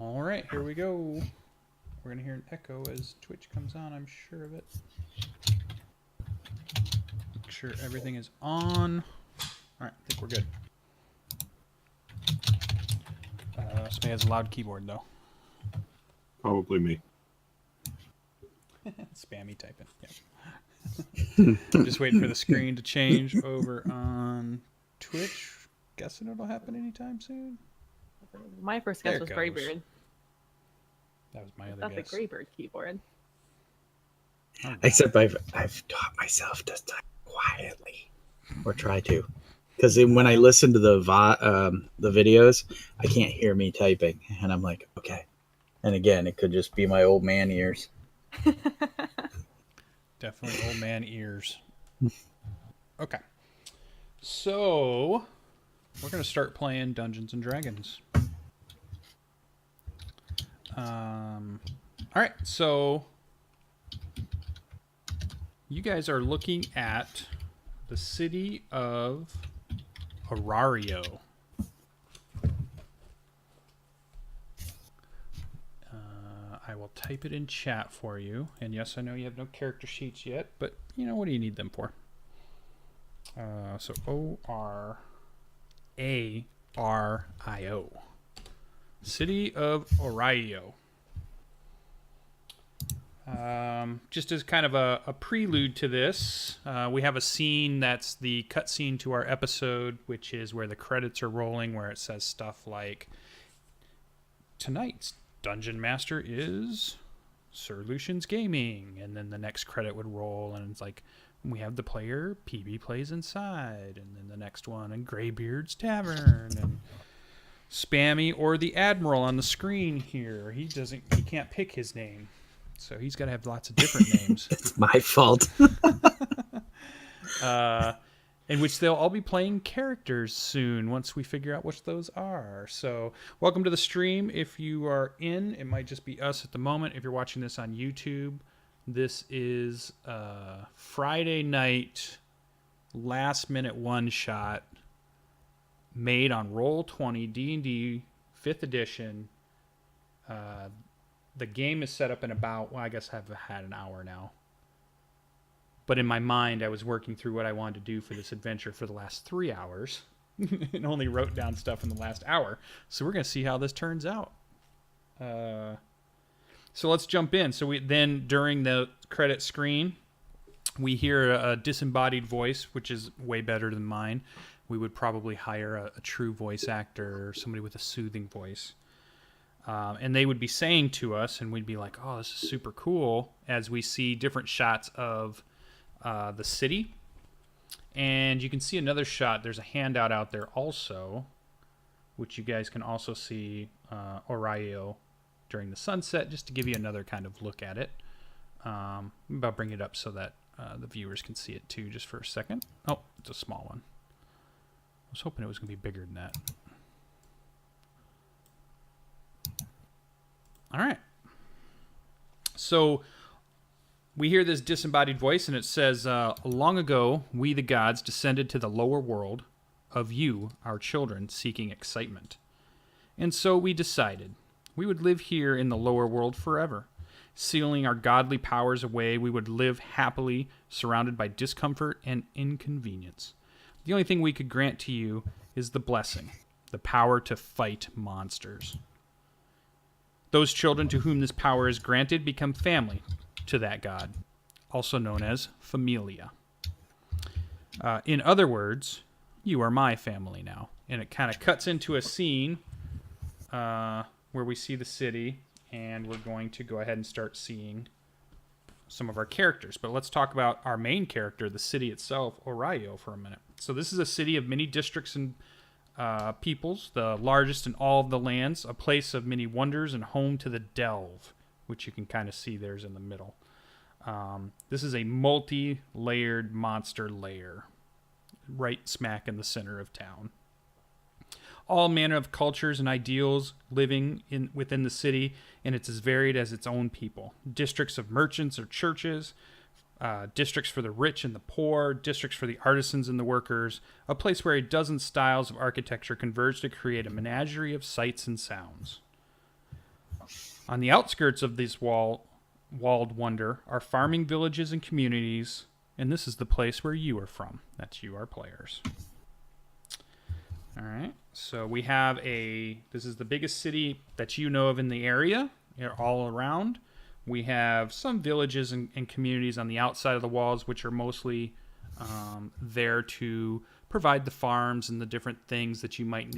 All right, here we go. We're going to hear an echo as Twitch comes on, I'm sure of it. Make sure everything is on. All right, I think we're good. Somebody has a loud keyboard, though. Probably me. Spammy typing. Yeah. Just waiting for the screen to change over on Twitch. Guessing it'll happen anytime soon. My first guess was Greybeard. That was my other That's guess. a Greybeard keyboard. Right. Except I've taught myself to type quietly, or try to, because when I listen to the videos, I can't hear me typing, and I'm like, okay. And again, it could just be my old man ears. Definitely old man ears. Okay. So, we're going to start playing Dungeons & Dragons. Alright, so you guys are looking at the city of Orario. I will type it in chat for you. And yes, I know you have no character sheets yet, but you know, what do you need them for? So O-R-A-R-I-O. City of Orario. Just as kind of a prelude to this, we have a scene that's the cutscene to our episode, which is where the credits are rolling, where it says stuff like, tonight's Dungeon Master is Sir Lucian's Gaming, and then the next credit would roll, and it's like, we have the player PB plays inside, and then the next one, and Greybeard's Tavern, and Spammy or the Admiral on the screen here. He can't pick his name, so he's got to have lots of different names. It's my fault. In which they'll all be playing characters soon once we figure out which those are. So welcome to the stream. If you are in, it might just be us at the moment. If you're watching this on YouTube, this is Friday night last minute one shot made on Roll20 D&D 5th edition. The game is set up in about, well, I guess I've had an hour now. But in my mind, I was working through what I wanted to do for this adventure for the last 3 hours and only wrote down stuff in the last hour. So we're going to see how this turns out. So let's jump in. So then during the credit screen, we hear a disembodied voice, which is way better than mine. We would probably hire a true voice actor or somebody with a soothing voice. And they would be saying to us, and we'd be like, oh, this is super cool, as we see different shots of the city. And you can see another shot. There's a handout out there also, which you guys can also see Orario during the sunset, just to give you another kind of look at it. I'm about to bring it up so that the viewers can see it too, just for a second. Oh, it's a small one. I was hoping it was going to be bigger than that. All right. So we hear this disembodied voice, and it says, long ago, we the gods descended to the lower world of you, our children, seeking excitement. And so we decided we would live here in the lower world forever. Sealing our godly powers away, we would live happily, surrounded by discomfort and inconvenience. The only thing we could grant to you is the blessing, the power to fight monsters. Those children to whom this power is granted become family to that god, also known as Familia. In other words, you are my family now. And it kind of cuts into a scene where we see the city, and we're going to go ahead and start seeing some of our characters. But let's talk about our main character, the city itself, Orario, for a minute. So this is a city of many districts and peoples, the largest in all of the lands, a place of many wonders and home to the Delve, which you can kind of see there's in the middle. This is a multi-layered monster lair, right smack in the center of town. All manner of cultures and ideals living within the city, and it's as varied as its own people. Districts of merchants or churches, districts for the rich and the poor, districts for the artisans and the workers, a place where a dozen styles of architecture converge to create a menagerie of sights and sounds. On the outskirts of this walled wonder are farming villages and communities, and this is the place where you are from. That's you, our players. All right, so we have this is the biggest city that you know of in the area, all around. We have some villages and communities on the outside of the walls, which are mostly there to provide the farms and the different things that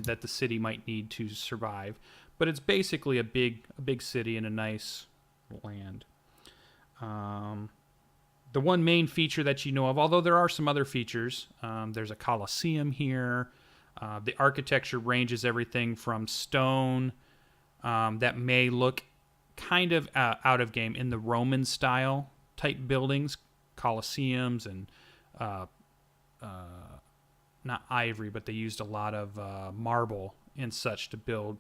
that the city might need to survive. But it's basically a big city in a nice land. The one main feature that you know of, although there are some other features, there's a coliseum here. The architecture ranges everything from stone that may look kind of out of game in the Roman style type buildings, coliseums, and not ivory, but they used a lot of marble and such to build,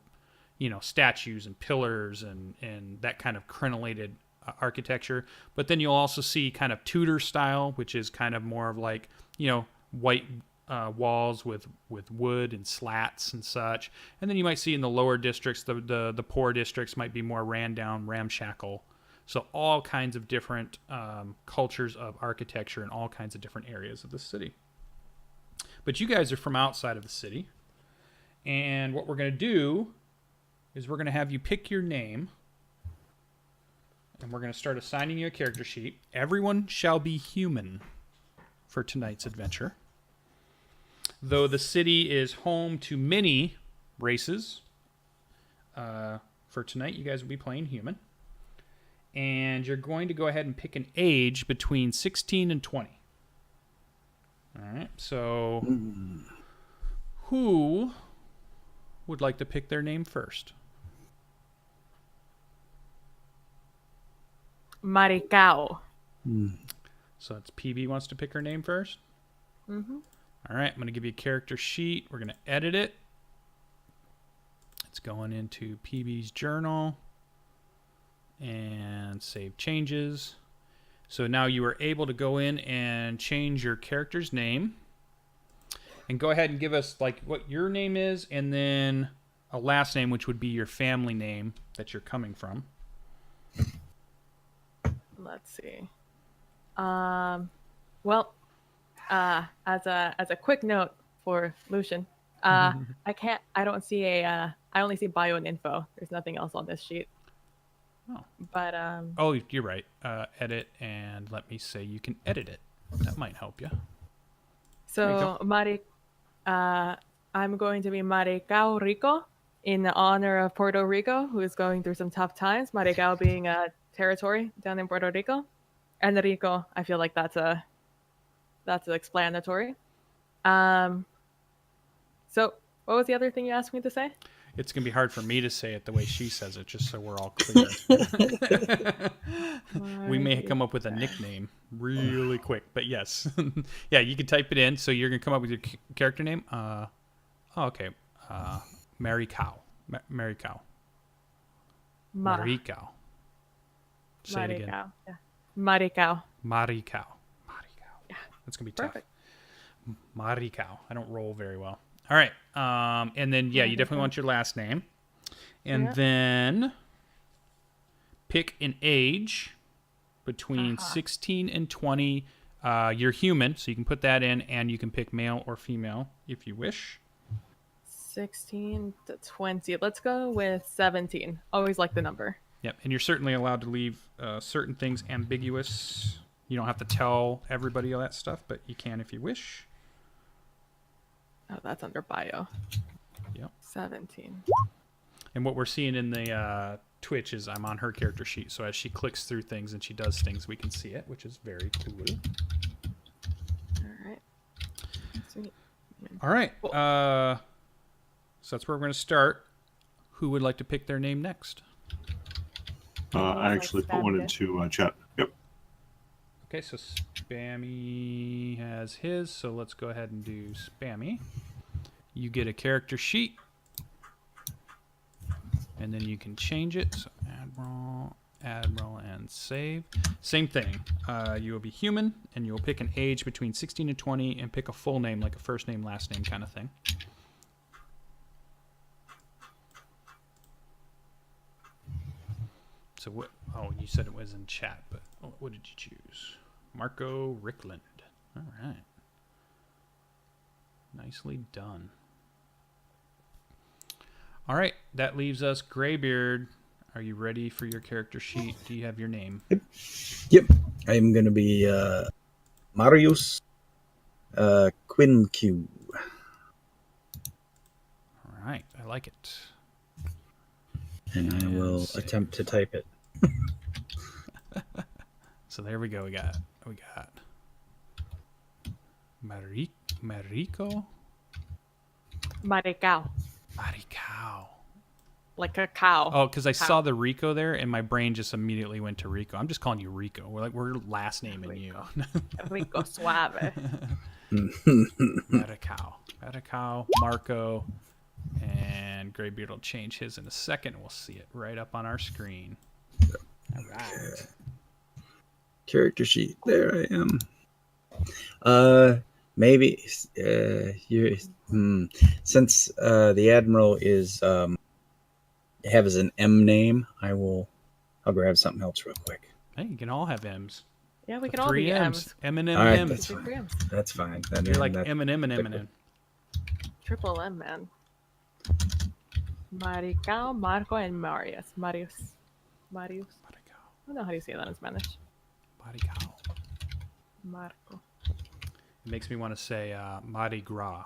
statues and pillars and that kind of crenellated architecture. But then you'll also see kind of Tudor style, which is kind of more of like, white walls with wood and slats and such. And then you might see in the lower districts, the poor districts might be more ran down, ramshackle. So all kinds of different cultures of architecture in all kinds of different areas of the city. But you guys are from outside of the city. And what we're going to do is we're going to have you pick your name. And we're going to start assigning you a character sheet. Everyone shall be human for tonight's adventure. Though the city is home to many races, for tonight you guys will be playing human. And you're going to go ahead and pick an age between 16 and 20. All right, so who would like to pick their name first? Maricao. So it's PB wants to pick her name first? Mm-hmm. All right, I'm going to give you a character sheet. We're going to edit it. It's going into PB's journal and save changes. So now you are able to go in and change your character's name. And go ahead and give us like what your name is and then a last name, which would be your family name that you're coming from. Let's see. Well, as a quick note for Lucian, I only see bio and info. There's nothing else on this sheet. Oh. But Oh, you're right. Edit, and let me say you can edit it. That might help you. So I'm going to be Maricao Rico in honor of Puerto Rico, who is going through some tough times. Maricao being a territory down in Puerto Rico, and Rico, I feel like that's explanatory. So what was the other thing you asked me to say? It's going to be hard for me to say it the way she says it, just so we're all clear. We may come up with a nickname really quick, but yes. Yeah, you can type it in. So you're going to come up with your character name. Okay. Maricao. Maricao. Maricao. Say it again. Yeah. Maricao. Maricao. Yeah. That's going to be Perfect. tough. Maricao. I don't roll very well. All right. And then, yeah, you definitely want your last name. And then pick an age between 16 and 20. You're human, so you can put that in, and you can pick male or female if you wish. 16 to 20. Let's go with 17. Always like the number. Yep. And you're certainly allowed to leave certain things ambiguous. You don't have to tell everybody all that stuff, but you can if you wish. Oh, that's under bio. Yep. 17. And what we're seeing in the Twitch is I'm on her character sheet. So as she clicks through things and she does things, we can see it, which is very cool. All right. Sweet. All right. Cool. So that's where we're going to start. Who would like to pick their name next? I actually put one into chat. Yep. Okay, so Spammy has his, so let's go ahead and do Spammy. You get a character sheet, and then you can change it. So Admiral, and save. Same thing. You will be human, and you will pick an age between 16 and 20, and pick a full name, like a first name, last name kind of thing. So what? Oh, you said it was in chat, but what did you choose? Marco Rickland. All right. Nicely done. All right, that leaves us Graybeard. Are you ready for your character sheet? Do you have your name? Yep. I'm going to be Marius Quinque. All right, I like it. And I will save. attempt to type it. So there we go. We got Marico? Maricao. Maricao. Like a cow. Oh, because I Cow. saw the Rico there, and my brain just immediately went to Rico. I'm just calling you Rico. We're last naming you. Rico Suave. Maricao, Marco, and Graybeard will change his in a second. We'll see it right up on our screen. All right. Character sheet. There I am. Maybe since the Admiral is has an M name, I'll grab something else real quick. Hey, you can all have M's. Yeah, we The can all three be M's. M's. Eminem All right, M's. that's Three fine. M's. That's fine. You're like Eminem and Eminem. Triple M, man. Maricao, Marco, and Marius. Marius. I don't know how you say that in Spanish. Maricao. Marco. It makes me want to say Mardi Gras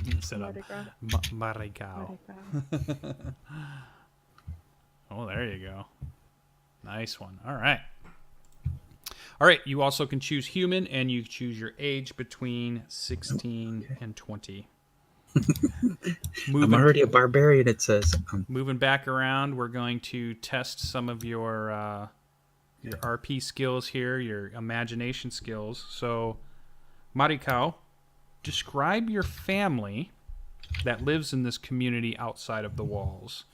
instead Mardi of Gras. Maricao. Maricao. Oh, there you go. Nice one. All right. All right. You also can choose human, and you choose your age between 16 and 20. I'm already a barbarian, it says. Moving back around, we're going to test some of your RP skills here, your imagination skills. So, Maricao, describe your family that lives in this community outside of the walls.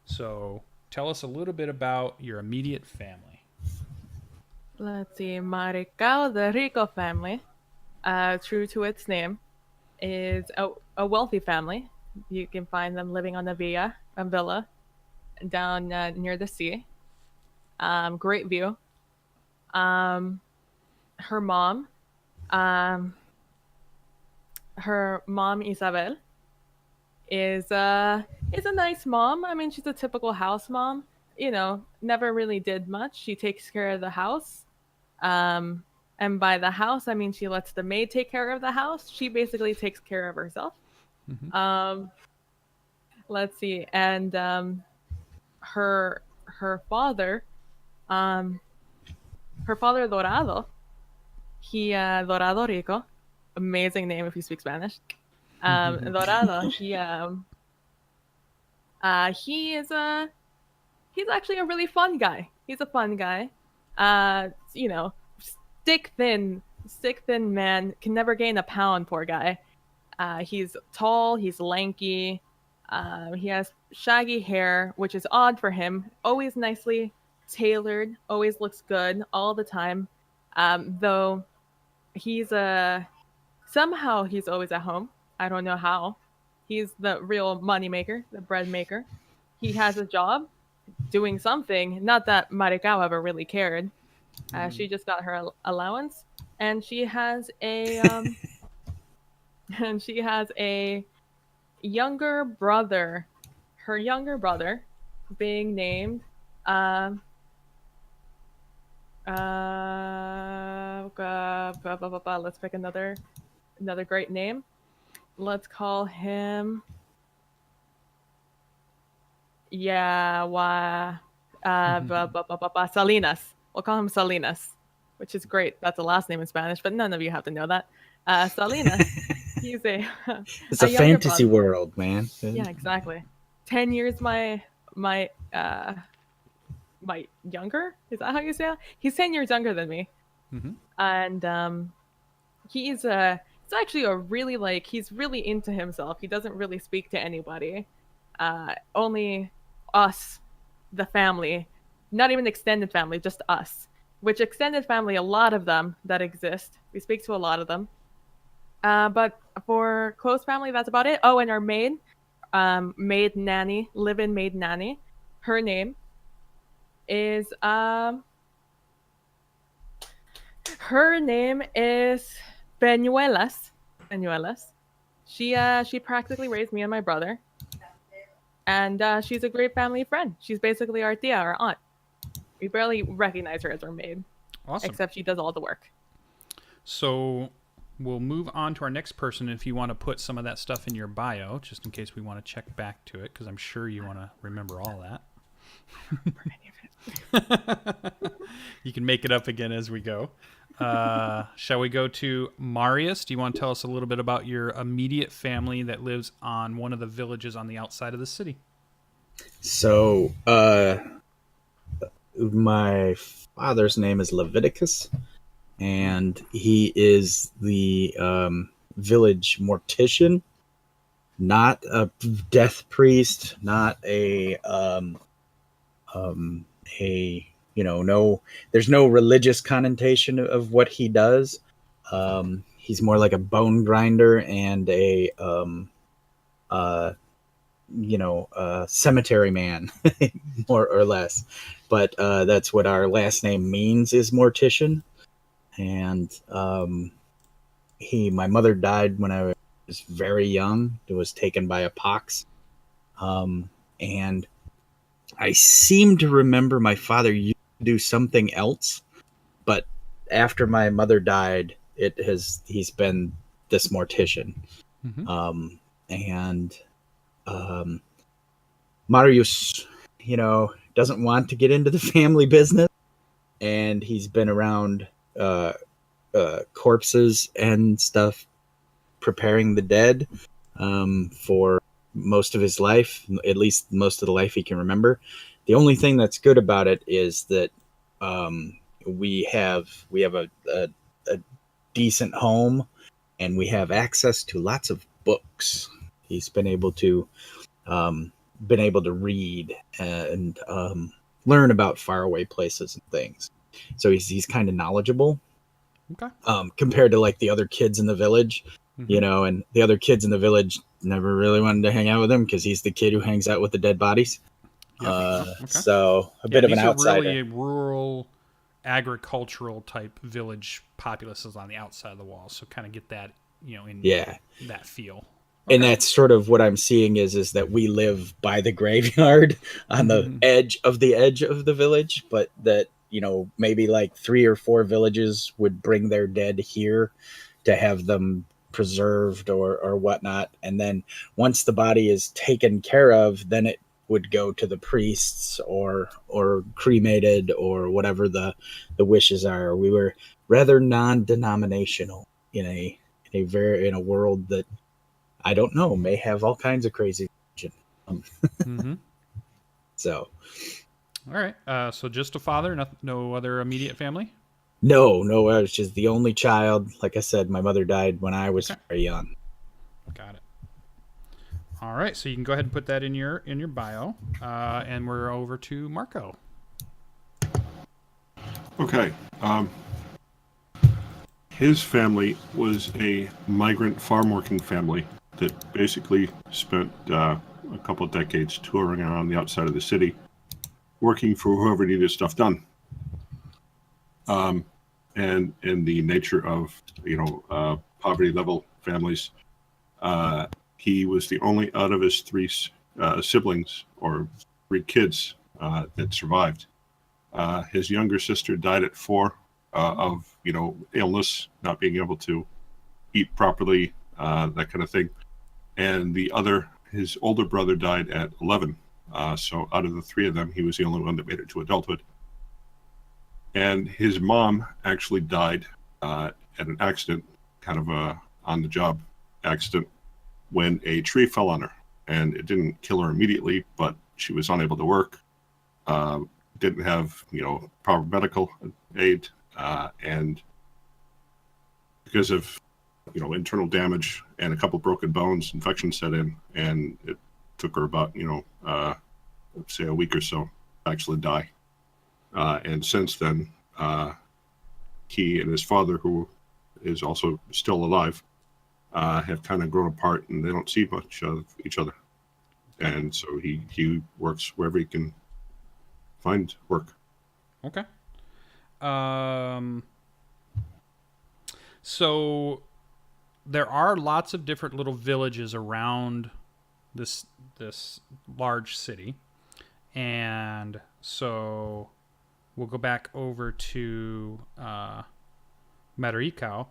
So, tell us a little bit about your immediate family. Let's see. Maricao, the Rico family, true to its name, is a wealthy family. You can find them living on a villa down near the sea. Great view. Her mom Isabel is a nice mom. I mean, she's a typical house mom. You know, never really did much. She takes care of the house. And by the house, I mean she lets the maid take care of the house. She basically takes care of herself. Mm-hmm. Let's see. And her father Dorado, Dorado Rico, amazing name if you speak Spanish. Dorado, he's actually a really fun guy. He's a fun guy. You know, stick thin man, can never gain a pound, poor guy. He's tall, he's lanky, he has shaggy hair, which is odd for him. Always nicely tailored, always looks good all the time. Though he's somehow he's always at home. I don't know how. He's the real money maker, the bread maker. He has a job doing something. Not that Maricao ever really cared. She just got her allowance, and she has a younger brother. Her younger brother, being named let's pick another great name. Let's call him Salinas. We'll call him Salinas, which is great. That's a last name in Spanish, but none of you have to know that. Salinas. He's it's a younger fantasy brother. world, man. Yeah, exactly. 10 years my younger? Is that how you say it? He's 10 years younger than me. Mm-hmm. And he's it's actually he's really into himself. He doesn't really speak to anybody. Only us, the family. Not even extended family, just us. Which extended family, a lot of them that exist. We speak to a lot of them. But for close family, that's about it. Oh, and our maid nanny, live-in maid nanny. Her name is her name is Benuelas. Benuelas. She practically raised me and my brother, and she's a great family friend. She's basically our tia, our aunt. We barely recognize her as our maid, Awesome. except she does all the work. So we'll move on to our next person. If you want to put some of that stuff in your bio, just in case we want to check back to it, because I'm sure you want to remember all that. You can make it up again as we go. Shall we go to Marius? Do you want to tell us a little bit about your immediate family that lives on one of the villages on the outside of the city? So, my father's name is Leviticus, and he is the village mortician, not a death priest, not a no. There's no religious connotation of what he does. He's more like a bone grinder and a cemetery man, more or less. But that's what our last name means, is mortician. And my mother died when I was very young. It was taken by a pox. And I seem to remember my father used to do something else, but after my mother died, he's been this mortician. And Marius, doesn't want to get into the family business, and he's been around corpses and stuff, preparing the dead for most of his life, at least most of the life he can remember. The only thing that's good about it is that we have a decent home, and we have access to lots of books. He's been able to read and learn about faraway places and things. So he's kind of knowledgeable. Okay. Compared to like the other kids in the village, and the other kids in the village never really wanted to hang out with him because he's the kid who hangs out with the dead bodies. Okay. So a bit of an outsider. These are really rural, agricultural type village populaces on the outside of the wall. So kind of get that, in that feel. Okay. And that's sort of what I'm seeing is that we live by the graveyard on the edge of the village, but that, maybe like 3 or 4 villages would bring their dead here to have them preserved or whatnot. And then once the body is taken care of, then it would go to the priests or cremated or whatever the wishes are. We were rather non-denominational in a world that I don't know, may have all kinds of crazy So, all right. So just a father, no other immediate family? No, I was just the only child. Like I said, my mother died when I was very young. Got it. All right, so you can go ahead and put that in your bio, and we're over to Marco. Okay. His family was a migrant farm working family that basically spent a couple of decades touring around the outside of the city, working for whoever needed stuff done. And in the nature of, poverty level families, he was the only out of his 3 siblings or 3 kids that survived. His younger sister died at 4 of, illness, not being able to eat properly, that kind of thing. And his older brother died at 11. So out of the 3 of them, he was the only one that made it to adulthood. And his mom actually died at an accident, kind of a on-the-job accident, when a tree fell on her. And it didn't kill her immediately, but she was unable to work, didn't have, proper medical aid, and because of, internal damage and a couple broken bones, infection set in, and it took her about, say a week or so to actually die. And since then, he and his father, who is also still alive, have kind of grown apart, and they don't see much of each other. And so he works wherever he can find work. Okay. So there are lots of different little villages around this large city, and so we'll go back over to Marikau.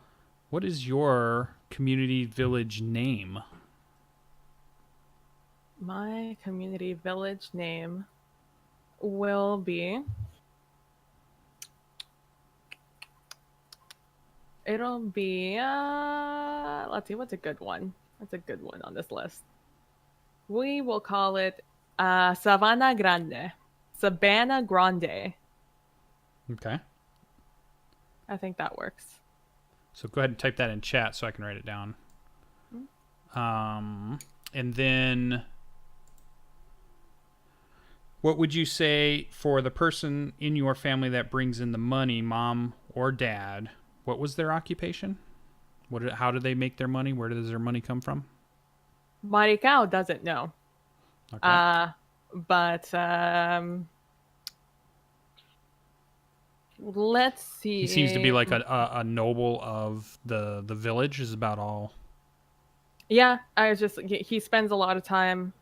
What is your community village name? My community village name will be. It'll be. Let's see. What's a good one? What's a good one on this list? We will call it Savannah Grande. Savannah Grande. Okay. I think that works. So go ahead and type that in chat so I can write it down. And then what would you say for the person in your family that brings in the money, mom or dad? What was their occupation? How do they make their money? Where does their money come from? Maricao doesn't know. Okay. But let's see. He seems to be like a noble of the village is about all. Yeah, he spends a lot of time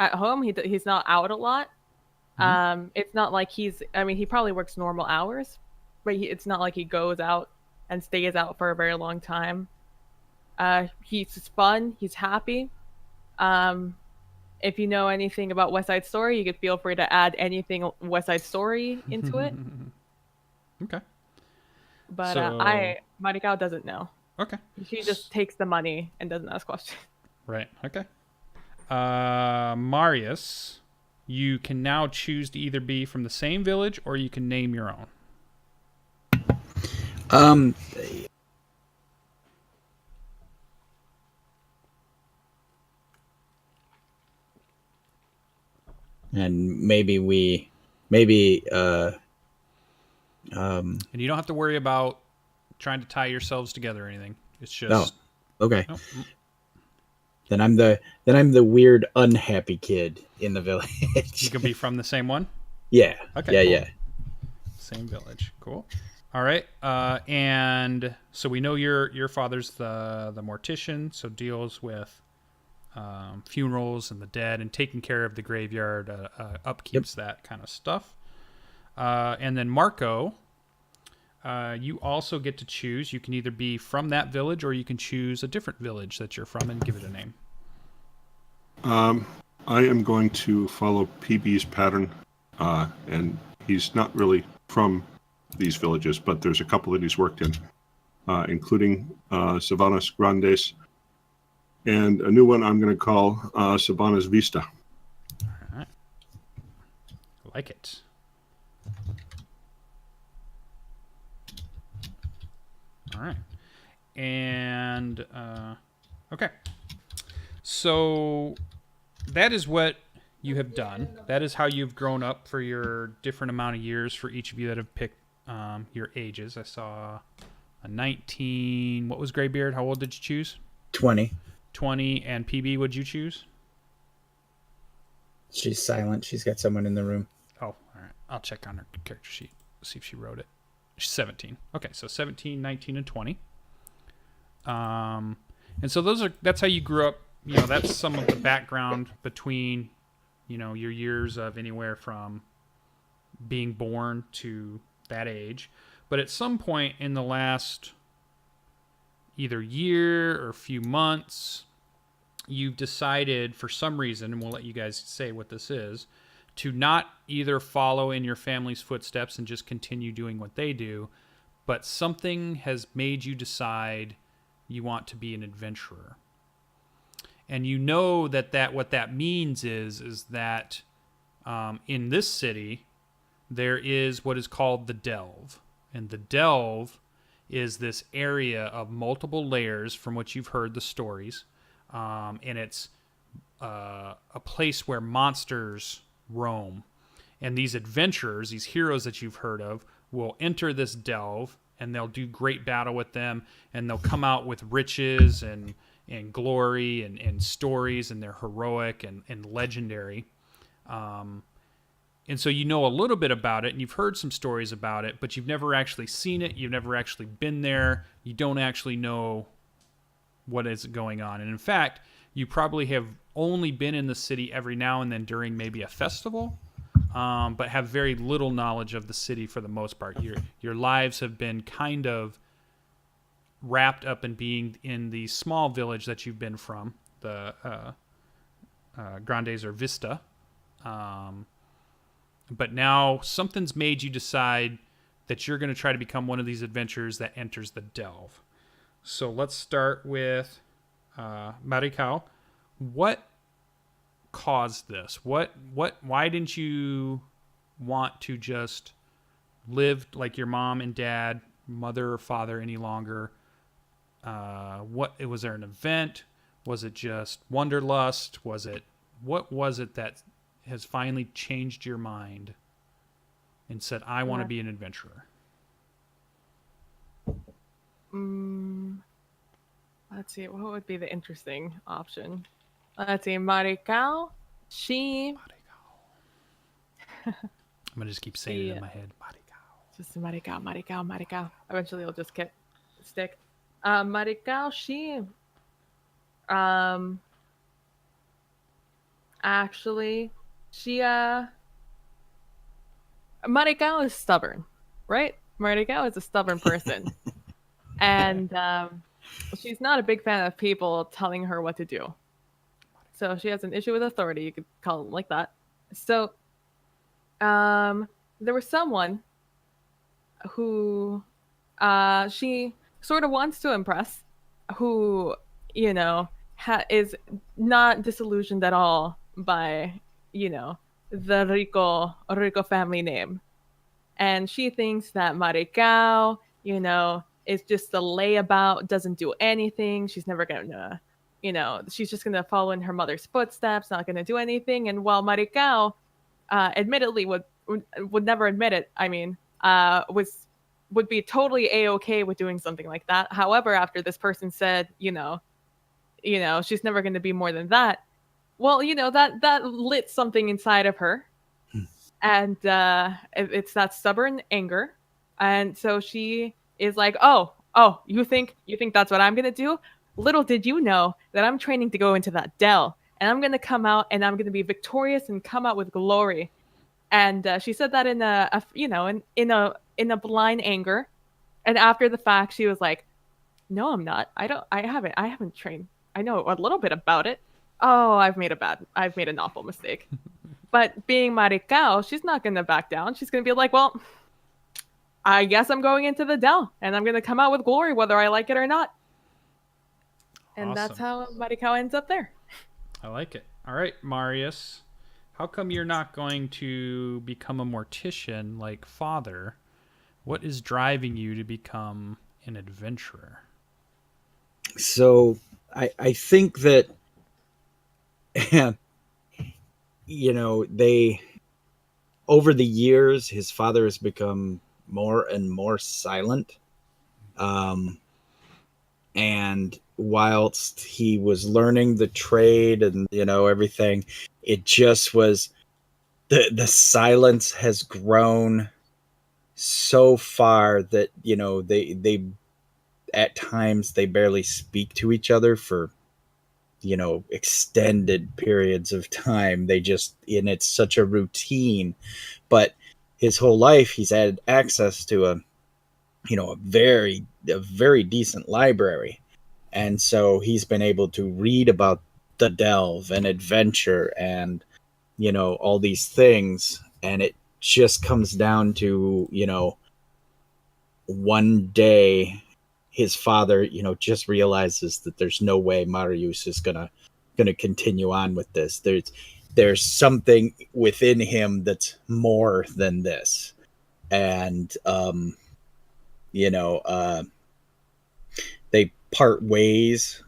at home. He's not out a lot. It's not like he probably works normal hours, but it's not like he goes out and stays out for a very long time. He's fun. He's happy. If you know anything about West Side Story, you could feel free to add anything West Side Story into it. Okay. But So- Maricao doesn't know. Okay. She just takes the money and doesn't ask questions. Right. Okay. Marius, you can now choose to either be from the same village or you can name your own. And maybe And you don't have to worry about trying to tie yourselves together or anything. It's just okay. Oh, Then I'm the weird unhappy kid in the you village. can be from the same one. Yeah. Okay, Yeah, cool. yeah. Same village. Cool. All right. And so we know your father's the mortician, so deals with funerals and the dead and taking care of the graveyard, upkeeps that kind of stuff. And then Marco, you also get to choose. You can either be from that village or you can choose a different village that you're from and give it a name. I am going to follow PB's pattern, and he's not really from these villages, but there's a couple that he's worked in, including Savannah's Grandes, and a new one I'm going to call Savannah's Vista. All right. I like it. All right. And, okay. So that is what you have done. That is how you've grown up for your different amount of years for each of you that have picked your ages. I saw a 19. What was Graybeard? How old did you choose? 20. 20. And PB, would you choose? She's silent. She's got someone in the room. Oh, all right. I'll check on her character sheet. See if she wrote it. She's 17. Okay, so 17, 19, and 20. And so that's how you grew up. You know, that's some of the background between, you know, your years of anywhere from being born to that age. But at some point in the last either year or few months, you've decided for some reason, and we'll let you guys say what this is, to not either follow in your family's footsteps and just continue doing what they do, but something has made you decide you want to be an adventurer. And you know that what that means is that in this city, there is what is called the Delve. And the Delve is this area of multiple layers from which you've heard the stories. And it's a place where monsters roam. And these adventurers, these heroes that you've heard of, will enter this Delve, and they'll do great battle with them, and they'll come out with riches and glory and stories, and they're heroic and legendary. And so you know a little bit about it, and you've heard some stories about it, but you've never actually seen it. You've never actually been there. You don't actually know what is going on. And in fact, you probably have only been in the city every now and then during maybe a festival, but have very little knowledge of the city for the most part. Your lives have been kind of wrapped up in being in the small village that you've been from, the Grandes or Vista. But now something's made you decide that you're going to try to become one of these adventurers that enters the delve. So let's start with Maricao. What caused this? Why didn't you want to just live like your mom and dad, mother or father any longer? Was there an event? Was it just wanderlust? What was it that has finally changed your mind and said, I want to be an adventurer? Let's see, what would be the interesting option? Let's see, Maricao, she... I'm going to just keep saying it in my head. Maricao. Just Maricao. Eventually it'll just stick. Maricao, she... Actually, she... Maricao is stubborn, right? Maricao is a stubborn person. And she's not a big fan of people telling her what to do. So she has an issue with authority, you could call it like that. So there was someone who she sort of wants to impress, who, you know, is not disillusioned at all by, you know, the Rico family name. And she thinks that Maricao, you know, is just a layabout, doesn't do anything. She's never going to, you know, she's just going to follow in her mother's footsteps, not going to do anything. And while Maricao admittedly would never admit it, I mean, would be totally A-okay with doing something like that. However, after this person said, you know, she's never going to be more than that. Well, you know, that lit something inside of her. And it's that stubborn anger. And so she is like, oh, you think that's what I'm going to do? Little did you know that I'm training to go into that dell, and I'm going to come out and I'm going to be victorious and come out with glory. And she said that in a blind anger. And after the fact, she was like, no, I'm not. I haven't trained. I know a little bit about it. Oh, I've made an awful mistake. But being Maricao, she's not going to back down. She's going to be like, well, I guess I'm going into the dell, and I'm going to come out with glory whether I like it or not. And that's how Maricao ends up there. I like it. All right, Marius, how come you're not going to become a mortician like father? What is driving you to become an adventurer? So I think that, you know, over the years, his father has become more and more silent. And whilst he was learning the trade and, you know, everything, it just was, the silence has grown so far that, you know, they at times they barely speak to each other for, you know, extended periods of time. And it's such a routine, but his whole life he's had access to a very decent library. And so he's been able to read about the delve and adventure and, you know, all these things. And it just comes down to, you know, one day his father, you know, just realizes that there's no way Marius is gonna continue on with this. There's something within him that's more than this. And they part ways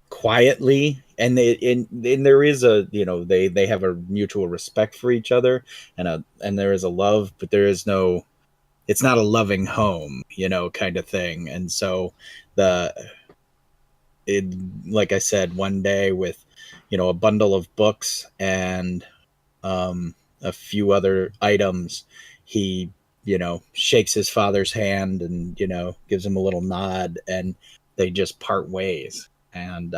quietly, and there is a, you know, they have a mutual respect for each other, and there is a love, but there is no, it's not a loving home, you know, kind of thing. And so like I said, one day with, you know, a bundle of books and a few other items. He, shakes his father's hand and, gives him a little nod, and they just part ways. And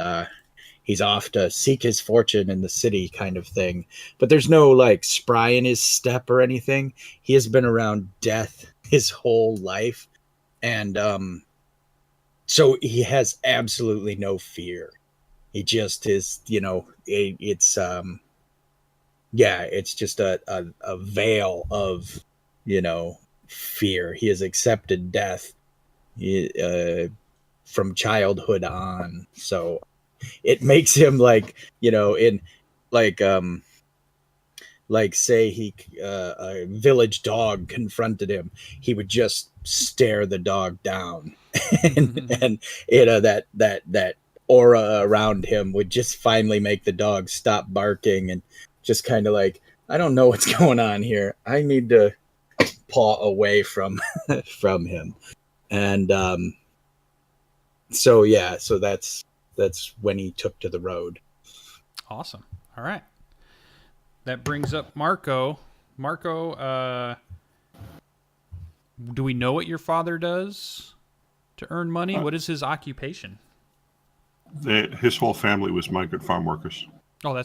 he's off to seek his fortune in the city, kind of thing. But there's no like spry in his step or anything. He has been around death his whole life. And so he has absolutely no fear. He just is, it's just a veil of, fear. He has accepted death from childhood on. So it makes him like, in like say a village dog confronted him, he would just stare the dog down. and that aura around him would just finally make the dog stop barking and just kind of like, I don't know what's going on here. I need to paw away from from him. And so that's when he took to the road. Awesome. All right. That brings up Marco. Marco, do we know what your father does to earn money? What is his occupation? His whole family was migrant farm workers. Oh,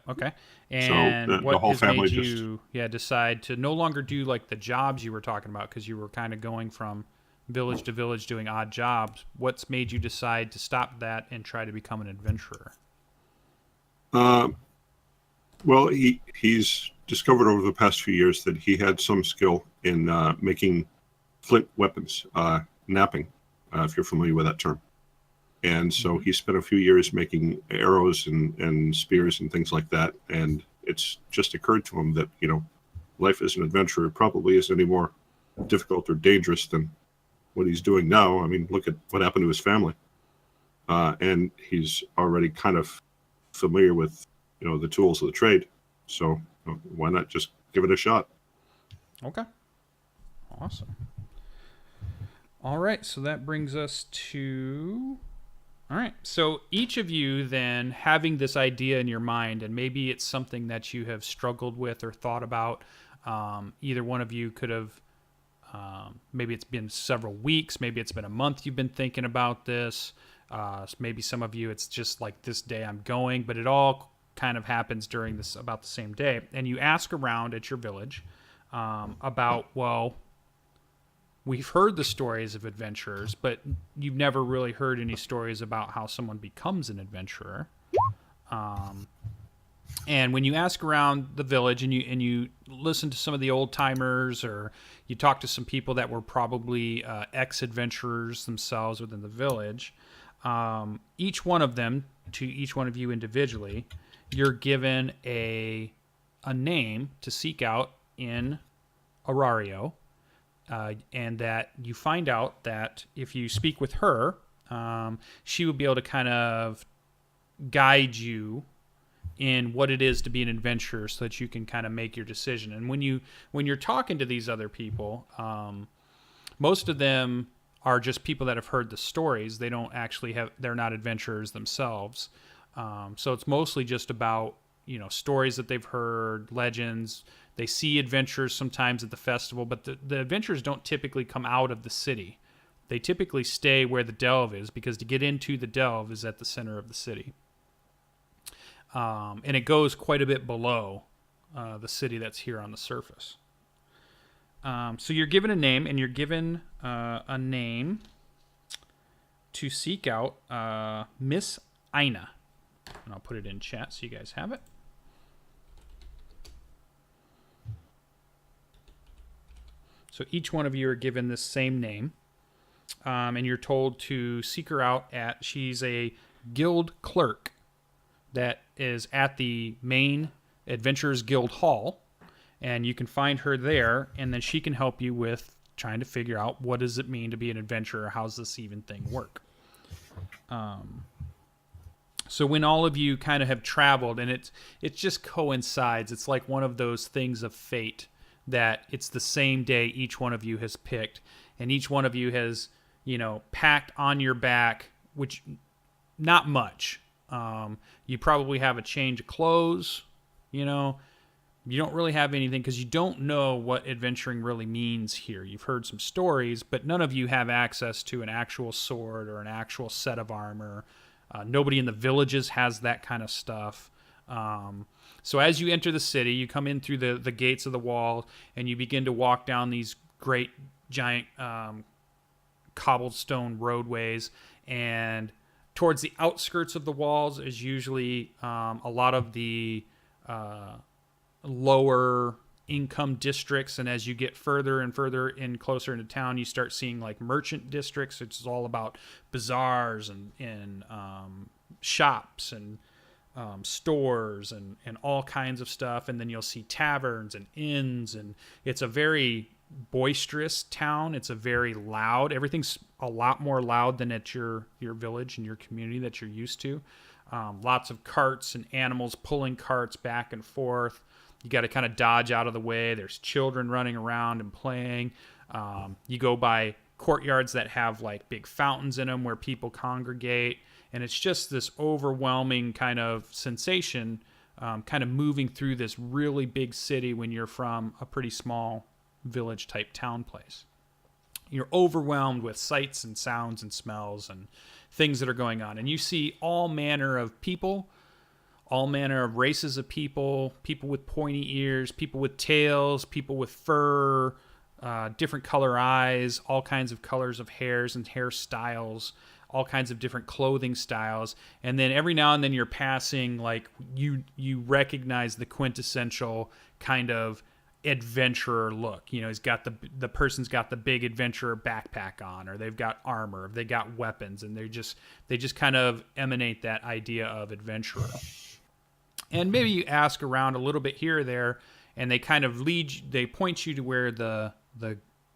okay. And so what the whole has family made you decide to no longer do like the jobs you were talking about, because you were kind of going from village to village doing odd jobs? What's made you decide to stop that and try to become an adventurer? Well, he's discovered over the past few years that he had some skill in making flint weapons, knapping, if you're familiar with that term. And so he spent a few years making arrows and spears and things like that. And it's just occurred to him that, life as an adventurer probably isn't any more difficult or dangerous than what he's doing now. I mean, look at what happened to his family. And he's already kind of familiar with, the tools of the trade. So why not just give it a shot? Okay. Awesome. All right. So that brings us to... All right. So each of you then having this idea in your mind, and maybe it's something that you have struggled with or thought about. Either one of you could have, maybe it's been several weeks, maybe it's been a month you've been thinking about this. Maybe some of you, it's just like this day I'm going, but it all kind of happens during this about the same day. And you ask around at your village about, well, we've heard the stories of adventurers, but you've never really heard any stories about how someone becomes an adventurer. And when you ask around the village and you listen to some of the old timers, or you talk to some people that were probably ex-adventurers themselves within the village, each one of them, to each one of you individually, you're given a name to seek out in Arario. And that you find out that if you speak with her, she will be able to kind of guide you in what it is to be an adventurer, so that you can kind of make your decision. And when you're talking to these other people, most of them are just people that have heard the stories. They don't actually they're not adventurers themselves. So it's mostly just about, stories that they've heard, legends. They see adventurers sometimes at the festival, but the adventurers don't typically come out of the city. They typically stay where the delve is, because to get into the delve is at the center of the city. And it goes quite a bit below the city that's here on the surface. So you're given a name, and you're given a name to seek out Miss Ina. And I'll put it in chat so you guys have it. So each one of you are given this same name, and you're told to seek her out she's a guild clerk that is at the main Adventurers Guild Hall, and you can find her there, and then she can help you with trying to figure out what does it mean to be an adventurer, how's this even thing work. So when all of you kind of have traveled, and it just coincides, it's like one of those things of fate, that it's the same day each one of you has picked, and each one of you has, packed on your back, which not much. You probably have a change of clothes, You don't really have anything because you don't know what adventuring really means here. You've heard some stories, but none of you have access to an actual sword or an actual set of armor. Nobody in the villages has that kind of stuff. So as you enter the city, you come in through the gates of the wall, and you begin to walk down these great, giant cobblestone roadways. And towards the outskirts of the walls is usually a lot of the lower income districts, and as you get further and further in closer into town, you start seeing like merchant districts, which is all about bazaars and shops and stores and all kinds of stuff. And then you'll see taverns and inns, and it's a very boisterous town. It's a very loud, everything's a lot more loud than at your village and your community that you're used to. Lots of carts and animals pulling carts back and forth. You got to kind of dodge out of the way. There's children running around and playing. You go by courtyards that have like big fountains in them where people congregate. And it's just this overwhelming kind of sensation, kind of moving through this really big city when you're from a pretty small village type town place. You're overwhelmed with sights and sounds and smells and things that are going on. And you see all manner of people, all manner of races of people, people with pointy ears, people with tails, people with fur, different color eyes, all kinds of colors of hairs and hairstyles, all kinds of different clothing styles. And then every now and then you're passing, like you recognize the quintessential kind of adventurer look. You know, he's got the person's got the big adventurer backpack on, or they've got armor, they got weapons, and they just kind of emanate that idea of adventurer. And maybe you ask around a little bit here or there, and they kind of they point you to where the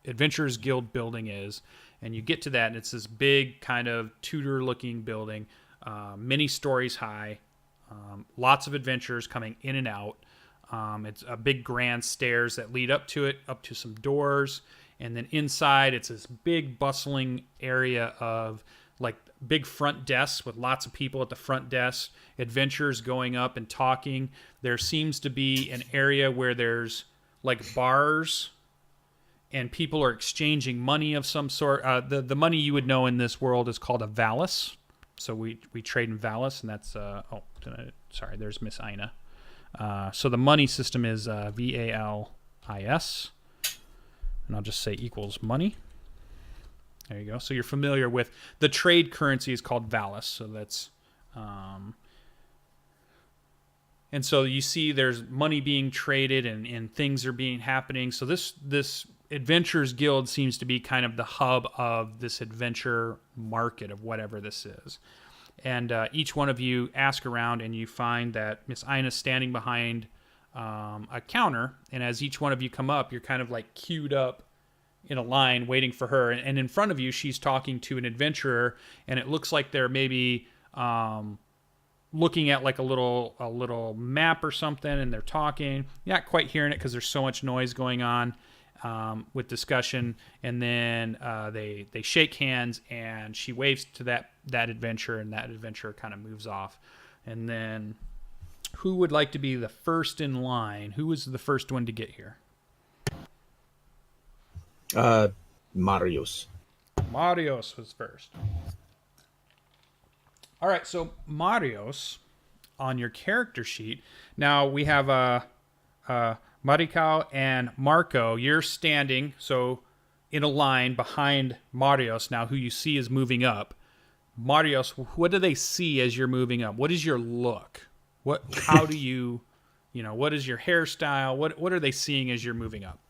Adventurers Guild building is, and you get to that, and it's this big kind of Tudor-looking building, many stories high, lots of adventurers coming in and out. It's a big grand stairs that lead up to it, up to some doors, and then inside it's this big bustling area of like big front desks with lots of people at the front desk, adventurers going up and talking. There seems to be an area where there's like bars and people are exchanging money of some sort. The money you would know in this world is called a valis. So we trade in valis, and that's sorry, there's Miss Ina. So the money system is VALIS, and I'll just say equals money. There you go. So you're familiar with the trade currency is called valis. So that's, and so you see there's money being traded and things are happening. So this Adventurers Guild seems to be kind of the hub of this adventure market of whatever this is. And each one of you ask around, and you find that Miss Ina's standing behind a counter. And as each one of you come up, you're kind of like queued up in a line waiting for her. And in front of you, she's talking to an adventurer, and it looks like they're maybe looking at like a little map or something, and they're talking. You're not quite hearing it because there's so much noise going on with discussion. And then they shake hands, and she waves to that adventurer, and that adventurer kind of moves off. And then who would like to be the first in line? Who was the first one to get here? Marius. Marius was first. All right, so Marius on your character sheet. Now we have Maricao and Marco. You're standing so in a line behind Marius now, who you see is moving up. Marius, what do they see as you're moving up? What is your look? How do you what is your hairstyle? What are they seeing as you're moving up?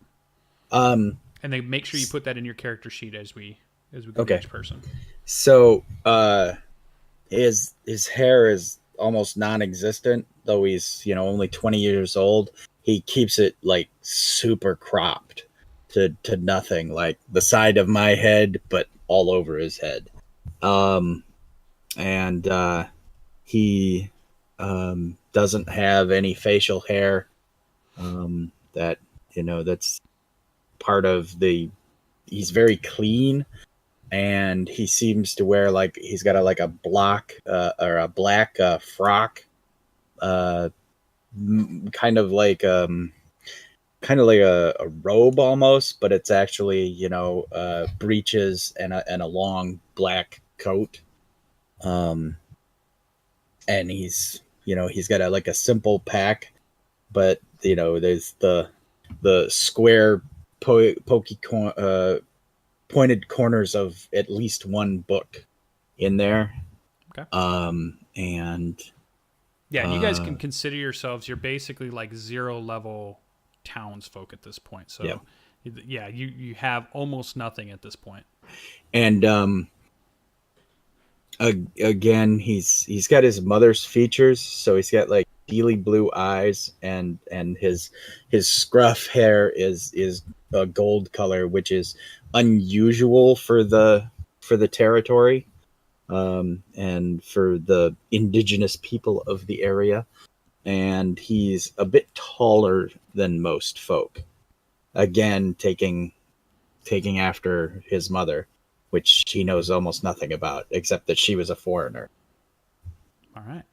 And they make sure you put that in your character sheet as we go to each person. So his hair is almost non-existent, though he's only 20 years old. He keeps it like super cropped to nothing, like the side of my head, but all over his head. He doesn't have any facial hair. That's part of he's very clean, and he seems to wear he's got a black frock kind of like a robe almost, but it's actually breeches and a long black coat. And he's got like a simple pack, but there's the square pointed corners of at least one book in there. Okay. And yeah, you guys can consider yourselves, you're basically like 0 level townsfolk at this point. So yeah, you have almost nothing at this point. And again, he's got his mother's features, so he's got like steely blue eyes, and his scruff hair is a gold color, which is unusual for the territory, and for the indigenous people of the area. And he's a bit taller than most folk, again taking after his mother, which he knows almost nothing about, except that she was a foreigner. All right.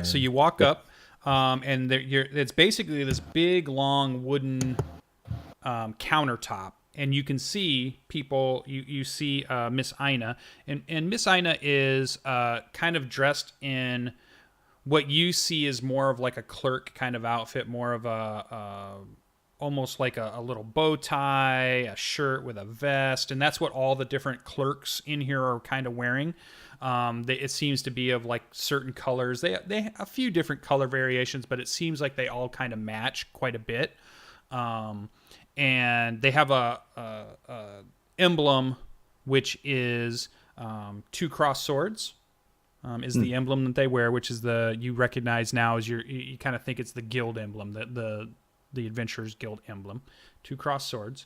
So you walk up, and it's basically this big, long wooden countertop, and you can see people. You see Miss Ina, and Miss Ina is kind of dressed in what you see is more of like a clerk kind of outfit, more of a almost like a little bow tie, a shirt with a vest, and that's what all the different clerks in here are kind of wearing. It seems to be of like certain colors. They a few different color variations, but it seems like they all kind of match quite a bit. And they have a emblem, which is 2 crossed swords. Is the emblem that they wear, which is you recognize now as you kind of think it's the guild emblem, the Adventurers Guild emblem, 2 crossed swords.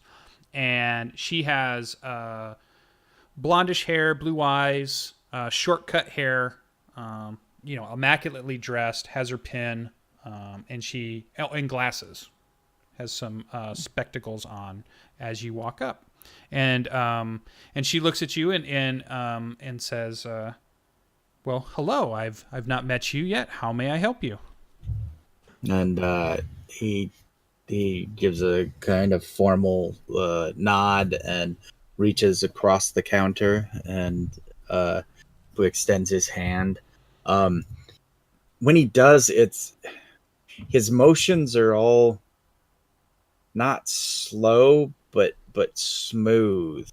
And she has blondish hair, blue eyes, short-cut hair, immaculately dressed, has her pin, and glasses, has some spectacles on as you walk up. And she looks at you and says, well, hello, I've not met you yet. How may I help you? And he gives a kind of formal nod and reaches across the counter and extends his hand. When he does, his motions are all not slow, but smooth.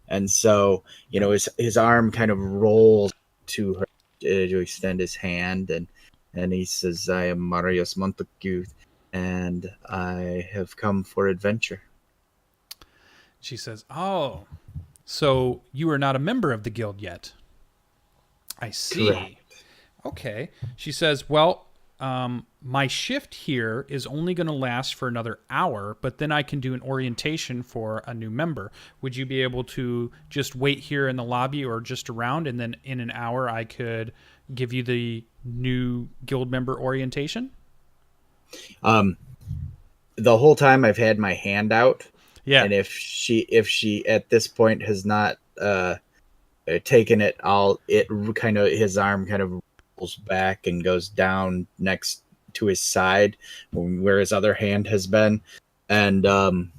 And so, his arm kind of rolls to her to extend his hand, and he says, I am Marius Montague, and I have come for adventure. She says, oh, so you are not a member of the guild yet. I see. Correct. Okay. She says, well, my shift here is only going to last for another hour, but then I can do an orientation for a new member. Would you be able to just wait here in the lobby or just around, and then in an hour I could give you the new guild member orientation? The whole time I've had my hand out. Yeah. And if she at this point has not taken it, his arm kind of rolls back and goes down next to his side where his other hand has been. And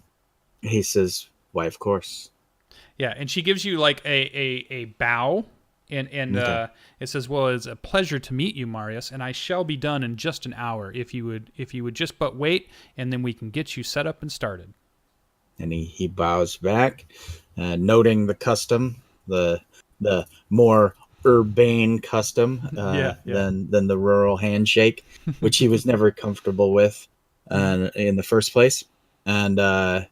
he says, why, of course. Yeah. And she gives you like a bow, and Okay. It says, well, it's a pleasure to meet you, Marius, and I shall be done in just an hour if you would just but wait, and then we can get you set up and started. And he bows back, noting the custom, the more urbane custom than the rural handshake, which he was never comfortable with in the first place. And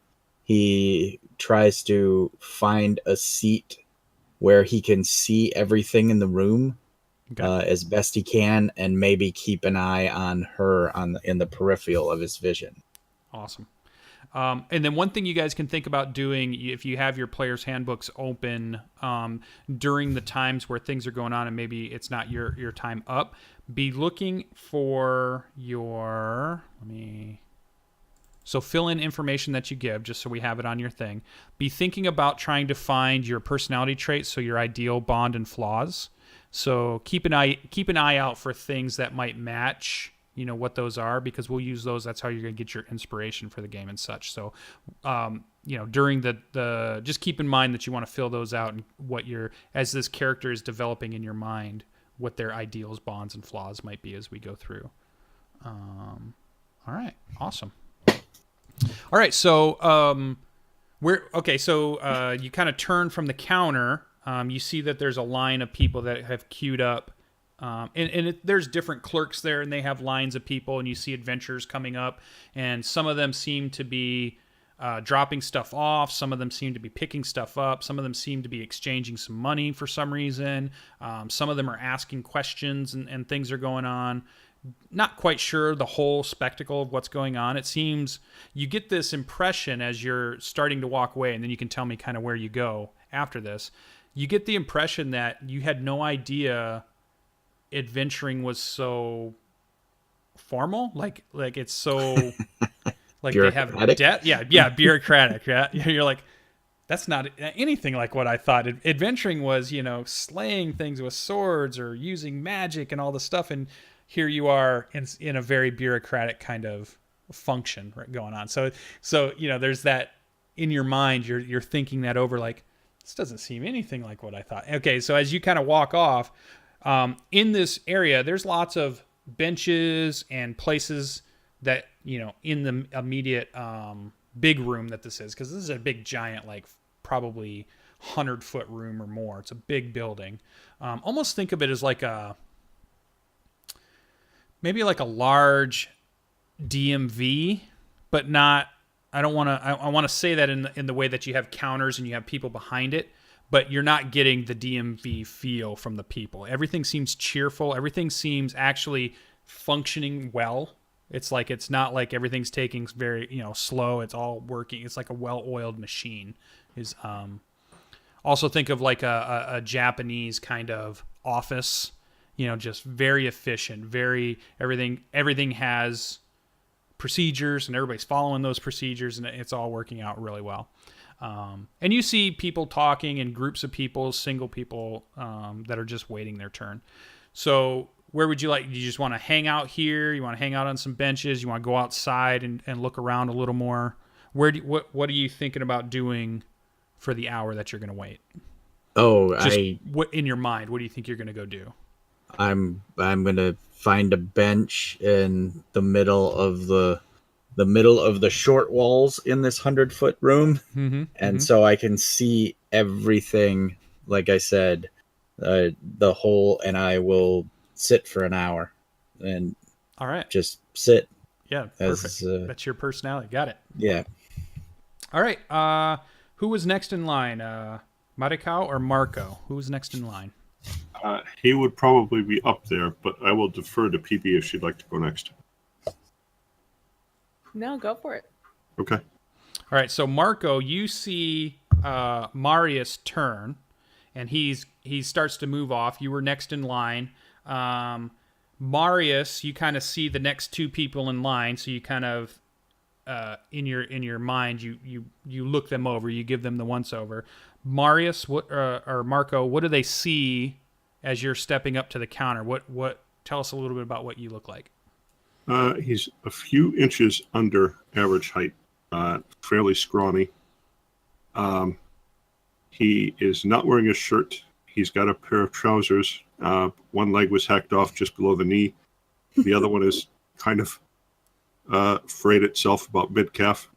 he tries to find a seat where he can see everything in the room as best he can, and maybe keep an eye on her in the peripheral of his vision. Awesome. And then one thing you guys can think about doing, if you have your player's handbooks open during the times where things are going on and maybe it's not your time up, be looking for so fill in information that you give just so we have it on your thing. Be thinking about trying to find your personality traits, so your ideal bond and flaws. So keep an eye out for things that might match what those are, because we'll use those. That's how you're going to get your inspiration for the game and such. So, during the just keep in mind that you want to fill those out, and as this character is developing in your mind, what their ideals, bonds, and flaws might be as we go through. All right. Awesome. All right. So, you kind of turn from the counter. You see that there's a line of people that have queued up. There's different clerks there, and they have lines of people, and you see adventurers coming up, and some of them seem to be dropping stuff off. Some of them seem to be picking stuff up. Some of them seem to be exchanging some money for some reason. Some of them are asking questions, and things are going on. Not quite sure the whole spectacle of what's going on. It seems you get this impression as you're starting to walk away, and then you can tell me kind of where you go after this. You get the impression that you had no idea adventuring was so formal, like it's so like they have debt. Yeah, bureaucratic. Yeah, you're like, that's not anything like what I thought. Adventuring was, slaying things with swords or using magic and all the stuff, and here you are in a very bureaucratic kind of function going on. So there's that in your mind. You're thinking that over, like, this doesn't seem anything like what I thought. Okay, so as you kind of walk off, in this area, there's lots of benches and places that, in the immediate big room that this is, because this is a big giant, like probably 100-foot room or more. It's a big building. Almost think of it as like maybe like a large DMV, but not. I want to say that in the way that you have counters and you have people behind it, but you're not getting the DMV feel from the people. Everything seems cheerful. Everything seems actually functioning well. It's not like everything's taking very, slow. It's all working. It's like a well-oiled machine. Also think of like a Japanese kind of office, just very efficient, everything has procedures, and everybody's following those procedures, and it's all working out really well. And you see people talking in groups of people, single people that are just waiting their turn. So where would you like? You just want to hang out here? You want to hang out on some benches? You want to go outside and look around a little more? What are you thinking about doing for the hour that you're going to wait? What in your mind? What do you think you're going to go do? I'm going to find a bench in the middle of the short walls in this 100-foot room, so I can see everything. Like I said, the whole, and I will sit for an hour, and all right, just sit. Yeah, perfect. That's your personality. Got it. Yeah. All right. Who was next in line? Maricao or Marco? Who was next in line? He would probably be up there, but I will defer to PB if she'd like to go next. No, go for it. Okay. All right. So Marco, you see Marius turn, and he starts to move off. You were next in line. Marius, you kind of see the next two people in line, so you kind of in your mind you look them over, you give them the once over. Marius, or Marco, what do they see as you're stepping up to the counter? What tell us a little bit about what you look like. He's a few inches under average height, fairly scrawny. He is not wearing a shirt. He's got a pair of trousers. One leg was hacked off just below the knee. The other one is kind of frayed itself about mid-calf.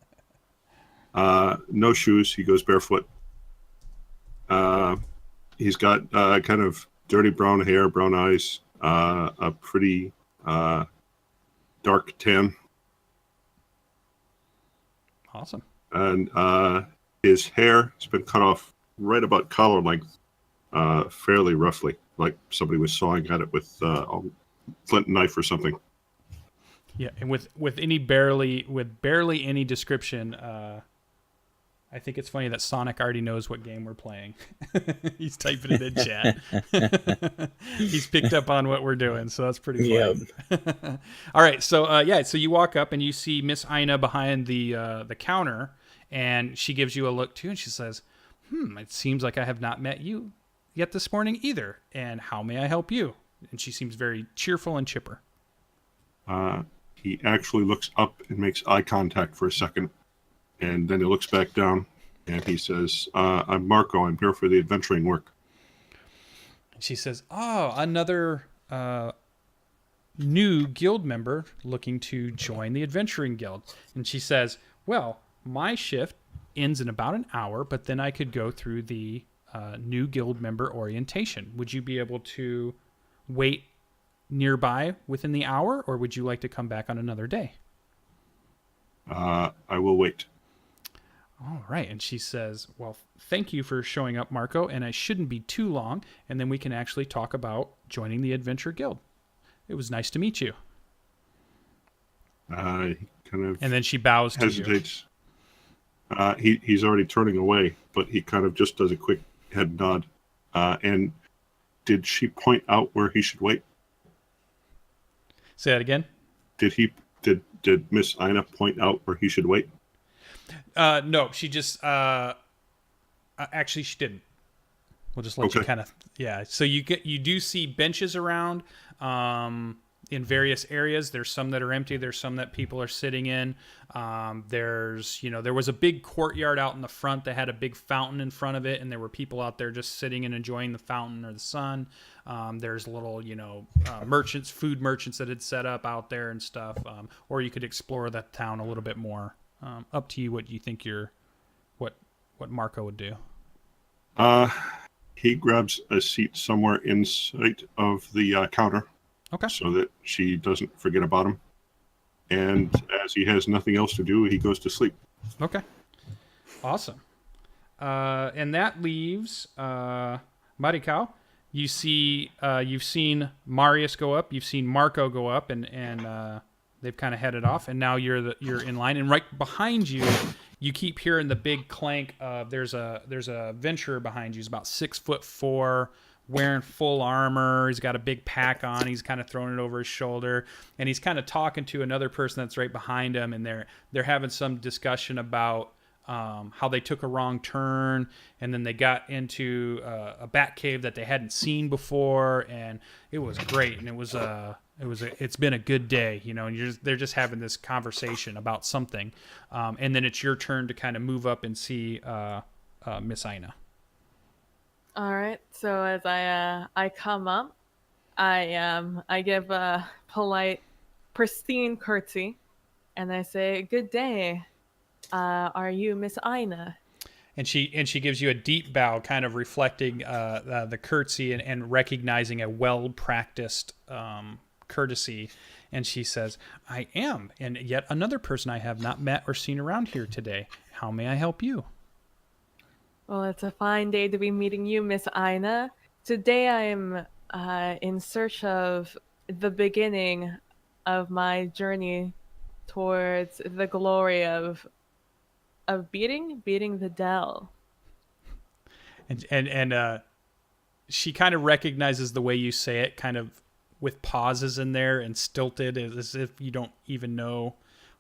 No shoes. He goes barefoot. He's got kind of dirty brown hair, brown eyes, a pretty dark tan. Awesome. And his hair has been cut off right about collar length, fairly roughly, like somebody was sawing at it with a flint knife or something. Yeah, and with barely any description, I think it's funny that Sonic already knows what game we're playing. He's typing it in chat. He's picked up on what we're doing, so that's pretty funny. Yep. All right, so so you walk up and you see Miss Ina behind the counter, and she gives you a look too, and she says, it seems like I have not met you yet this morning either, and how may I help you? And she seems very cheerful and chipper. He actually looks up and makes eye contact for a second, and then he looks back down, and he says, I'm Marco. I'm here for the adventuring work. She says, "Oh, another new guild member looking to join the adventuring guild." And she says, "Well, my shift ends in about an hour, but then I could go through the new guild member orientation. Would you be able to wait nearby within the hour, or would you like to come back on another day?" I will wait. All right. And she says, "Well, thank you for showing up, Marco, and I shouldn't be too long, and then we can actually talk about joining the Adventure Guild. It was nice to meet you." He kind of And then she bows to you. hesitates. He's already turning away, but he kind of just does a quick head nod. And did she point out where he should wait? Say that again. Did Miss Ina point out where he should wait? No, she just actually she didn't. We'll just let you kind of So you do see benches around in various areas. There's some that are empty. There's some that people are sitting in. There was a big courtyard out in the front that had a big fountain in front of it, and there were people out there just sitting and enjoying the fountain or the sun. There's little merchants, food merchants that had set up out there and stuff. Or you could explore that town a little bit more. Up to you what you think what Marco would do. He grabs a seat somewhere in sight of the counter. Okay. So that she doesn't forget about him. And as he has nothing else to do, he goes to sleep. Okay. Awesome. And that leaves Maricao. You see, you've seen Marius go up. You've seen Marco go up, and they've kind of headed off. And now you're in line. And right behind you, you keep hearing the big clank of there's a adventurer behind you. He's about 6'4", wearing full armor. He's got a big pack on. He's kind of throwing it over his shoulder, and he's kind of talking to another person that's right behind him. And they're having some discussion about how they took a wrong turn, and then they got into a bat cave that they hadn't seen before, and it was great. And it's been a good day, and they're just having this conversation about something, and then it's your turn to kind of move up and see Miss Ina. All right. So as I come up, I give a polite, pristine curtsy, and I say, "Good day. Are you Miss Ina?" And she gives you a deep bow, kind of reflecting the curtsy and recognizing a well-practiced courtesy. And she says, "I am, and yet another person I have not met or seen around here today. How may I help you?" Well, it's a fine day to be meeting you, Miss Ina. Today I am in search of the beginning of my journey towards the glory of beating the Dell. And she kind of recognizes the way you say it, kind of with pauses in there and stilted, as if you don't even know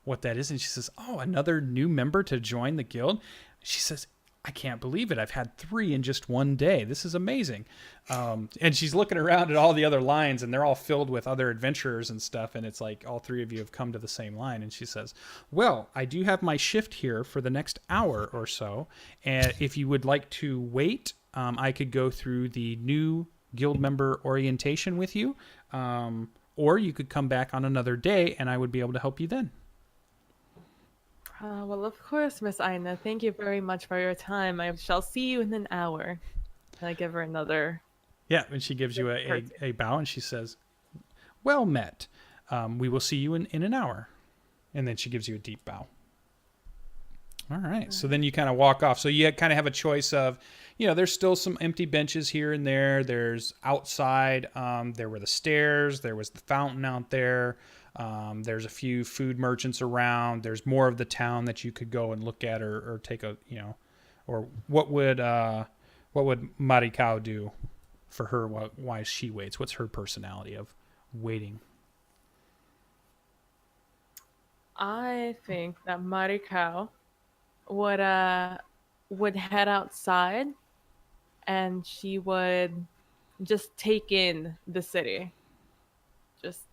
what that is. And she says, "Oh, another new member to join the guild?" She says, "I can't believe it. I've had 3 in just one day. This is amazing." And she's looking around at all the other lines, and they're all filled with other adventurers and stuff. And it's like all 3 of you have come to the same line. And she says, "Well, I do have my shift here for the next hour or so. And if you would like to wait, I could go through the new guild member orientation with you. Or you could come back on another day, and I would be able to help you then." Well, of course, Miss Ina. Thank you very much for your time. I shall see you in an hour. And I give her another. Yeah, and she gives you a bow, and she says, "Well met. We will see you in an hour." And then she gives you a deep bow. All right. So then you kind of walk off. So you kind of have a choice of, there's still some empty benches here and there. There's outside. There were the stairs. There was the fountain out there. There's a few food merchants around. There's more of the town that you could go and look at or take a, or what would Maricao do for her? Why she waits? What's her personality of waiting? I think that Maricao would head outside, and she would just take in the city. Just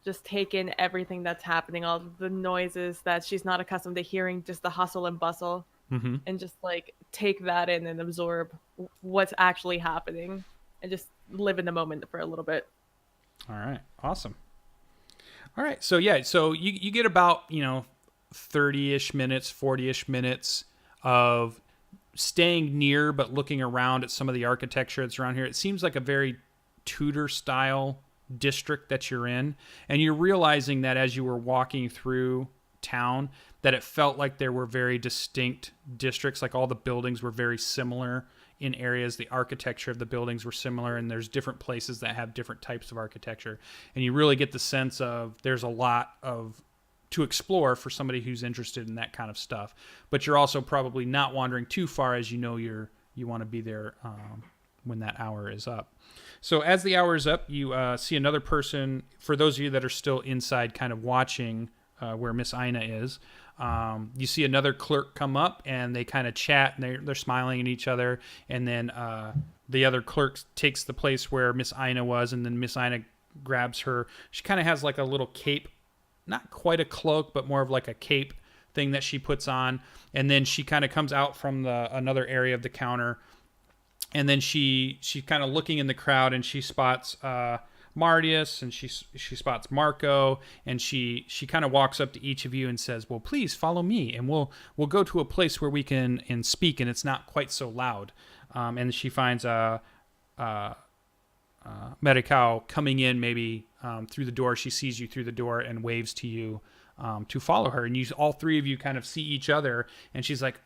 just take in everything that's happening, all the noises that she's not accustomed to hearing, just the hustle and bustle, Mm-hmm. and just like take that in and absorb what's actually happening and just live in the moment for a little bit. All right. Awesome. All right. So yeah, so you get about, 30-ish minutes, 40-ish minutes of staying near but looking around at some of the architecture that's around here. It seems like a very Tudor style district that you're in, and you're realizing that as you were walking through town that it felt like there were very distinct districts, like all the buildings were very similar in areas, the architecture of the buildings were similar, and there's different places that have different types of architecture, and you really get the sense of there's a lot of to explore for somebody who's interested in that kind of stuff. But you're also probably not wandering too far, as you want to be there when that hour is up. So as the hour is up, you see another person. For those of you that are still inside kind of watching where Miss Ina is, you see another clerk come up, and they kind of chat, and they're smiling at each other. And then the other clerk takes the place where Miss Ina was, and then Miss Ina grabs her. She kind of has like a little cape, not quite a cloak, but more of like a cape thing that she puts on. And then she kind of comes out from another area of the counter, and then she's kind of looking in the crowd, and she spots Martius, and she spots Marco, and she kind of walks up to each of you and says, "Well, please follow me, and we'll go to a place where we can speak, and it's not quite so loud." And she finds Medicao coming in maybe through the door. She sees you through the door and waves to you to follow her. And all three of you kind of see each other. And she's like,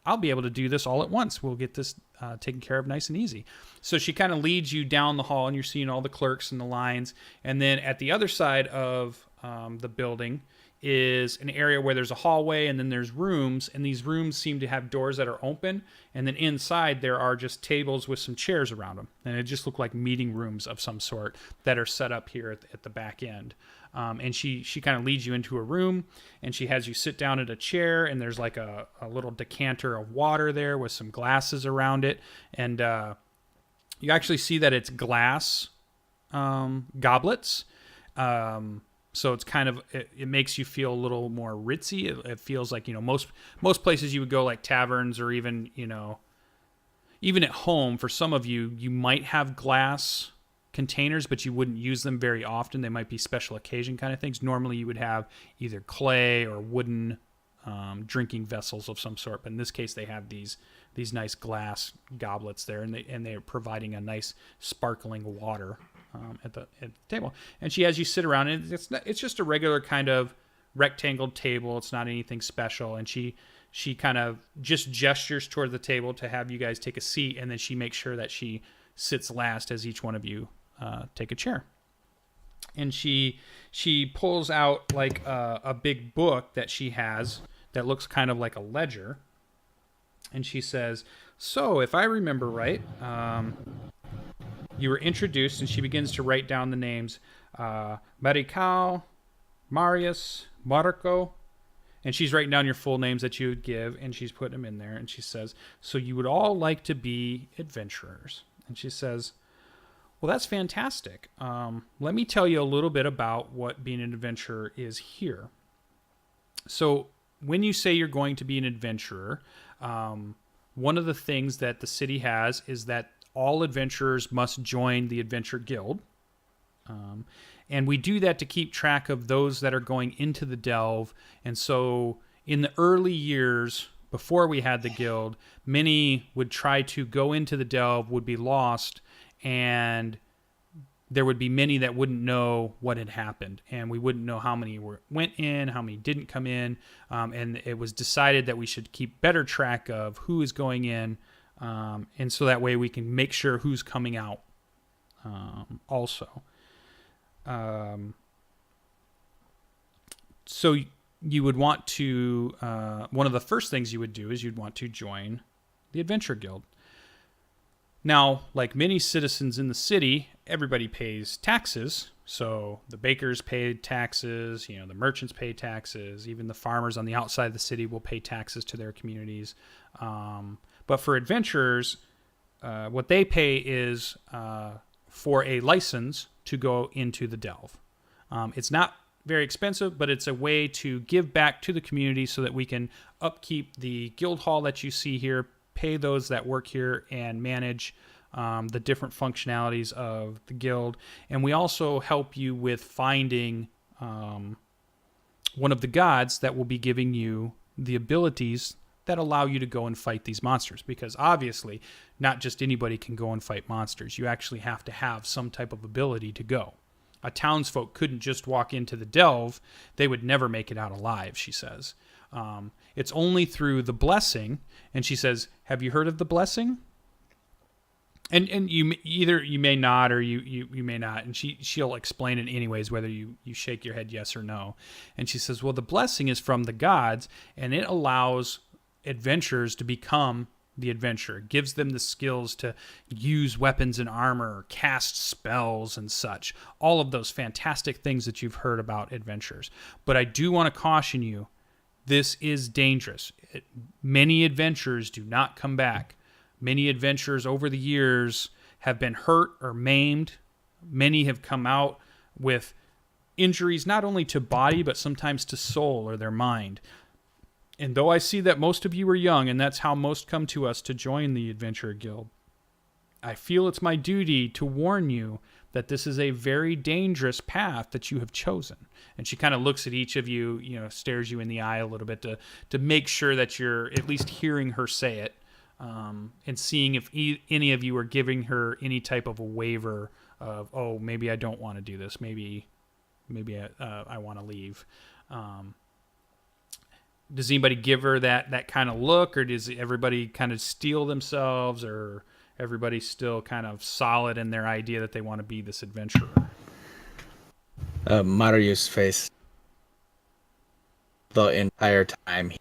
"I'll be able to do this all at once. We'll get this taken care of nice and easy." So she kind of leads you down the hall, and you're seeing all the clerks and the lines. And then at the other side of the building is an area where there's a hallway, and then there's rooms, and these rooms seem to have doors that are open, and then inside there are just tables with some chairs around them, and it just look like meeting rooms of some sort that are set up here at the back end. And she kind of leads you into a room, and she has you sit down at a chair, and there's like a little decanter of water there with some glasses around it, and you actually see that it's glass goblets. So it's kind of, it makes you feel a little more ritzy. It feels like, most places you would go, like taverns, or even, even at home, for some of you, you might have glass containers, but you wouldn't use them very often. They might be special occasion kind of things. Normally you would have either clay or wooden drinking vessels of some sort. But in this case, they have these nice glass goblets there, and they're providing a nice sparkling water at the table. And she has you sit around, and it's just a regular kind of rectangle table. It's not anything special. And she kind of just gestures toward the table to have you guys take a seat, and then she makes sure that she sits last as each one of you take a chair. And she pulls out like a big book that she has that looks kind of like a ledger, and she says, "So if I remember right, you were introduced," and she begins to write down the names, Maricao, Marius, Marco, and she's writing down your full names that you would give, and she's putting them in there, and she says, "So you would all like to be adventurers." And she says, "Well, that's fantastic. Let me tell you a little bit about what being an adventurer is here. So when you say you're going to be an adventurer, one of the things that the city has is that all adventurers must join the Adventure Guild. And we do that to keep track of those that are going into the delve. And so in the early years, before we had the guild, many would try to go into the delve, would be lost, and there would be many that wouldn't know what had happened. And we wouldn't know how many went in, how many didn't come in. And it was decided that we should keep better track of who is going in, and so that way we can make sure who's coming out also. So you would want to, one of the first things you would do is you'd want to join the Adventure Guild. Now, like many citizens in the city, everybody pays taxes. So the bakers pay taxes, the merchants pay taxes, even the farmers on the outside of the city will pay taxes to their communities. But for adventurers, what they pay is for a license to go into the delve. It's not very expensive, but it's a way to give back to the community so that we can upkeep the guild hall that you see here, pay those that work here, and manage the different functionalities of the guild. And we also help you with finding one of the gods that will be giving you the abilities that allow you to go and fight these monsters. Because obviously, not just anybody can go and fight monsters. You actually have to have some type of ability to go. A townsfolk couldn't just walk into the delve. They would never make it out alive, she says. It's only through the blessing. And she says, have you heard of the blessing? And you either you may not or you may not. And she'll explain it anyways, whether you shake your head yes or no. And she says, well, the blessing is from the gods, and it allows adventurers to become the adventurer. It gives them the skills to use weapons and armor, cast spells and such. All of those fantastic things that you've heard about adventurers. But I do want to caution you, this is dangerous. Many adventurers do not come back. Many adventurers over the years have been hurt or maimed. Many have come out with injuries not only to body, but sometimes to soul or their mind. And though I see that most of you are young, and that's how most come to us to join the Adventurer Guild, I feel it's my duty to warn you that this is a very dangerous path that you have chosen. And she kind of looks at each of you, stares you in the eye a little bit to make sure that you're at least hearing her say it, and seeing if any of you are giving her any type of a waiver of, oh, maybe I don't want to do this. Maybe I want to leave. Does anybody give her that kind of look, or does everybody kind of steel themselves, or everybody still kind of solid in their idea that they want to be this adventurer? Mariu's face the entire time,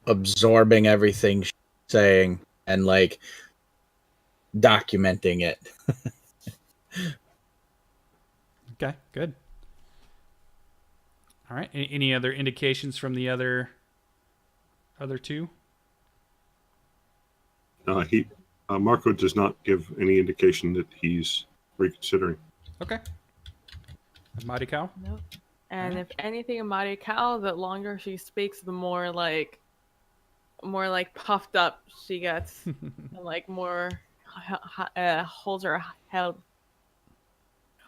absorbing everything she's saying and like documenting it. Okay, good. All right. Any other indications from the other two? Marco does not give any indication that he's reconsidering. Okay. Mighty Cow? Nope. And if anything, Mighty Cow, the longer she speaks, the more like puffed up she gets, and like more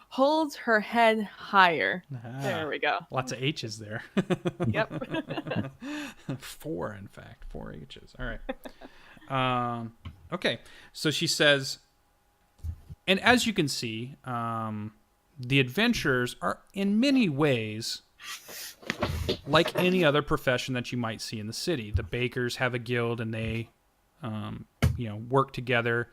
holds her head higher. There we go. Lots of H's there. Yep. 4, in fact. 4 H's. All right. Okay. So she says, and as you can see, the adventurers are in many ways like any other profession that you might see in the city. The bakers have a guild, and they, work together,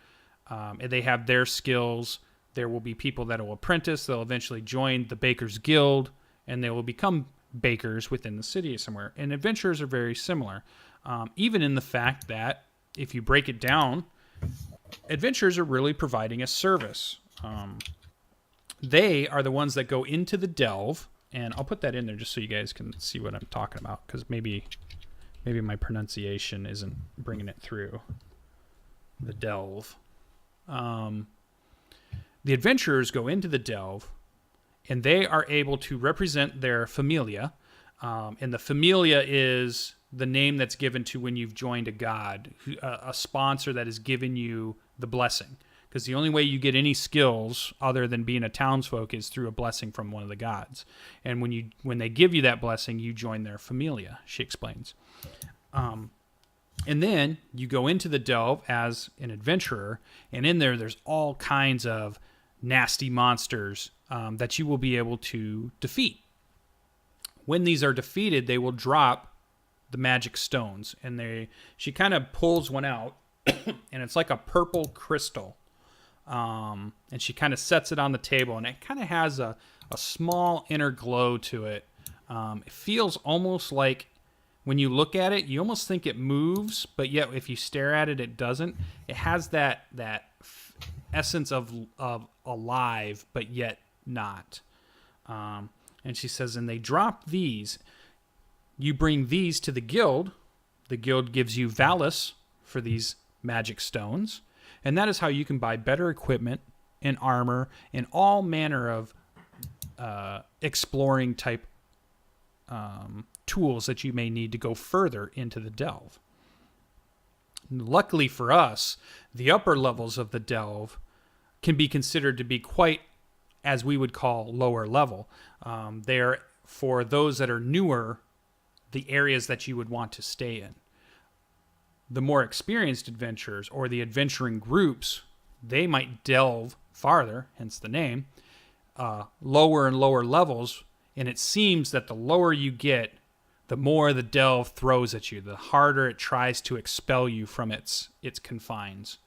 and they have their skills. There will be people that will apprentice. They'll eventually join the Bakers Guild, and they will become bakers within the city somewhere. And adventurers are very similar, even in the fact that if you break it down, adventurers are really providing a service. They are the ones that go into the delve, and I'll put that in there just so you guys can see what I'm talking about, because maybe my pronunciation isn't bringing it through. The delve. The adventurers go into the delve, and they are able to represent their familia. And the familia is the name that's given to when you've joined a god, a sponsor that has given you the blessing. Because the only way you get any skills other than being a townsfolk is through a blessing from one of the gods. And when they give you that blessing, you join their familia, she explains. And then you go into the delve as an adventurer, and in there's all kinds of nasty monsters that you will be able to defeat. When these are defeated, they will drop the magic stones, and she kind of pulls one out, and it's like a purple crystal, and she kind of sets it on the table, and it kind of has a small inner glow to it. It feels almost like when you look at it, you almost think it moves, but yet if you stare at it, it doesn't. It has that essence of alive, but yet not. And she says, and they drop these. You bring these to the guild. The guild gives you Valis for these magic stones. And that is how you can buy better equipment and armor and all manner of exploring type tools that you may need to go further into the delve. Luckily for us, the upper levels of the delve can be considered to be quite, as we would call, lower level. They're, for those that are newer, the areas that you would want to stay in. The more experienced adventurers or the adventuring groups, they might delve farther, hence the name, lower and lower levels. And it seems that the lower you get, the more the delve throws at you, the harder it tries to expel you from its confines.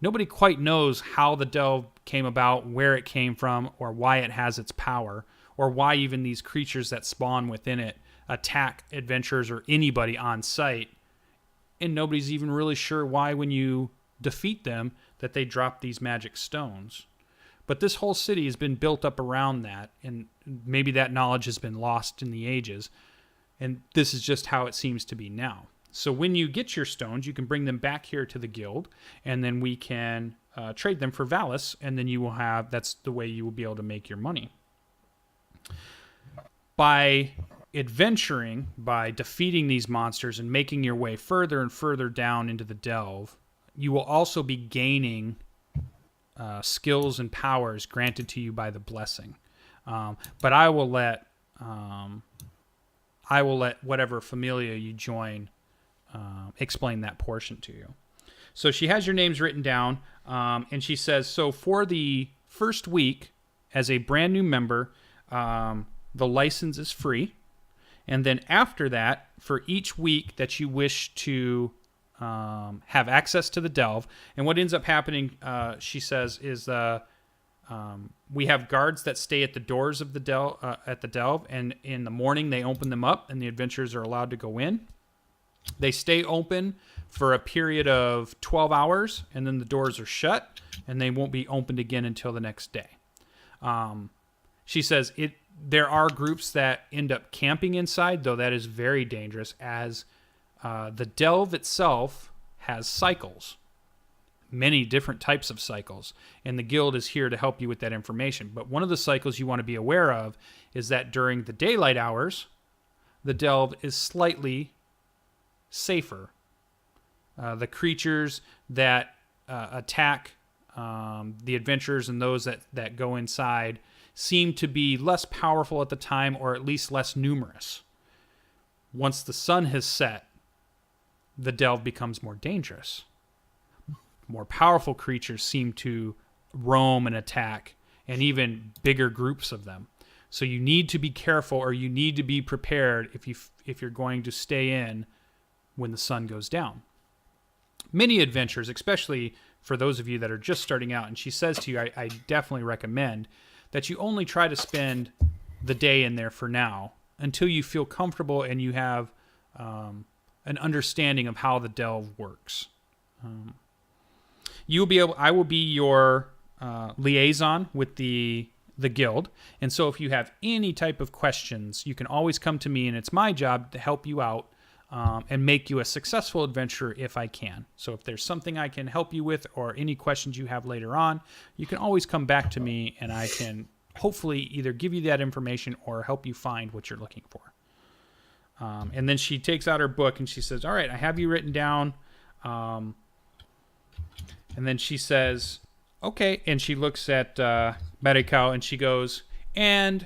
Nobody quite knows how the delve came about, where it came from, or why it has its power, or why even these creatures that spawn within it attack adventurers or anybody on site. And nobody's even really sure why, when you defeat them, that they drop these magic stones. But this whole city has been built up around that, and maybe that knowledge has been lost in the ages. And this is just how it seems to be now. So when you get your stones, you can bring them back here to the guild, and then we can trade them for Valis, and then you will have, that's the way you will be able to make your money. By adventuring, by defeating these monsters and making your way further and further down into the delve, you will also be gaining skills and powers granted to you by the blessing. But I will let whatever Familia you join explain that portion to you. So she has your names written down, and she says, so for the first week, as a brand new member, the license is free. And then after that, for each week that you wish to have access to the delve, and what ends up happening, she says, is we have guards that stay at the doors of the delve, and in the morning they open them up, and the adventurers are allowed to go in. They stay open for a period of 12 hours, and then the doors are shut, and they won't be opened again until the next day. She says there are groups that end up camping inside, though that is very dangerous, as the delve itself has cycles, many different types of cycles, and the guild is here to help you with that information. But one of the cycles you want to be aware of is that during the daylight hours, the delve is slightly safer. The creatures that attack the adventurers and those that go inside seem to be less powerful at the time, or at least less numerous. Once the sun has set, the delve becomes more dangerous. More powerful creatures seem to roam and attack, and even bigger groups of them. So you need to be careful, or you need to be prepared if you're going to stay in when the sun goes down. Many adventures, especially for those of you that are just starting out, and she says to you, I definitely recommend that you only try to spend the day in there for now until you feel comfortable and you have an understanding of how the delve works. I will be your liaison with the guild, and so if you have any type of questions, you can always come to me, and it's my job to help you out and make you a successful adventurer if I can. So if there's something I can help you with, or any questions you have later on, you can always come back to me, and I can hopefully either give you that information or help you find what you're looking for. And then she takes out her book and she says, all right, I have you written down. And then she says, okay. And she looks at Marikau and she goes, and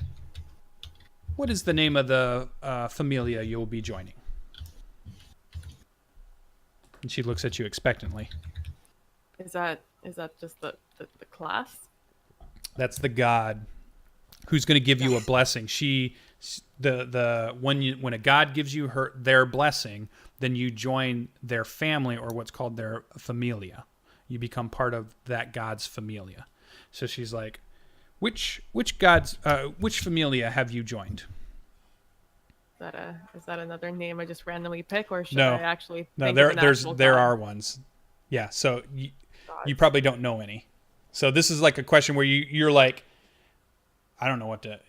what is the name of the Familia you'll be joining? And she looks at you expectantly. Is that just the class? That's the god who's going to give you a blessing. When a god gives you their blessing, then you join their family, or what's called their familia. You become part of that god's familia. So she's like, which familia have you joined? Is that another name I just randomly pick, or should No. I actually No, think of an actual there god? are ones. Yeah, so you probably don't know any. So this is like a question where you're like, I don't know what to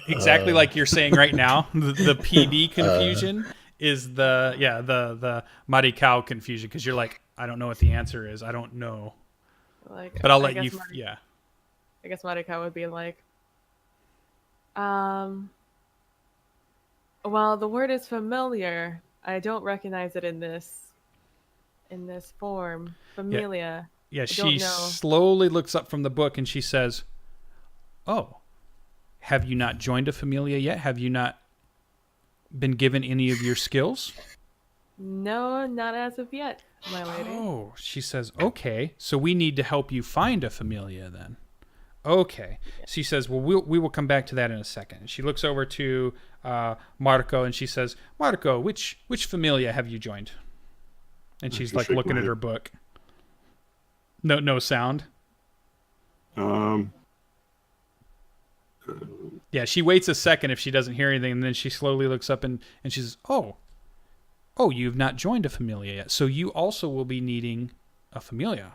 exactly like you're saying right now. The PD confusion is the Marikau confusion, because you're like, I don't know what the answer is. I don't know. Like, But I'll let you. I guess Marikau would be like, Um. Well, the word is familiar. I don't recognize it in this form. Yeah, Familia. yeah. I She don't know. slowly looks up from the book and she says, "Oh, have you not joined a familia yet? Have you not been given any of your skills?" No, not as of yet, my lady. Oh, she says, "Okay, so we need to help you find a familia then." Okay. She says, "Well, we will come back to that in a second." And she looks over to Marco and she says, "Marco, which familia have you joined?" And I she's can like shake looking my at head. her book. No sound. Um, Yeah, she waits a second if she doesn't hear anything, and then she slowly looks up and she says, "Oh, you've not joined a familia yet, so you also will be needing a familia."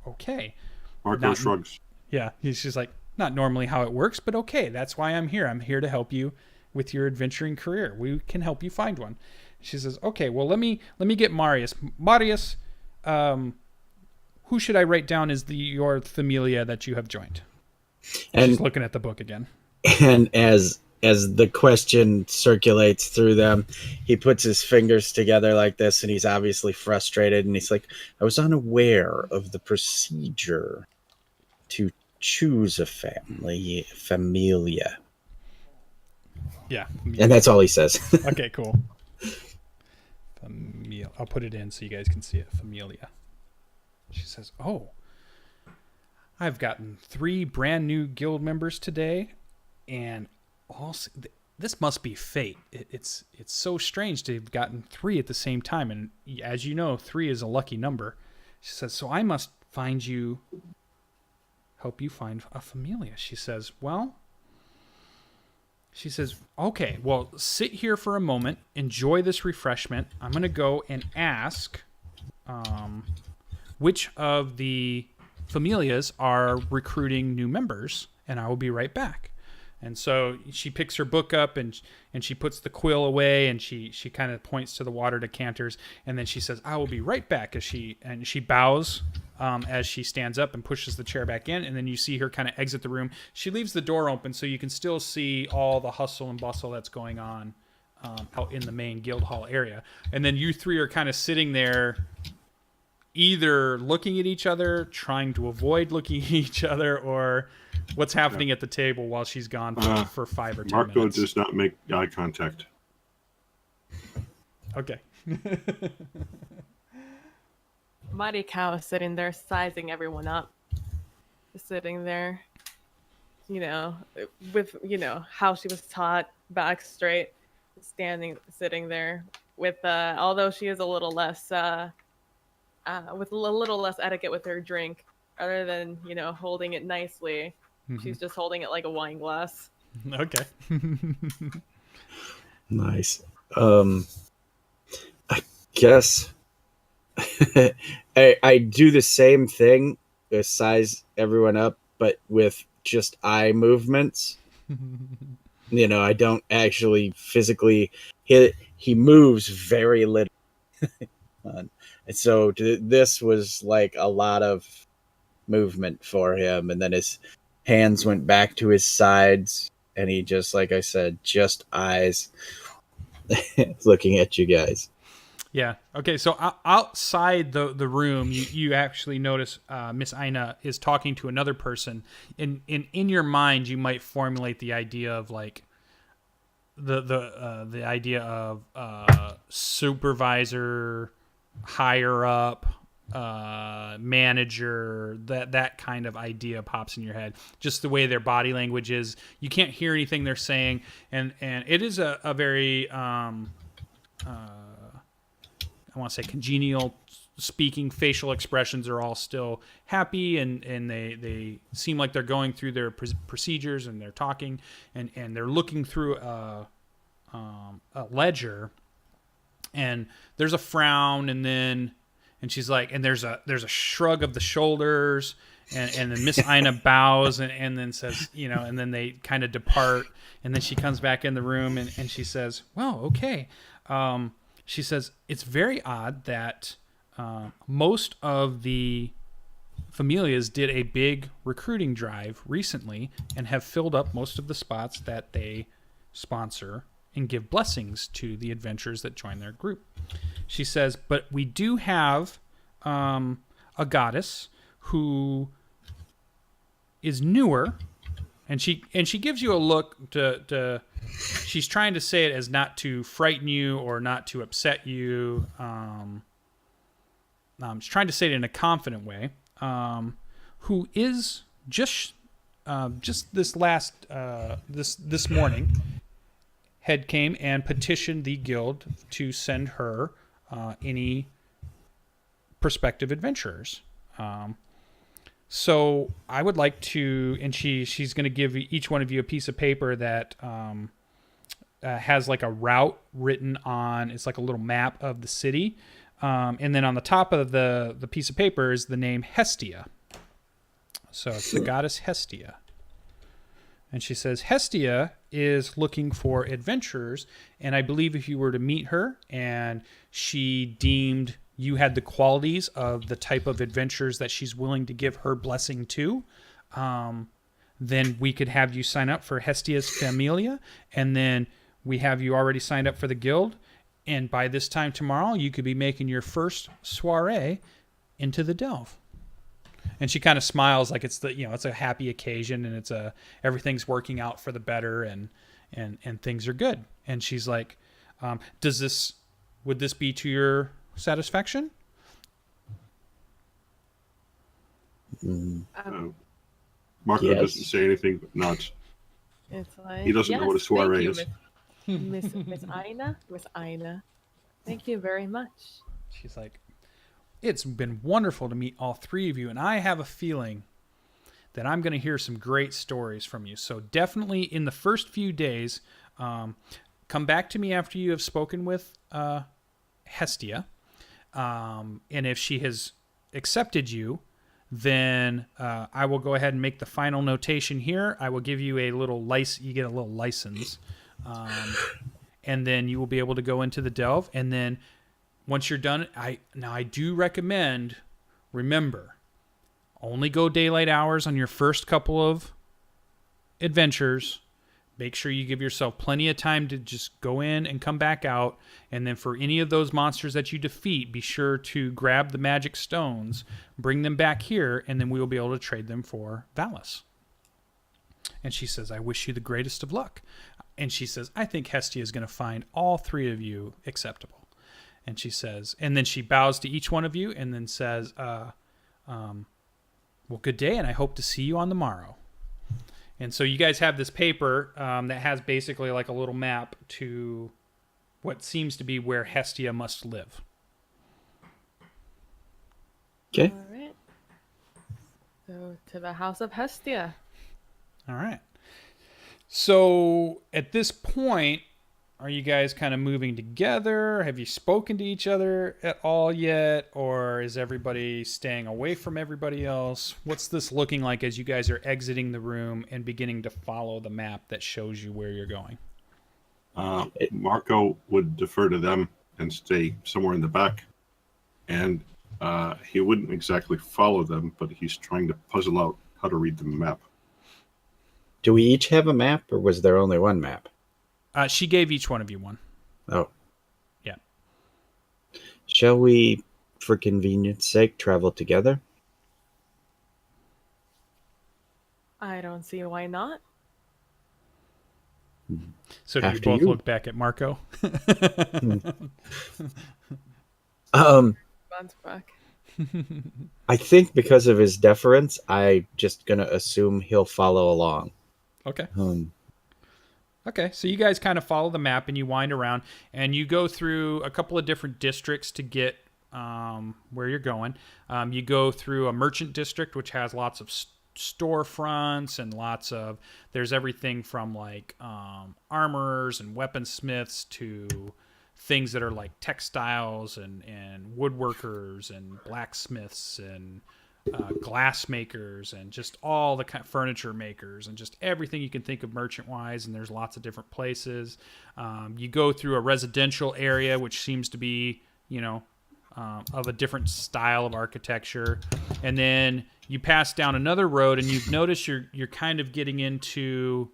Okay. Marco Not- shrugs. Yeah, he's just like, not normally how it works, but okay, that's why I'm here. I'm here to help you with your adventuring career. We can help you find one. She says, "Okay, well, let me get Marius. Marius, who should I write down as your familia that you have joined?" She's And looking at the book again. and as the question circulates through them, he puts his fingers together like this, and he's obviously frustrated. And he's like, "I was unaware of the procedure to choose a familia," Yeah. and that's all he says. Okay, cool. Familia. I'll put it in so you guys can see it. Familia. She says, "Oh, I've gotten 3 brand new guild members today, and also this must be fate. It's so strange to have gotten 3 at the same time, and as you know, 3 is a lucky number." She says, "So I must help you find a familia." She says, "Okay, well, sit here for a moment, enjoy this refreshment. I'm going to go and ask which of the familias are recruiting new members, and I will be right back." And so she picks her book up and she puts the quill away, and she kind of points to the water decanters, and then she says, "I will be right back," as she bows as she stands up and pushes the chair back in, and then you see her kind of exit the room. She leaves the door open so you can still see all the hustle and bustle that's going on out in the main guild hall area. And then you 3 are kind of sitting there, either looking at each other, trying to avoid looking at each other, or what's happening at the table while she's gone for 5 or 10 Marco minutes. does not make eye contact. Okay. Mighty Cow is sitting there sizing everyone up. Just sitting there, with, how she was taught, back straight, sitting there with, although she is a little less, with a little less etiquette with her drink, rather than, holding it nicely. She's just holding it like a wine glass. Okay. Nice. I guess I do the same thing, size everyone up, but with just eye movements. I don't actually physically he moves very little. And so this was like a lot of movement for him, and then his hands went back to his sides, and he just, like I said, just eyes looking at you guys. Yeah. Okay. So outside the room, you actually notice Miss Aina is talking to another person. In your mind, you might formulate the idea of like the idea of supervisor, higher up, manager. That kind of idea pops in your head. Just the way their body language is. You can't hear anything they're saying, and it is a very I want to say congenial speaking. Facial expressions are all still happy, and they seem like they're going through their procedures, and they're talking, and they're looking through a ledger, and there's a frown, and she's like, and there's a shrug of the shoulders, and then Miss Aina bows and then says, and then they kind of depart, and then she comes back in the room and she says, "Well, okay." She says, "It's very odd that most of the Familias did a big recruiting drive recently and have filled up most of the spots that they sponsor and give blessings to the adventurers that join their group. She says, but we do have a goddess who is newer, and she gives you a look to she's trying to say it as not to frighten you or not to upset you. She's trying to say it in a confident way. Who is just this last this morning had came and petitioned the guild to send her any prospective adventurers. So I would like to, and she's going to give each one of you a piece of paper that has like a route written on. It's like a little map of the city. And then on the top of the piece of paper is the name Hestia. So it's the goddess Hestia. And she says, Hestia is looking for adventurers. And I believe if you were to meet her and she deemed you had the qualities of the type of adventurers that she's willing to give her blessing to, then we could have you sign up for Hestia's Familia. And then we have you already signed up for the guild. And by this time tomorrow, you could be making your first soiree into the Delve. And she kind of smiles like it's it's a happy occasion and everything's working out for the better and things are good. And she's like, would this be to your satisfaction? Marco Yes. doesn't say anything but nods. It's like, He doesn't know what a "Yes, soiree thank is." you, Miss Aina. Miss Aina. Thank you very much. She's like, it's been wonderful to meet all three of you, and I have a feeling that I'm going to hear some great stories from you. So definitely in the first few days, come back to me after you have spoken with Hestia. And if she has accepted you, then I will go ahead and make the final notation here. I will give you a little license. You get a little license. And then you will be able to go into the Delve. And then once you're done, I do recommend, remember, only go daylight hours on your first couple of adventures. Make sure you give yourself plenty of time to just go in and come back out. And then for any of those monsters that you defeat, be sure to grab the magic stones, bring them back here, and then we will be able to trade them for Valis. And she says, I wish you the greatest of luck. And she says, I think Hestia is going to find all three of you acceptable. And she says, and then she bows to each one of you and then says, well, good day, and I hope to see you on the morrow. And so you guys have this paper that has basically like a little map to what seems to be where Hestia must live. Okay. All right. So to the house of Hestia. All right. So at this point, are you guys kind of moving together? Have you spoken to each other at all yet? Or is everybody staying away from everybody else? What's this looking like as you guys are exiting the room and beginning to follow the map that shows you where you're going? Marco would defer to them and stay somewhere in the back. And he wouldn't exactly follow them, but he's trying to puzzle out how to read the map. Do we each have a map, or was there only one map? She gave each one of you one. Oh. Yeah. Shall we, for convenience sake, travel together? I don't see why not. So do you After both you. look back at Marco? Bounce back. I think because of his deference, I'm just going to assume he'll follow along. Okay. Um, Okay, so you guys kind of follow the map and you wind around and you go through a couple of different districts to get where you're going. You go through a merchant district, which has lots of storefronts and there's everything from like armorers and weaponsmiths to things that are like textiles and woodworkers and blacksmiths and glass makers and just all the kind of furniture makers and just everything you can think of merchant wise. And there's lots of different places. You go through a residential area, which seems to be, of a different style of architecture. And then you pass down another road, and you've noticed you're kind of getting into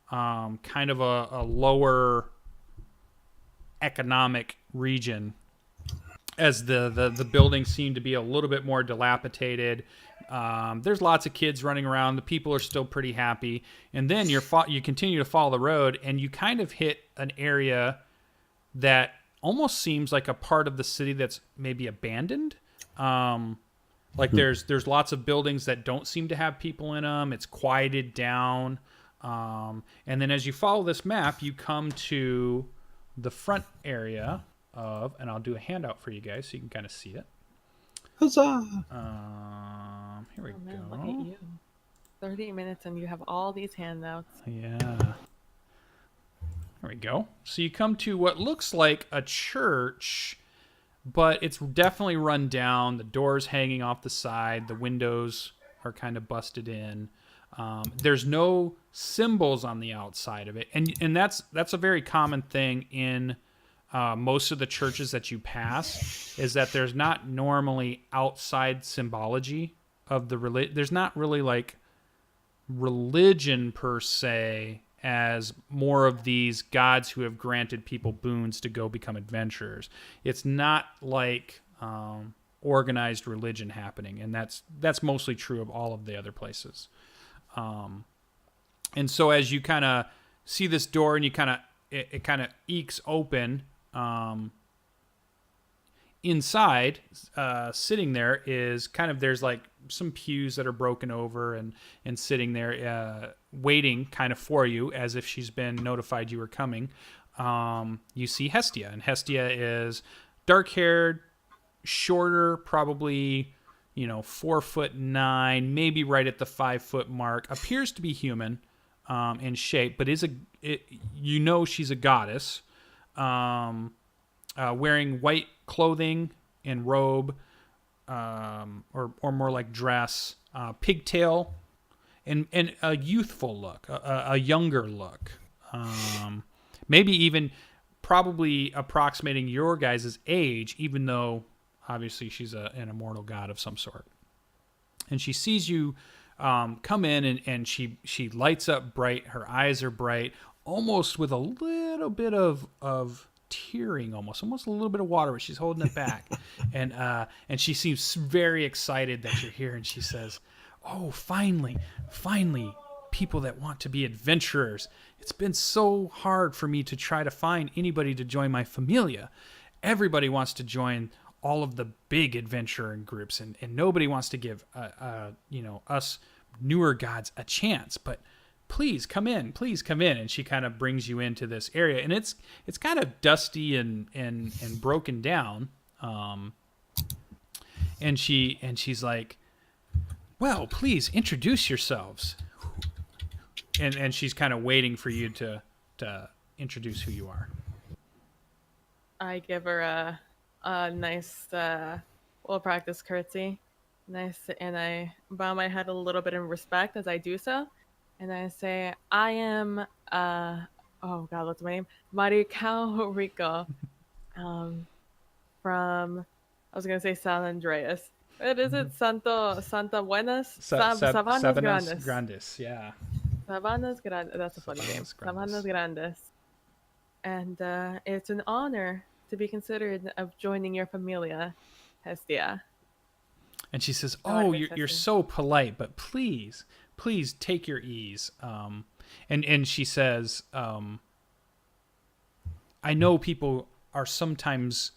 kind of a lower economic region, as the buildings seem to be a little bit more dilapidated. There's lots of kids running around. The people are still pretty happy. And then you continue to follow the road, and you kind of hit an area that almost seems like a part of the city that's maybe abandoned. Like there's lots of buildings that don't seem to have people in them. It's quieted down. And then as you follow this map, you come to the front area of, and I'll do a handout for you guys so you can kind of see it. Huzzah! Here we Man, go. look at you. 30 minutes and you have all these handouts. Yeah. There we go. So you come to what looks like a church, but it's definitely run down. The door's hanging off the side. The windows are kind of busted in. There's no symbols on the outside of it, and that's a very common thing in most of the churches that you pass, is that there's not normally outside symbology of the religion. There's not really like religion per se, as more of these gods who have granted people boons to go become adventurers. It's not like organized religion happening, and that's mostly true of all of the other places. And so as you kind of see this door, and you kind of it kind of ekes open, inside, sitting there is kind of, there's like some pews that are broken over and sitting there, waiting kind of for you, as if she's been notified you were coming. You see Hestia, and Hestia is dark-haired, shorter, probably 4'9", maybe right at the 5 foot mark. Appears to be human in shape, but she's a goddess, wearing white clothing and robe, or more like dress, pigtail, and a youthful look, a younger look, maybe even probably approximating your guys' age, even though obviously she's an immortal god of some sort. And she sees you come in, and she lights up bright. Her eyes are bright, almost with a little bit of tearing, almost a little bit of water, but she's holding it back. and she seems very excited that you're here, and she says, "Oh, finally, people that want to be adventurers. It's been so hard for me to try to find anybody to join my Familia. Everybody wants to join all of the big adventuring groups, and nobody wants to give us newer gods a chance. But please come in." And she kind of brings you into this area, and it's kind of dusty and broken down. And she's like, "Well, please introduce yourselves." And she's kind of waiting for you to introduce who you are. I give her a nice, well-practiced curtsy. Nice, and I bow my head a little bit in respect as I do so. And I say, "I am, oh God, what's my name? Maricao Rico, from, I was going to say San Andreas. What is it? Santa Buenas? Sabanas Grandes, yeah. Sabanas Grandes. That's a funny name. Sabanas Grandes. And it's an honor to be considered of joining your Familia, Hestia." And she says, "Oh, you're so polite, but please take your ease." And she says, "I know people are sometimes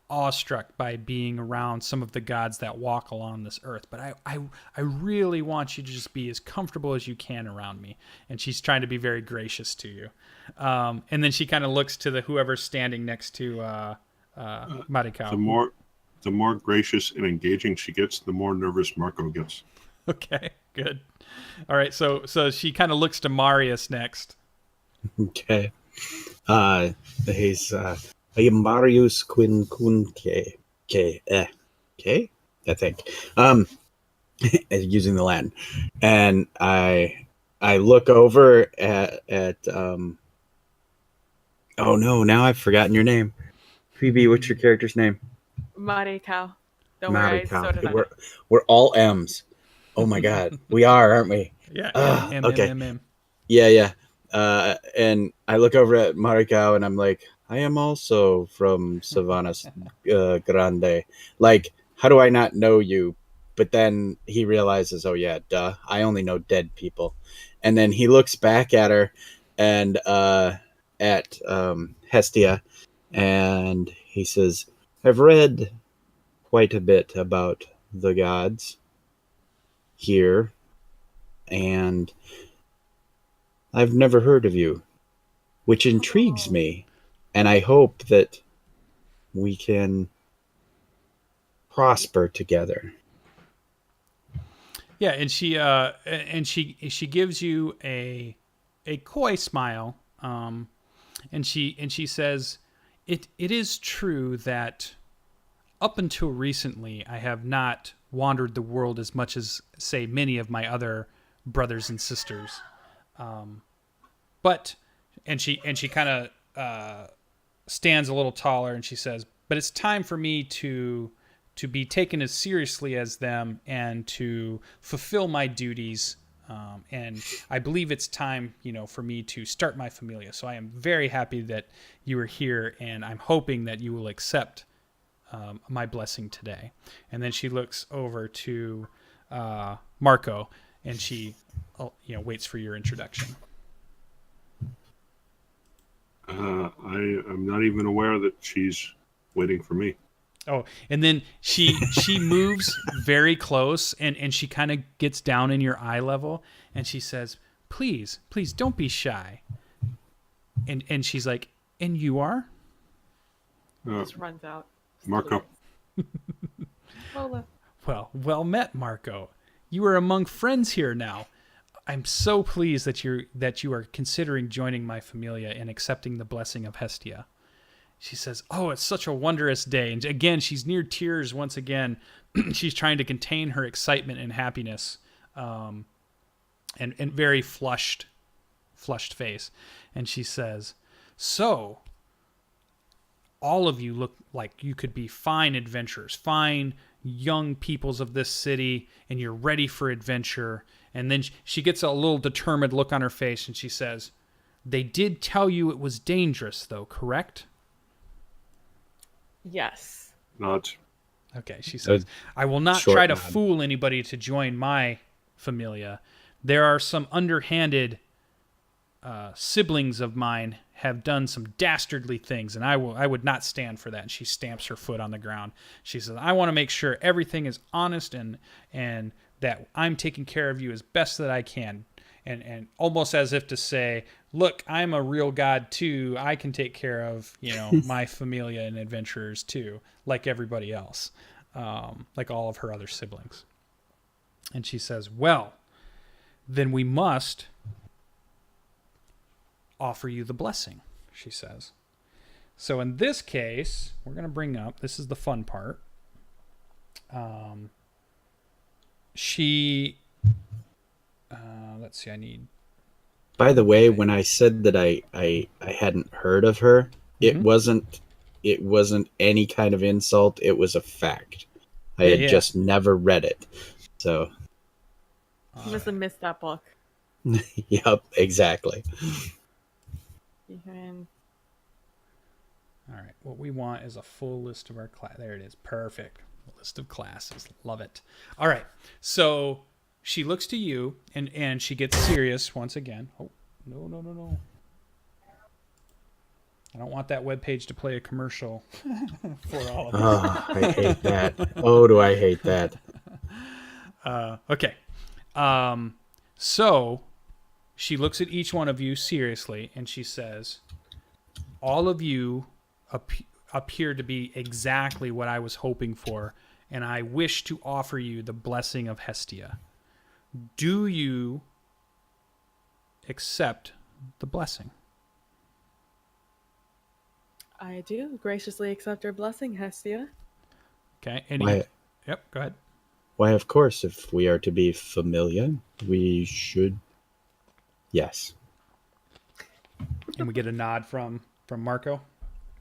awestruck by being around some of the gods that walk along this earth, but I really want you to just be as comfortable as you can around me." And she's trying to be very gracious to you. And then she kind of looks to whoever's standing next to Maricao. The more gracious and engaging she gets, the more nervous Marco gets. Okay, good. All right, so she kind of looks to Marius next. Okay. He's I am Marius Quincunque. Okay, I think. Using the Latin. And I look over at oh no, now I've forgotten your name. Phoebe, what's your character's name? Maricao. Don't worry, so did I. We're all M's. Oh my God, we are, aren't we? Yeah. Okay. M. Yeah. And I look over at Marikau and I'm like, I am also from Savannah Grande. Like, how do I not know you? But then he realizes, oh yeah, duh, I only know dead people. And then he looks back at her and at Hestia, and he says, I've read quite a bit about the gods here, and I've never heard of you, which intrigues me. And I hope that we can prosper together. Yeah, and she gives you a coy smile, and she says, it is true that up until recently I have not wandered the world as much as, say, many of my other brothers and sisters, but and she kind of stands a little taller, and she says, but it's time for me to be taken as seriously as them and to fulfill my duties. And I believe it's time, for me to start my Familia. So I am very happy that you are here, and I'm hoping that you will accept my blessing today. And then she looks over to Marco, and she, waits for your introduction. I am not even aware that she's waiting for me. Oh, and then she moves very close, and she kind of gets down in your eye level, and she says, please don't be shy. And she's like, and you are? Just runs out. Marco. Lola. Well met, Marco. You are among friends here now. I'm so pleased that you are considering joining my Familia and accepting the blessing of Hestia. She says, oh, it's such a wondrous day. And again, she's near tears once again. She's trying to contain her excitement and happiness, and very flushed face. And she says, so all of you look like you could be fine adventurers, fine young peoples of this city, and you're ready for adventure. And then she gets a little determined look on her face, and she says, they did tell you it was dangerous, though, correct? Yes. Not. Okay, she says, I will not try to nod. fool anybody to join my Familia. There are some underhanded siblings of mine have done some dastardly things, and I would not stand for that. And she stamps her foot on the ground. She says, I want to make sure everything is honest and that I'm taking care of you as best that I can. And almost as if to say, look, I'm a real god too. I can take care of, my Familia and adventurers too, like everybody else, like all of her other siblings. And she says, well, then we must offer you the blessing, she says. So in this case, we're going to bring up, this is the fun part. Let's see, I need... By the way, when I said that I hadn't heard of her, it wasn't any kind of insult. It was a fact. I had just never read it. So You must have missed that book. yep, exactly. And All right, what we want is a full list of our class. There it is. Perfect. A list of classes. Love it. All right, so she looks to you, and she gets serious once again. Oh, no. I don't want that webpage to play a commercial for all of us. Oh, I hate that. Oh, do I hate that. Okay. So she looks at each one of you seriously, and she says, all of you appear to be exactly what I was hoping for, and I wish to offer you the blessing of Hestia. Do you accept the blessing? I do graciously accept your blessing, Hestia. Okay. Yep, go ahead. Why, of course, if we are to be familiar, we should. Yes. And we get a nod from Marco.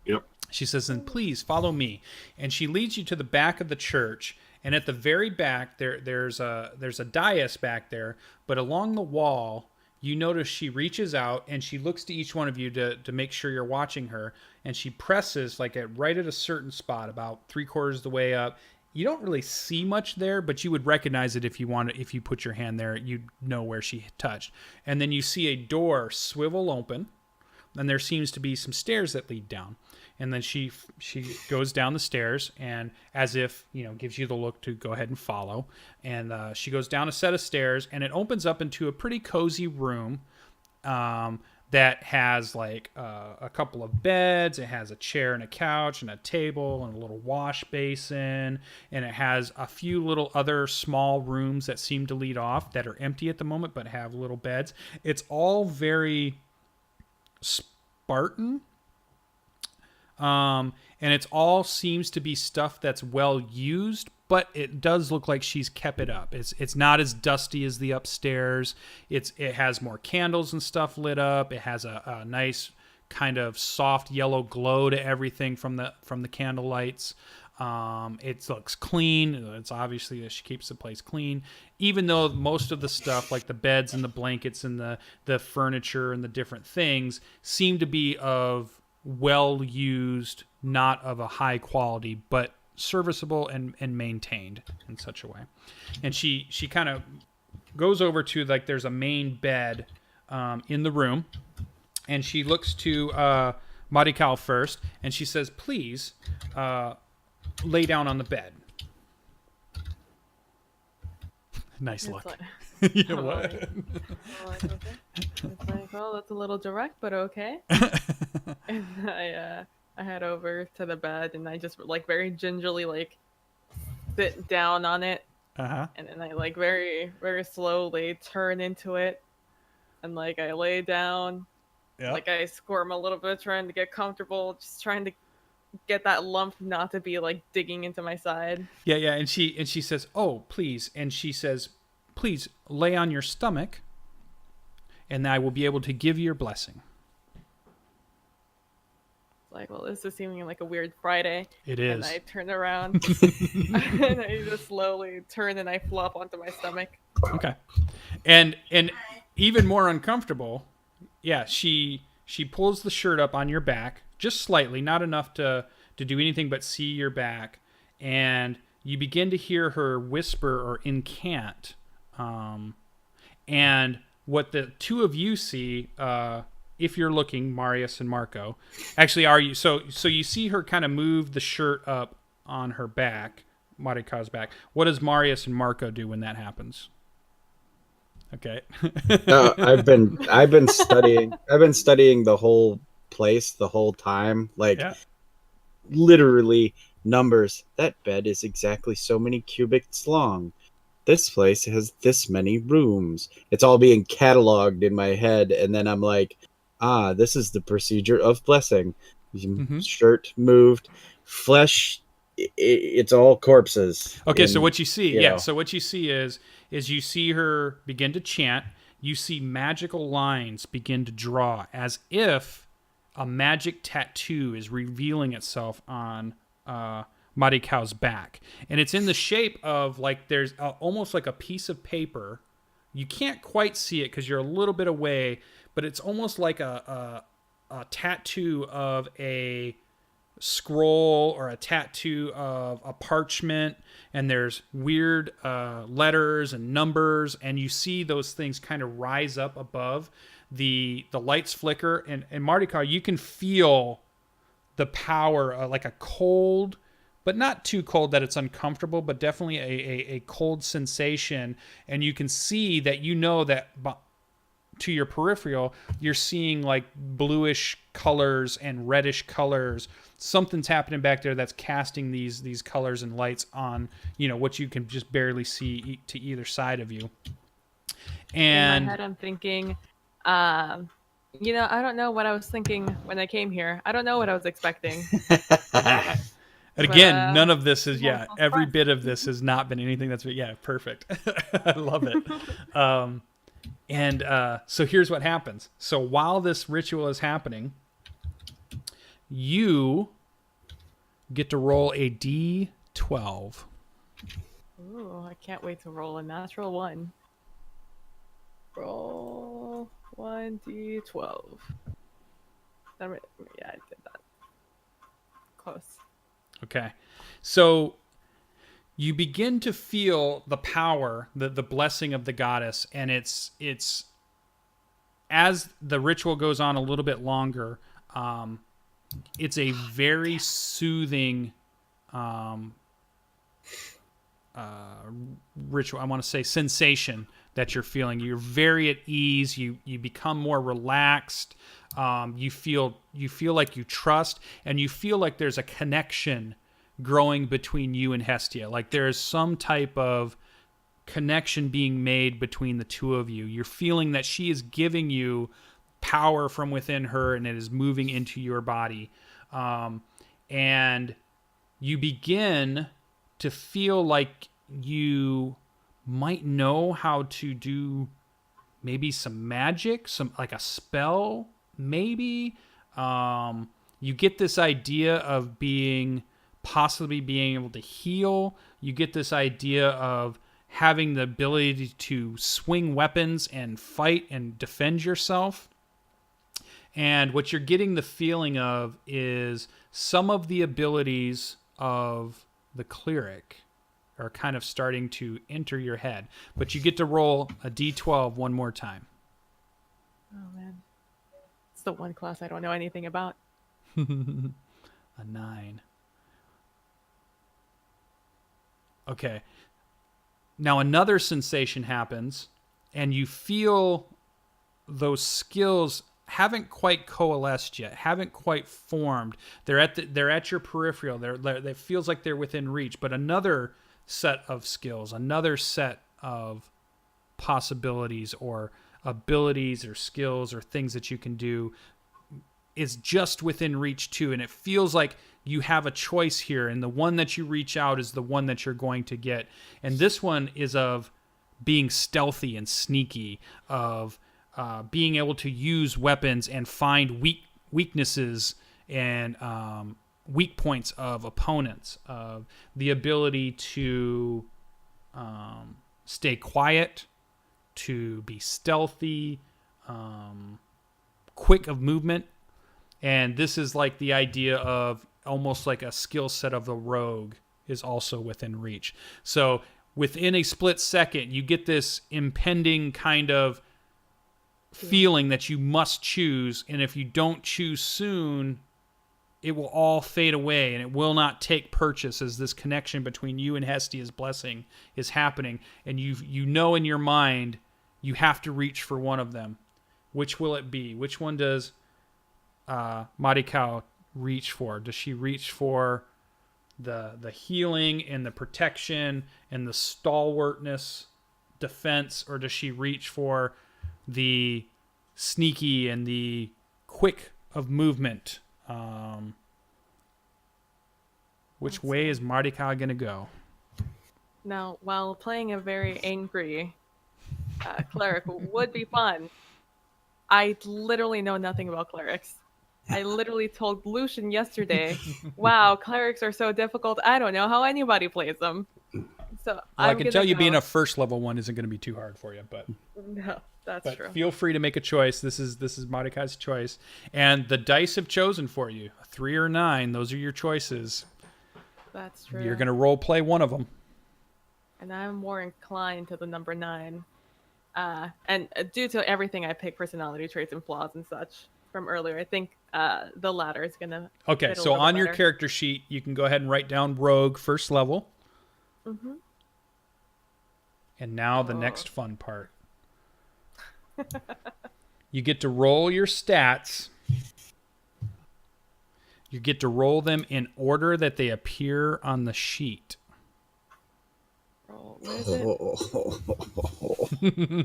Yep. She says, then please follow me. And she leads you to the back of the church. And at the very back, there's a dais back there, but along the wall, you notice she reaches out and she looks to each one of you to make sure you're watching her, and she presses like right at a certain spot, about 3/4 of the way up. You don't really see much there, but you would recognize it if you put your hand there, you'd know where she touched. And then you see a door swivel open, and there seems to be some stairs that lead down. And then she goes down the stairs, and as if, gives you the look to go ahead and follow. And she goes down a set of stairs, and it opens up into a pretty cozy room that has like a couple of beds. It has a chair and a couch and a table and a little wash basin. And it has a few little other small rooms that seem to lead off that are empty at the moment, but have little beds. It's all very Spartan. And it's all seems to be stuff that's well used, but it does look like she's kept it up. It's not as dusty as the upstairs. It has more candles and stuff lit up. It has a nice kind of soft yellow glow to everything from the candle lights. It looks clean. It's obviously that she keeps the place clean, even though most of the stuff like the beds and the blankets and the furniture and the different things seem to be of well used, not of a high quality, but serviceable and maintained in such a way. And she kind of goes over to, like, there's a main bed in the room, and she looks to Marikal first, and she says, please lay down on the bed. Nice look. Like, You know what? okay. It's like, well, that's a little direct, but okay. And I head over to the bed, and I just like very gingerly like sit down on it, and then I like very very slowly turn into it, and like I lay down, like I squirm a little bit, trying to get comfortable, just trying to get that lump not to be like digging into my side. Yeah, and she says, "Oh, please," and she says, "Please lay on your stomach, and I will be able to give you your blessing." Like, well, this is seeming like a weird Friday. It is. And I turn around, and I just slowly turn, and I flop onto my stomach. Okay, and even more uncomfortable, yeah. She pulls the shirt up on your back just slightly, not enough to do anything but see your back, and you begin to hear her whisper or incant. And what the two of you see, if you're looking, Marius and Marco, actually are you? So you see her kind of move the shirt up on her back, Marika's back. What does Marius and Marco do when that happens? Okay. I've been studying. I've been studying the whole place the whole time. Like, literally numbers. That bed is exactly so many cubits long. This place has this many rooms. It's all being cataloged in my head, and then I'm like, this is the procedure of blessing. Shirt moved, flesh. It's all corpses. Okay, so what you see, so what you see is you see her begin to chant. You see magical lines begin to draw, as if a magic tattoo is revealing itself on Marikau's back, and it's in the shape of like there's almost like a piece of paper. You can't quite see it because you're a little bit away, but it's almost like a tattoo of a scroll or a tattoo of a parchment, and there's weird letters and numbers, and you see those things kind of rise up above. The lights flicker, and Marikau, you can feel the power, like a cold, but not too cold that it's uncomfortable, but definitely a cold sensation. And you can see that, that to your peripheral, you're seeing like bluish colors and reddish colors. Something's happening back there that's casting these colors and lights on, what you can just barely see to either side of you. And in my head, I'm thinking, I don't know what I was thinking when I came here. I don't know what I was expecting. And again, none of this is, every bit of this has not been anything that's, perfect. I love it. So here's what happens. So while this ritual is happening, you get to roll a D12. Ooh, I can't wait to roll a natural 1. Roll 1d12. Yeah, I did that. Close. Okay. So you begin to feel the power, the blessing of the goddess, and it's as the ritual goes on a little bit longer, it's a very soothing ritual. I want to say sensation that you're feeling. You're very at ease. You become more relaxed. You feel like you trust, and you feel like there's a connection growing between you and Hestia. Like there's some type of connection being made between the two of you. You're feeling that she is giving you power from within her, and it is moving into your body. And you begin to feel like you might know how to do maybe some magic, some like a spell, maybe. You get this idea of possibly being able to heal. You get this idea of having the ability to swing weapons and fight and defend yourself. And what you're getting the feeling of is some of the abilities of the cleric are kind of starting to enter your head. But you get to roll a d12 one more time. Oh man, it's the one class I don't know anything about. A 9. Okay. Now another sensation happens, and you feel those skills haven't quite coalesced yet, haven't quite formed. They're at your peripheral. It feels like they're within reach. But another set of skills, another set of possibilities or abilities or skills or things that you can do is just within reach too. And it feels like you have a choice here, and the one that you reach out is the one that you're going to get. And this one is of being stealthy and sneaky, of being able to use weapons and find weaknesses and weak points of opponents, of the ability to stay quiet, to be stealthy, quick of movement. And this is like the idea of almost like a skill set of the rogue is also within reach. So within a split second, you get this impending kind of feeling that you must choose. And if you don't choose soon, it will all fade away, and it will not take purchase as this connection between you and Hestia's blessing is happening. And you know in your mind you have to reach for one of them. Which will it be? Which one does Marikau reach for? Does she reach for the healing and the protection and the stalwartness defense, or does she reach for the sneaky and the quick of movement? Which way is Marikau going to go? Now, while playing a very angry cleric would be fun, I literally know nothing about clerics. I literally told Lucian yesterday, wow, clerics are so difficult. I don't know how anybody plays them. So Well, I can tell you being go... a first level one isn't going to be too hard for you, but No, that's true. Feel free to make a choice. This is Marikai's choice. And the dice have chosen for you. A 3 or 9, those are your choices. That's true. You're going to role play one of them. And I'm more inclined to the number 9. And due to everything I picked, personality traits and flaws and such from earlier, I think the latter is going to Okay, so on your character sheet, you can go ahead and write down Rogue first level. Mm-hmm. And now the next fun part. You get to roll your stats. You get to roll them in order that they appear on the sheet. Roll. What is it?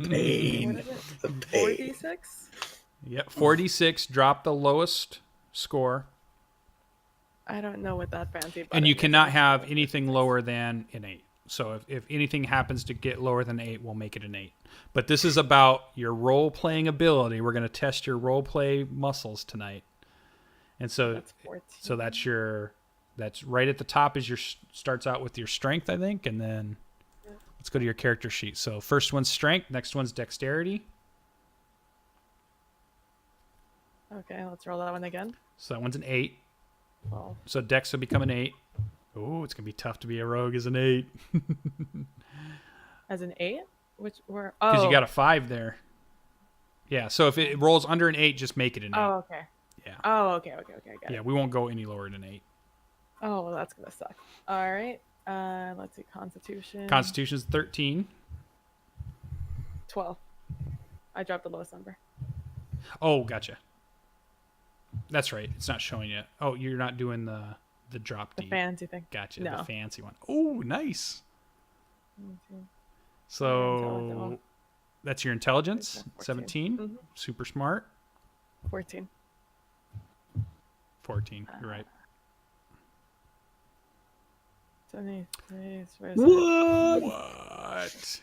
Pain. What is it? 4d6? Yep, 46. Drop the lowest score. I don't know what that fancy button And you is. cannot have anything lower than an 8. So if anything happens to get lower than 8, we'll make it an 8. But this is about your role-playing ability. We're going to test your role-play muscles tonight. And so That's 14. so that's right at the top is starts out with your strength, I think, and then Let's go to your character sheet. So first one's strength, next one's dexterity. Okay, let's roll that one again. So that one's an 8. Well, So dex will become an 8. Oh, it's gonna be tough to be a rogue as an 8 as an 8? Which were because you got a 5 there. Yeah. So if it rolls under an 8, just make it an 8. Oh, okay. Yeah. Oh, okay. I got Yeah, it. we won't go any lower than 8. Oh, well, that's gonna suck. All right. Let's see. Constitution. Constitution's 13. 12. I dropped the lowest number. Oh, gotcha. That's right. It's not showing yet. Oh, you're not doing the drop The D. fancy thing. Gotcha. No. The fancy one. Oh, nice. 1, 2, So intelligence. that's your intelligence. 14. 17. Mhm. Super smart. 14. 14. You're right. 73. What? What?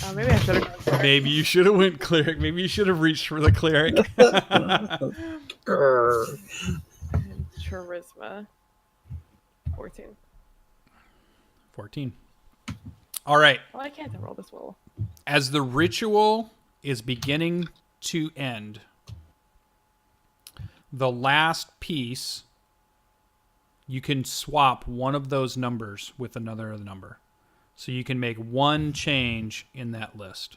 Oh, maybe I should have gone for it. Maybe you should have went cleric. Maybe you should have reached for the cleric. Grr. And charisma. 14. 14. All right. Well, I can't roll this well. As the ritual is beginning to end, the last piece, you can swap one of those numbers with another number. So you can make one change in that list.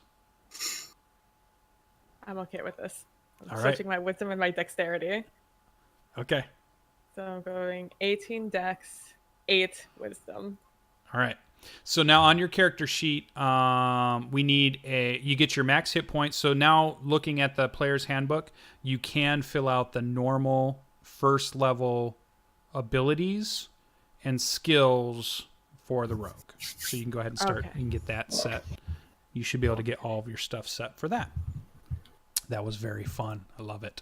I'm okay with this. I'm All right. switching my wisdom and my dexterity. Okay. So I'm going 18 dex, 8 wisdom. All right. So now on your character sheet, we need you get your max hit points. So now looking at the player's handbook, you can fill out the normal first level abilities and skills for the rogue. So you can go ahead and start. Okay. You can get that set. You should be able to get all of your stuff set for that. That was very fun. I love it.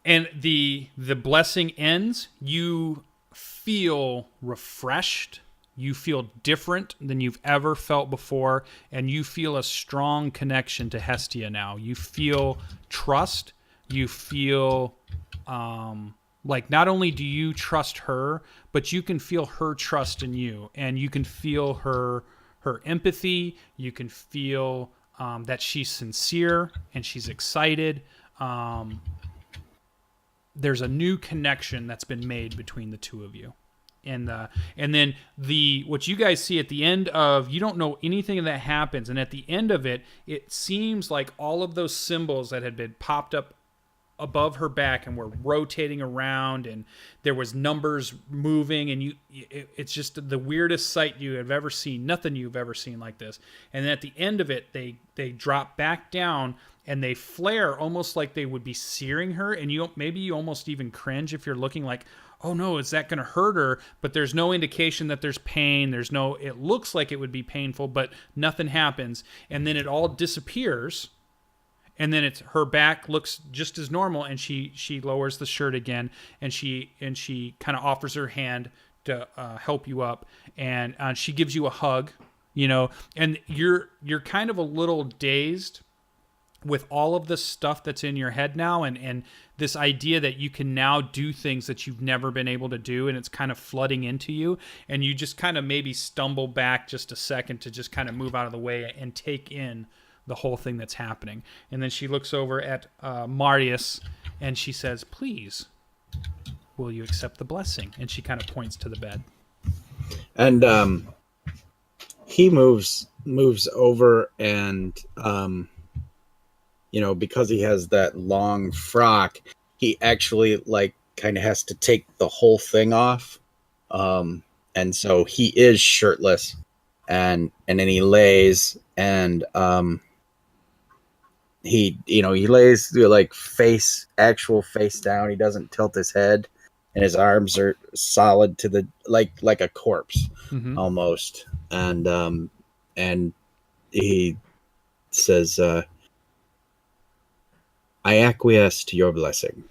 And the blessing ends. You feel refreshed. You feel different than you've ever felt before, and you feel a strong connection to Hestia now. You feel trust. You feel like not only do you trust her, but you can feel her trust in you, and you can feel her empathy. You can feel that she's sincere and she's excited. There's a new connection that's been made between the two of you. And then what you guys see at the end of, you don't know anything that happens, and at the end of it, it seems like all of those symbols that had been popped up above her back and were rotating around, and there was numbers moving, and it's just the weirdest sight you have ever seen. Nothing you've ever seen like this. And then at the end of it, they drop back down and they flare almost like they would be searing her, and maybe you almost even cringe if you're looking like, oh no, is that going to hurt her? But there's no indication that there's pain. It looks like it would be painful, but nothing happens. And then it all disappears. And then her back looks just as normal, and she lowers the shirt again, and she kind of offers her hand to help you up, and she gives you a hug, and you're kind of a little dazed with all of the stuff that's in your head now, and this idea that you can now do things that you've never been able to do, and it's kind of flooding into you, and you just kind of maybe stumble back just a second to just kind of move out of the way and take in the whole thing that's happening. And then she looks over at Marius and she says, please, will you accept the blessing? And she kind of points to the bed. And he moves over, and because he has that long frock, he actually kind of has to take the whole thing off. And so he is shirtless, and then he lays, and he lays face down. He doesn't tilt his head, and his arms are solid to the like a corpse almost. And he says, I acquiesce to your blessing.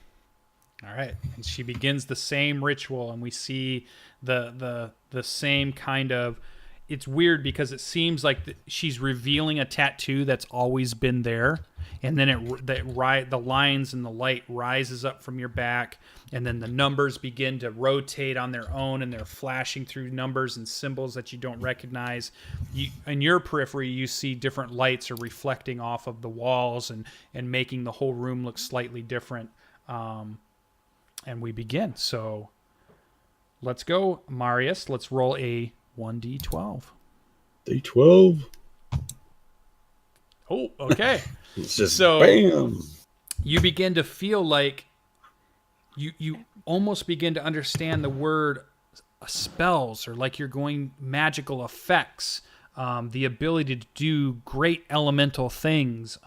All right. And she begins the same ritual, and we see the same kind of, it's weird because it seems like she's revealing a tattoo that's always been there, and then the lines and the light rises up from your back, and then the numbers begin to rotate on their own, and they're flashing through numbers and symbols that you don't recognize. In your periphery, you see different lights are reflecting off of the walls and making the whole room look slightly different. And we begin. So let's go, Marius. Let's roll a 1d12. D12. Oh, okay. It's just So bam. you begin to feel like you almost begin to understand the word spells, or like you're going magical effects, the ability to do great elemental things.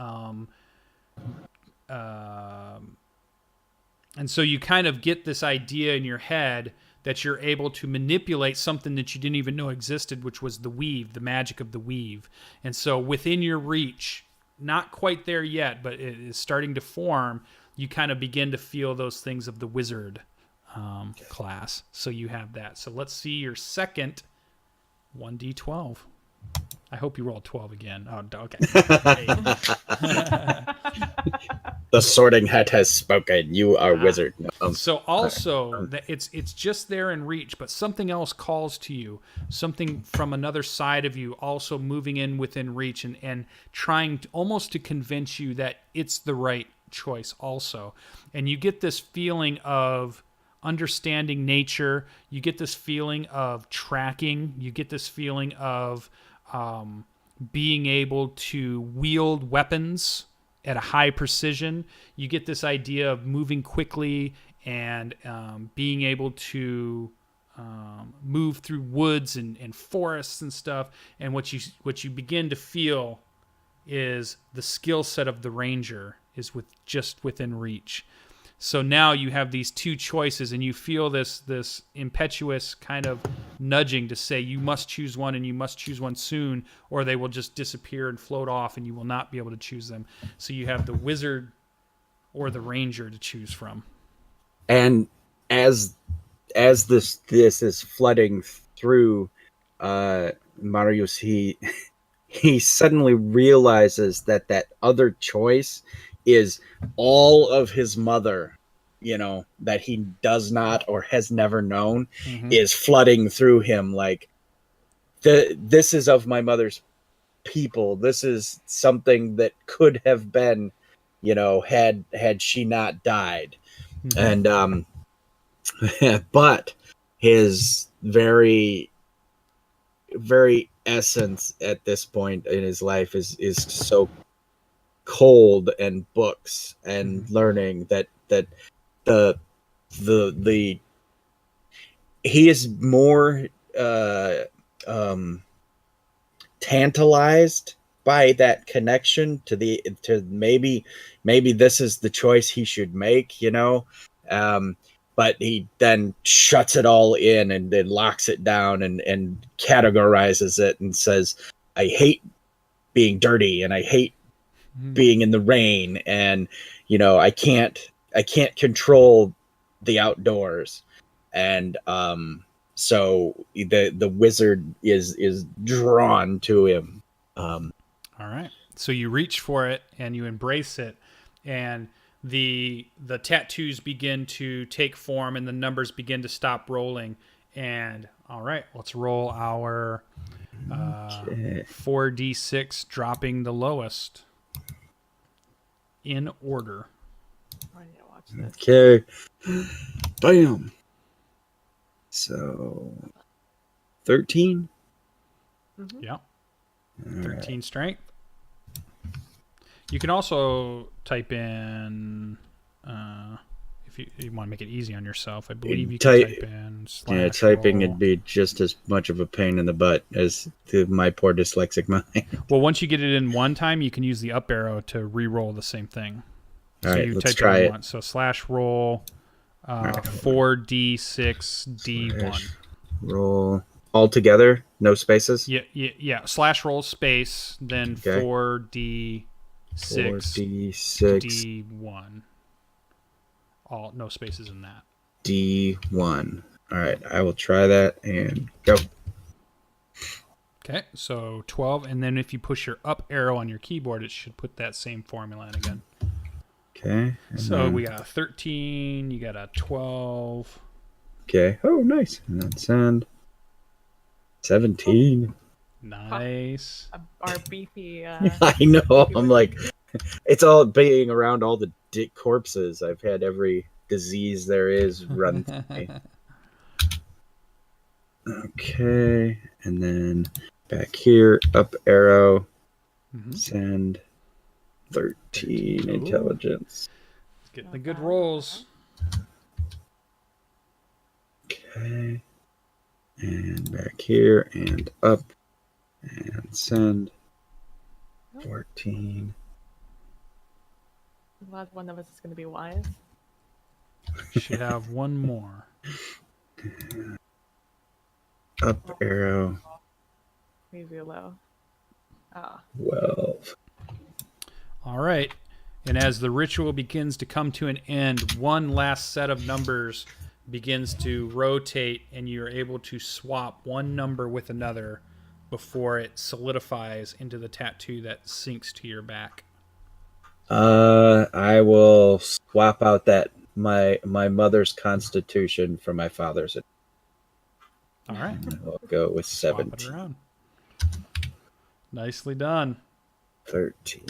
And so you kind of get this idea in your head that you're able to manipulate something that you didn't even know existed, which was the weave, the magic of the weave. And so within your reach, not quite there yet, but it is starting to form, you kind of begin to feel those things of the wizard class. So you have that. So let's see your second 1d12. I hope you roll 12 again. Oh, okay. The sorting hat has spoken. You are wizard. So also, it's just there in reach, but something else calls to you, something from another side of you also moving in within reach and trying almost to convince you that it's the right choice also. And you get this feeling of understanding nature. You get this feeling of tracking. You get this feeling of being able to wield weapons at a high precision. You get this idea of moving quickly and being able to move through woods and forests and stuff. And what you begin to feel is the skill set of the ranger is just within reach. So now you have these two choices, and you feel this impetuous kind of nudging to say you must choose one, and you must choose one soon, or they will just disappear and float off, and you will not be able to choose them. So you have the wizard or the ranger to choose from. And as this is flooding through Marius, he suddenly realizes that other choice is all of his mother, that he does not or has never known, is flooding through him. Like, this is of my mother's people. This is something that could have been, had she not died. And but his very, very essence at this point in his life is so cold, and books and learning that the he is more tantalized by that connection to maybe this is the choice he should make, but he then shuts it all in and then locks it down and categorizes it and says, I hate being dirty, and I hate being in the rain, and I can't control the outdoors. And so the wizard is drawn to him. All right, so you reach for it and you embrace it, and the tattoos begin to take form, and the numbers begin to stop rolling. And all right, let's roll our 4d6, dropping the lowest in order. I need to watch this. Okay. Bam. So 13. Yeah. 13 strength. You can also type in if you want to make it easy on yourself. I believe you can type in / typing roll. would be just as much of a pain in the butt as my poor dyslexic mind. Well, once you get it in one time, you can use the up arrow to re-roll the same thing. All So right, you let's type try in it. once. So / roll 4d6 d1. Roll all together, no spaces. Yeah. / roll space, then Okay. 4d6 4d6 d1. All no spaces in that. d1. All right, I will try that and go. Okay, so 12, and then if you push your up arrow on your keyboard, it should put that same formula in again. Okay. So we got a 13, you got a 12. Okay. Oh, nice. And then send. 17. Nice. Our beefy. I know. I'm like, it's all being around all the dick corpses. I've had every disease there is run through me. Okay. And then back here, up arrow, send 13 Ooh. intelligence. Getting the good rolls. Okay. And back here and up and send 14. I'm glad one of us is going to be wise. Should have one more. Up arrow, Crazy low. 12. All right. And as the ritual begins to come to an end, one last set of numbers begins to rotate, and you're able to swap one number with another before it solidifies into the tattoo that sinks to your back. I will swap out that my mother's constitution for my father's. All right. I'll go with Swap it 17. around. Nicely done. 13.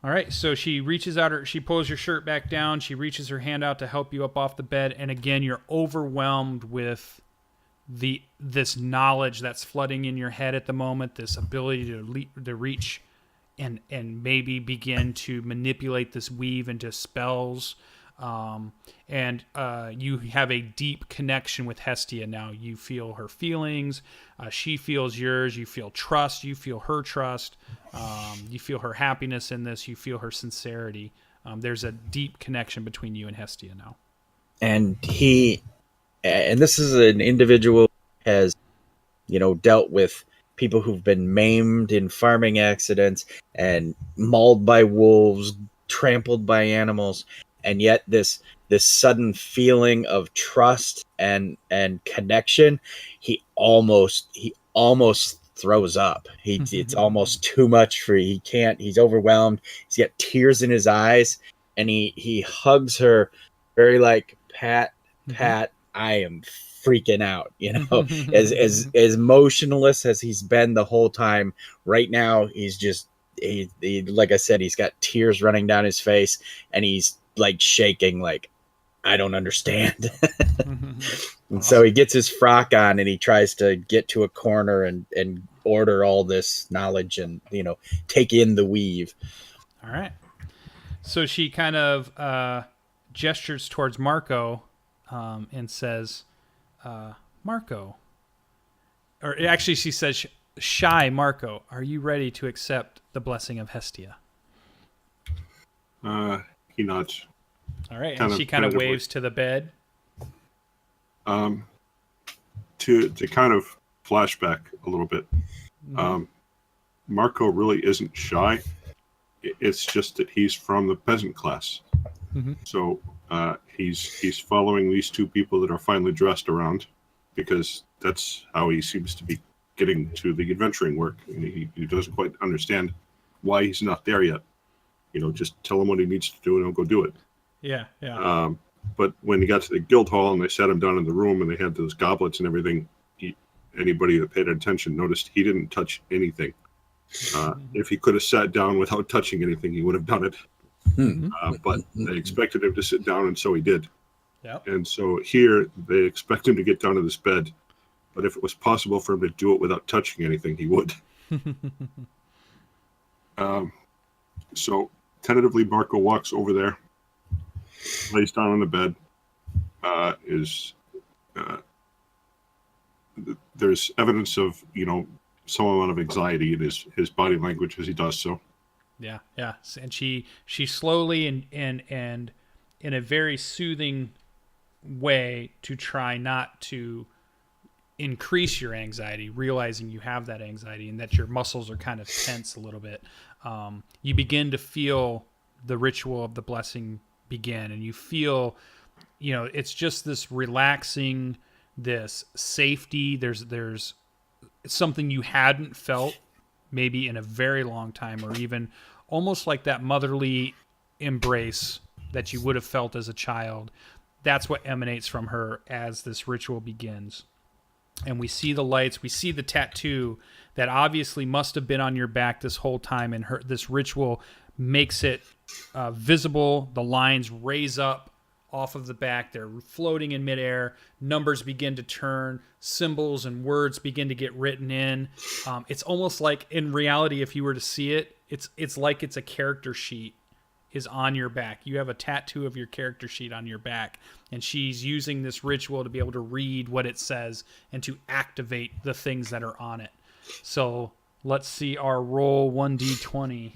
All right, so she reaches out she pulls your shirt back down, she reaches her hand out to help you up off the bed, and again you're overwhelmed with this knowledge that's flooding in your head at the moment, this ability to reach and maybe begin to manipulate this weave into spells. And you have a deep connection with Hestia now. You feel her feelings. She feels yours. You feel trust. You feel her trust. You feel her happiness in this. You feel her sincerity. There's a deep connection between you and Hestia now. And this is an individual who has, dealt with people who've been maimed in farming accidents and mauled by wolves, trampled by animals. And yet this sudden feeling of trust and connection, he almost throws up. It's almost too much for he can't. He's overwhelmed. He's got tears in his eyes, and he hugs her, very like pat. I am freaking out. As motionless as he's been the whole time. Right now, he's just he like I said, he's got tears running down his face, and he's like shaking, like I don't understand. And so he gets his frock on and he tries to get to a corner and order all this knowledge and take in the weave. All right. So she kind of gestures towards Marco and says, Marco, or actually she says, shy Marco, are you ready to accept the blessing of Hestia? He nods. All right, and she kind of waves to the bed. To kind of flashback a little bit, Marco really isn't shy. It's just that he's from the peasant class. So he's following these two people that are finely dressed around because that's how he seems to be getting to the adventuring work. And he doesn't quite understand why he's not there yet. Just tell him what he needs to do and he'll go do it. Yeah. But when he got to the guild hall and they sat him down in the room and they had those goblets and everything, anybody that paid attention noticed he didn't touch anything. If he could have sat down without touching anything, he would have done it. But they expected him to sit down, and so he did. Yep. And so here they expect him to get down to this bed, but if it was possible for him to do it without touching anything, he would. So tentatively, Marco walks over there, lays down on the bed. There's evidence of some amount of anxiety in his body language as he does so. Yeah. And she slowly and in a very soothing way to try not to increase your anxiety, realizing you have that anxiety and that your muscles are kind of tense a little bit. You begin to feel the ritual of the blessing begin, and you feel, it's just this relaxing, this safety. There's something you hadn't felt maybe in a very long time, or even almost like that motherly embrace that you would have felt as a child. That's what emanates from her as this ritual begins. And we see the lights, we see the tattoo that obviously must have been on your back this whole time, and this ritual makes it visible. The lines raise up off of the back. They're floating in midair. Numbers begin to turn. Symbols and words begin to get written in. It's almost like, in reality, if you were to see it, it's like it's a character sheet is on your back. You have a tattoo of your character sheet on your back, and she's using this ritual to be able to read what it says and to activate the things that are on it. So let's see our roll 1d20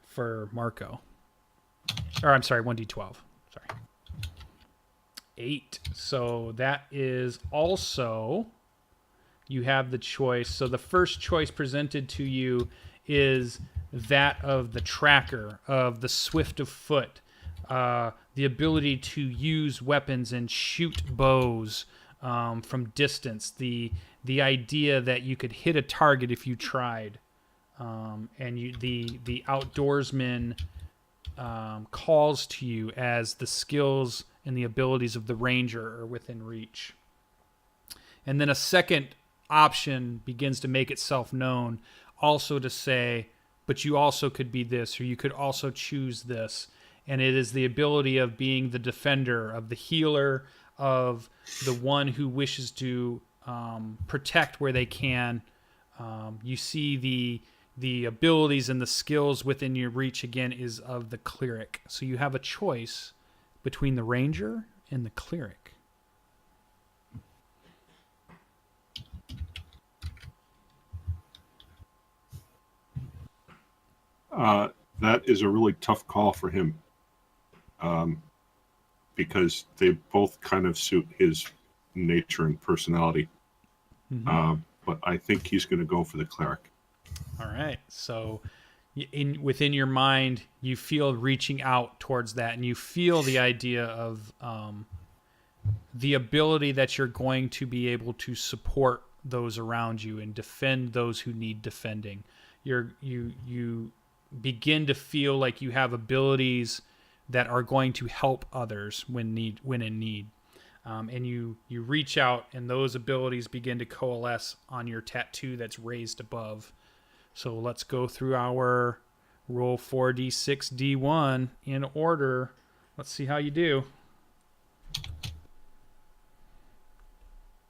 for Marco. Or I'm sorry, 1d12. Sorry. 8. So that is also, you have the choice. So the first choice presented to you is that of the tracker, of the swift of foot, the ability to use weapons and shoot bows from distance, the idea that you could hit a target if you tried, and the outdoorsman calls to you as the skills and the abilities of the ranger are within reach. And then a second option begins to make itself known, also to say, but you also could be this, or you could also choose this. And it is the ability of being the defender, of the healer, of the one who wishes to protect where they can. You see the abilities and the skills within your reach, again, is of the cleric. So you have a choice between the ranger and the cleric. That is a really tough call for him, because they both kind of suit his nature and personality. Mm-hmm. But I think he's going to go for the cleric. All right. So within your mind, you feel reaching out towards that, and you feel the idea of the ability that you're going to be able to support those around you and defend those who need defending. You begin to feel like you have abilities that are going to help others when in need. And you reach out, and those abilities begin to coalesce on your tattoo that's raised above. So let's go through our roll 4d6 d1 in order. Let's see how you do.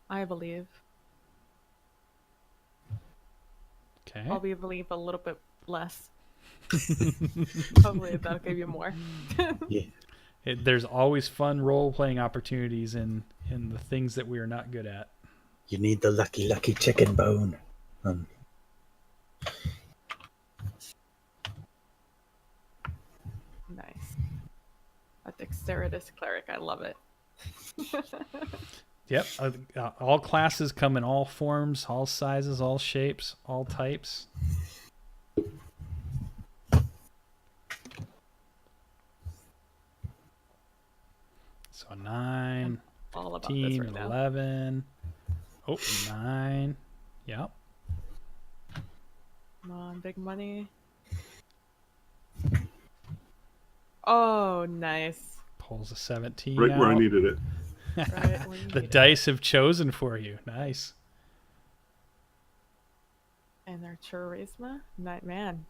I believe. Okay. I'll believe a little bit less. Hopefully that'll give you more. Yeah. There's always fun role-playing opportunities in the things that we are not good at. You need the lucky chicken bone. Nice. A dexterous cleric. I love it. Yep. All classes come in all forms, all sizes, all shapes, all types. So 9, All about this 15, right now. 11. Oh, 9. Yep. Come on, big money. Oh, nice. Pulls a 17 Right where I out. needed it. Right when you The need it. dice have chosen for you. Nice. And our charisma? Man.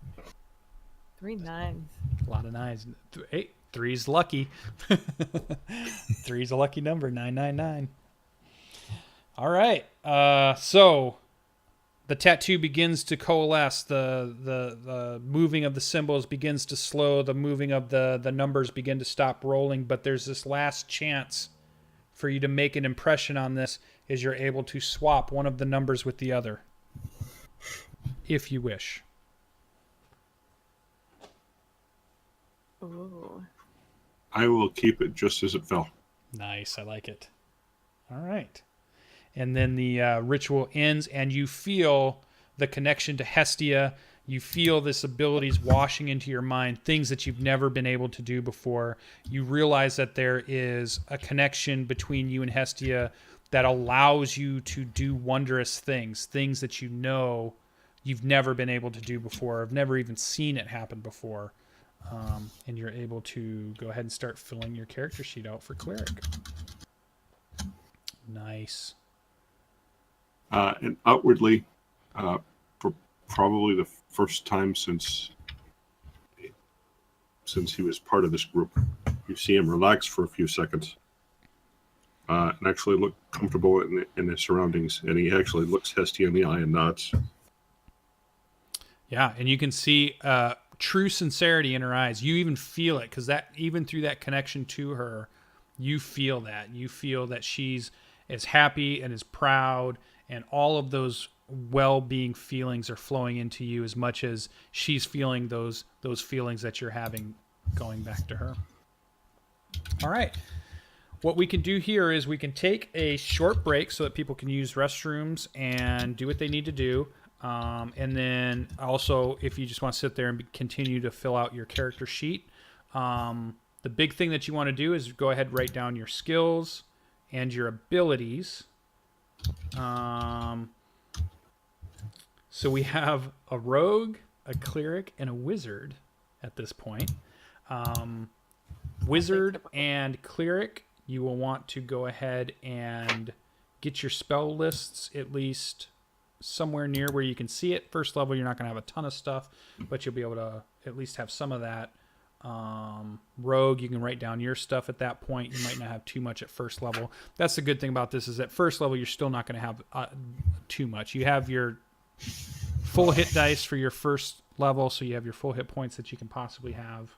3 9s. A lot of 9s. Hey, 3's lucky. 3's a lucky number. 999. All right. So the tattoo begins to coalesce. The moving of the symbols begins to slow. The moving of the numbers begin to stop rolling. But there's this last chance for you to make an impression on this, is you're able to swap one of the numbers with the other, if you wish. Ooh. I will keep it just as it fell. Nice. I like it. All right. And then the ritual ends, and you feel the connection to Hestia. You feel this abilities washing into your mind, things that you've never been able to do before. You realize that there is a connection between you and Hestia that allows you to do wondrous things, things that you know you've never been able to do before, have never even seen it happen before. And you're able to go ahead and start filling your character sheet out for cleric. Nice. And outwardly, for probably the first time since he was part of this group, you see him relax for a few seconds and actually look comfortable in his surroundings. And he actually looks Hestia in the eye and nods. Yeah, and you can see true sincerity in her eyes. You even feel it, because that, even through that connection to her, you feel that. You feel that she's as happy and as proud, and all of those well-being feelings are flowing into you as much as she's feeling those feelings that you're having going back to her. All right. What we can do here is we can take a short break so that people can use restrooms and do what they need to do. And then also, if you just want to sit there and continue to fill out your character sheet, the big thing that you want to do is go ahead and write down your skills and your abilities. So we have a rogue, a cleric, and a wizard at this point. Wizard and cleric, you will want to go ahead and get your spell lists at least somewhere near where you can see it. First level, you're not going to have a ton of stuff, but you'll be able to at least have some of that. Rogue, you can write down your stuff at that point. You might not have too much at first level. That's the good thing about this, is at first level, you're still not going to have too much. You have your full hit dice for your first level, so you have your full hit points that you can possibly have.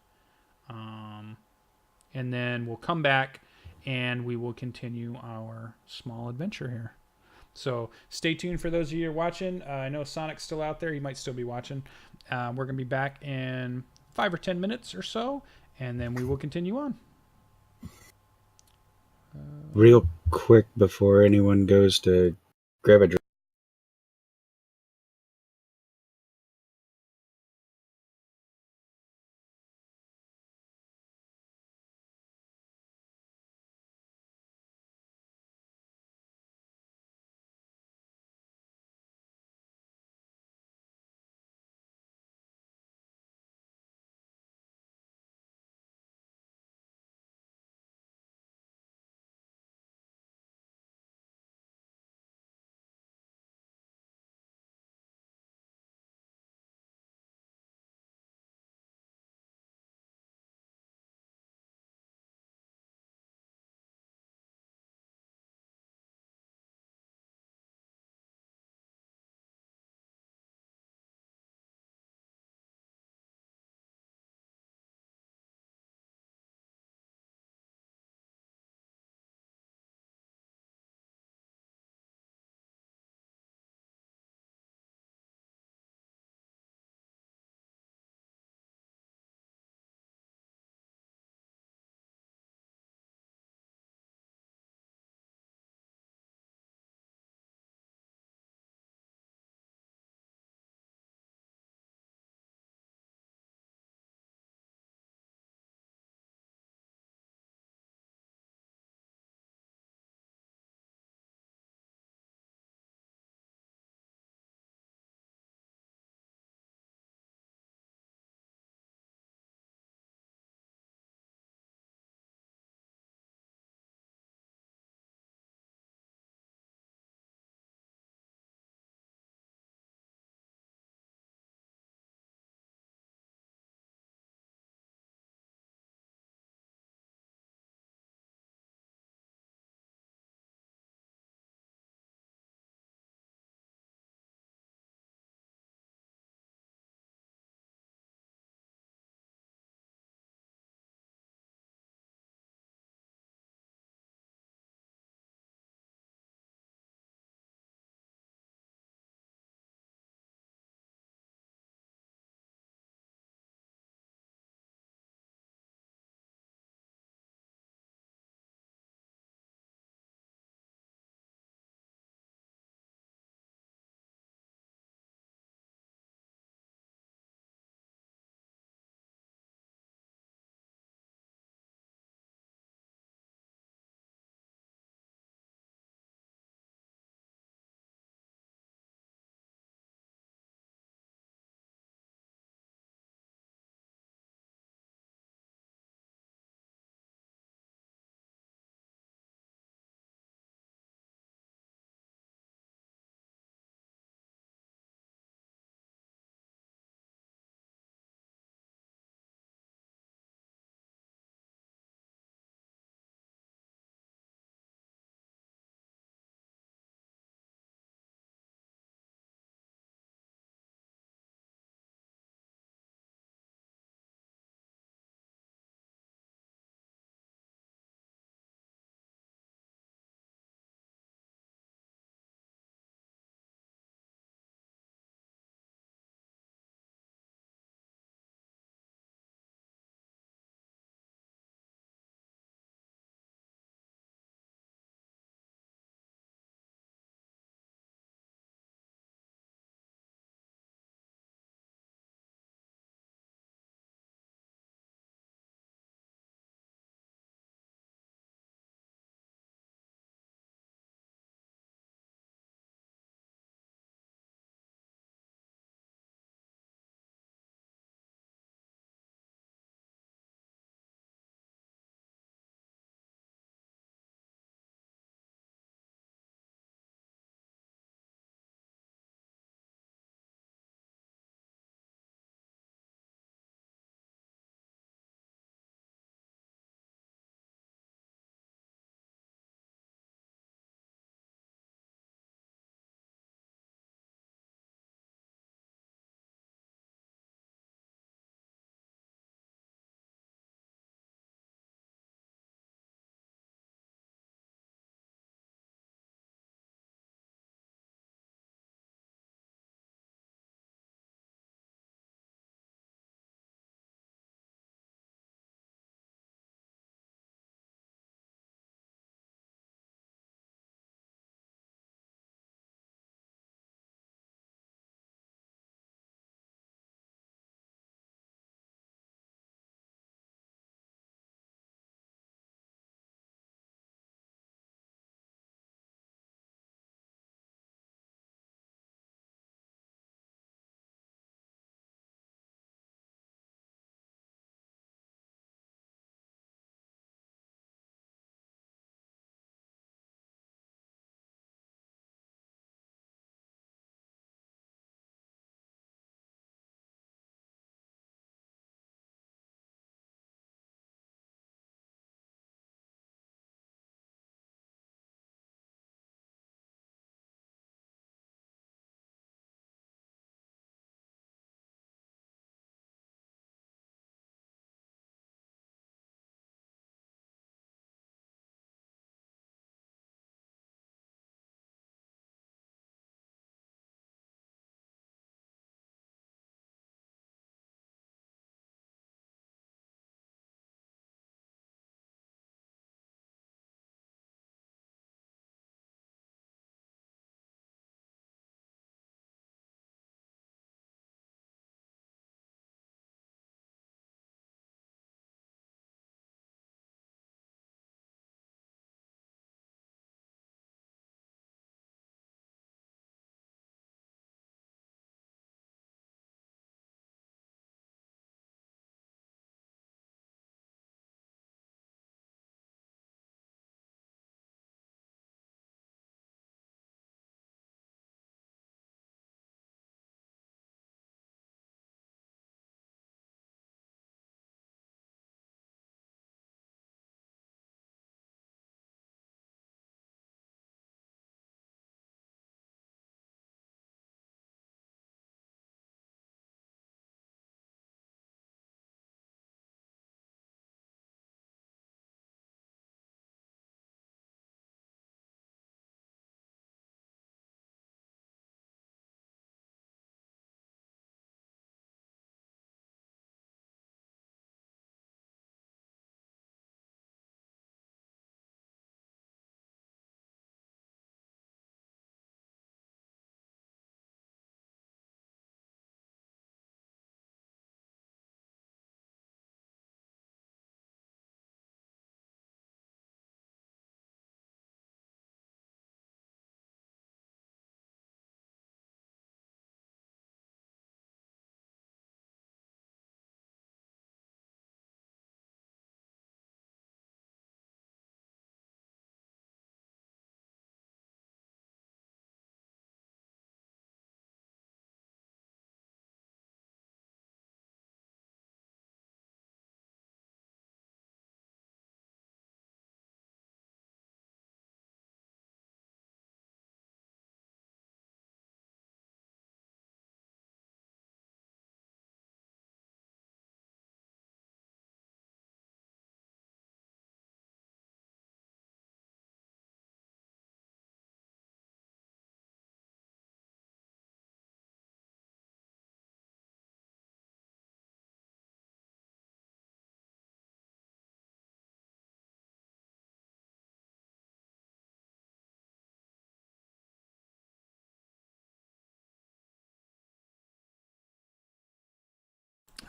And then we'll come back and we will continue our small adventure here. So stay tuned for those of you who are watching. I know Sonic's still out there. He might still be watching. We're going to be back in 5 or 10 minutes or so, and then we will continue on. Real quick before anyone goes to grab a drink.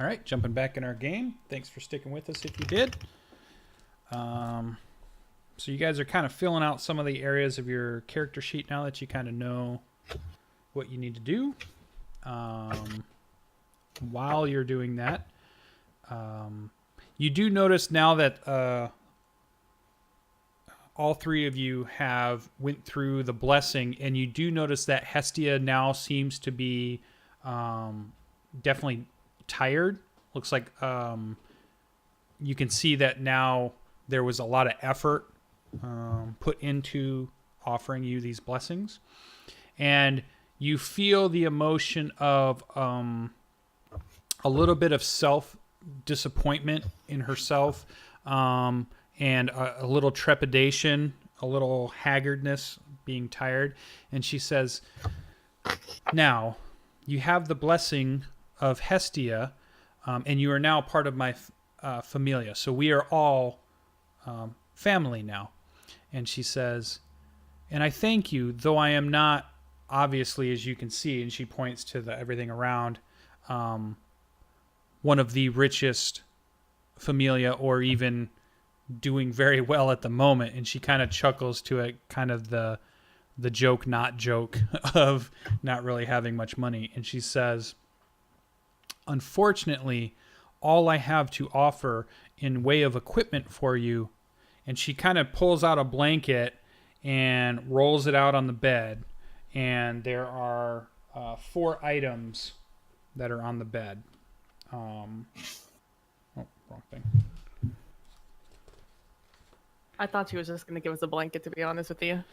All right, jumping back in our game. Thanks for sticking with us if you did. So you guys are kind of filling out some of the areas of your character sheet now that you kind of know what you need to do. While you're doing that, you do notice now that all three of you have went through the blessing, and you do notice that Hestia now seems to be definitely tired. Looks like you can see that now there was a lot of effort put into offering you these blessings, and you feel the emotion of a little bit of self-disappointment in herself, and a little trepidation, a little haggardness, being tired. And she says, now, you have the blessing of Hestia, and you are now part of my Familia. So we are all family now. And she says, and I thank you, though I am not, obviously, as you can see, and she points to everything around, one of the richest Familia, or even doing very well at the moment. And she kind of chuckles to it, kind of the joke, not joke of not really having much money. And she says, unfortunately, all I have to offer in way of equipment for you, and she kind of pulls out a blanket and rolls it out on the bed, and there are 4 items that are on the bed. Wrong thing. I thought she was just going to give us a blanket, to be honest with you.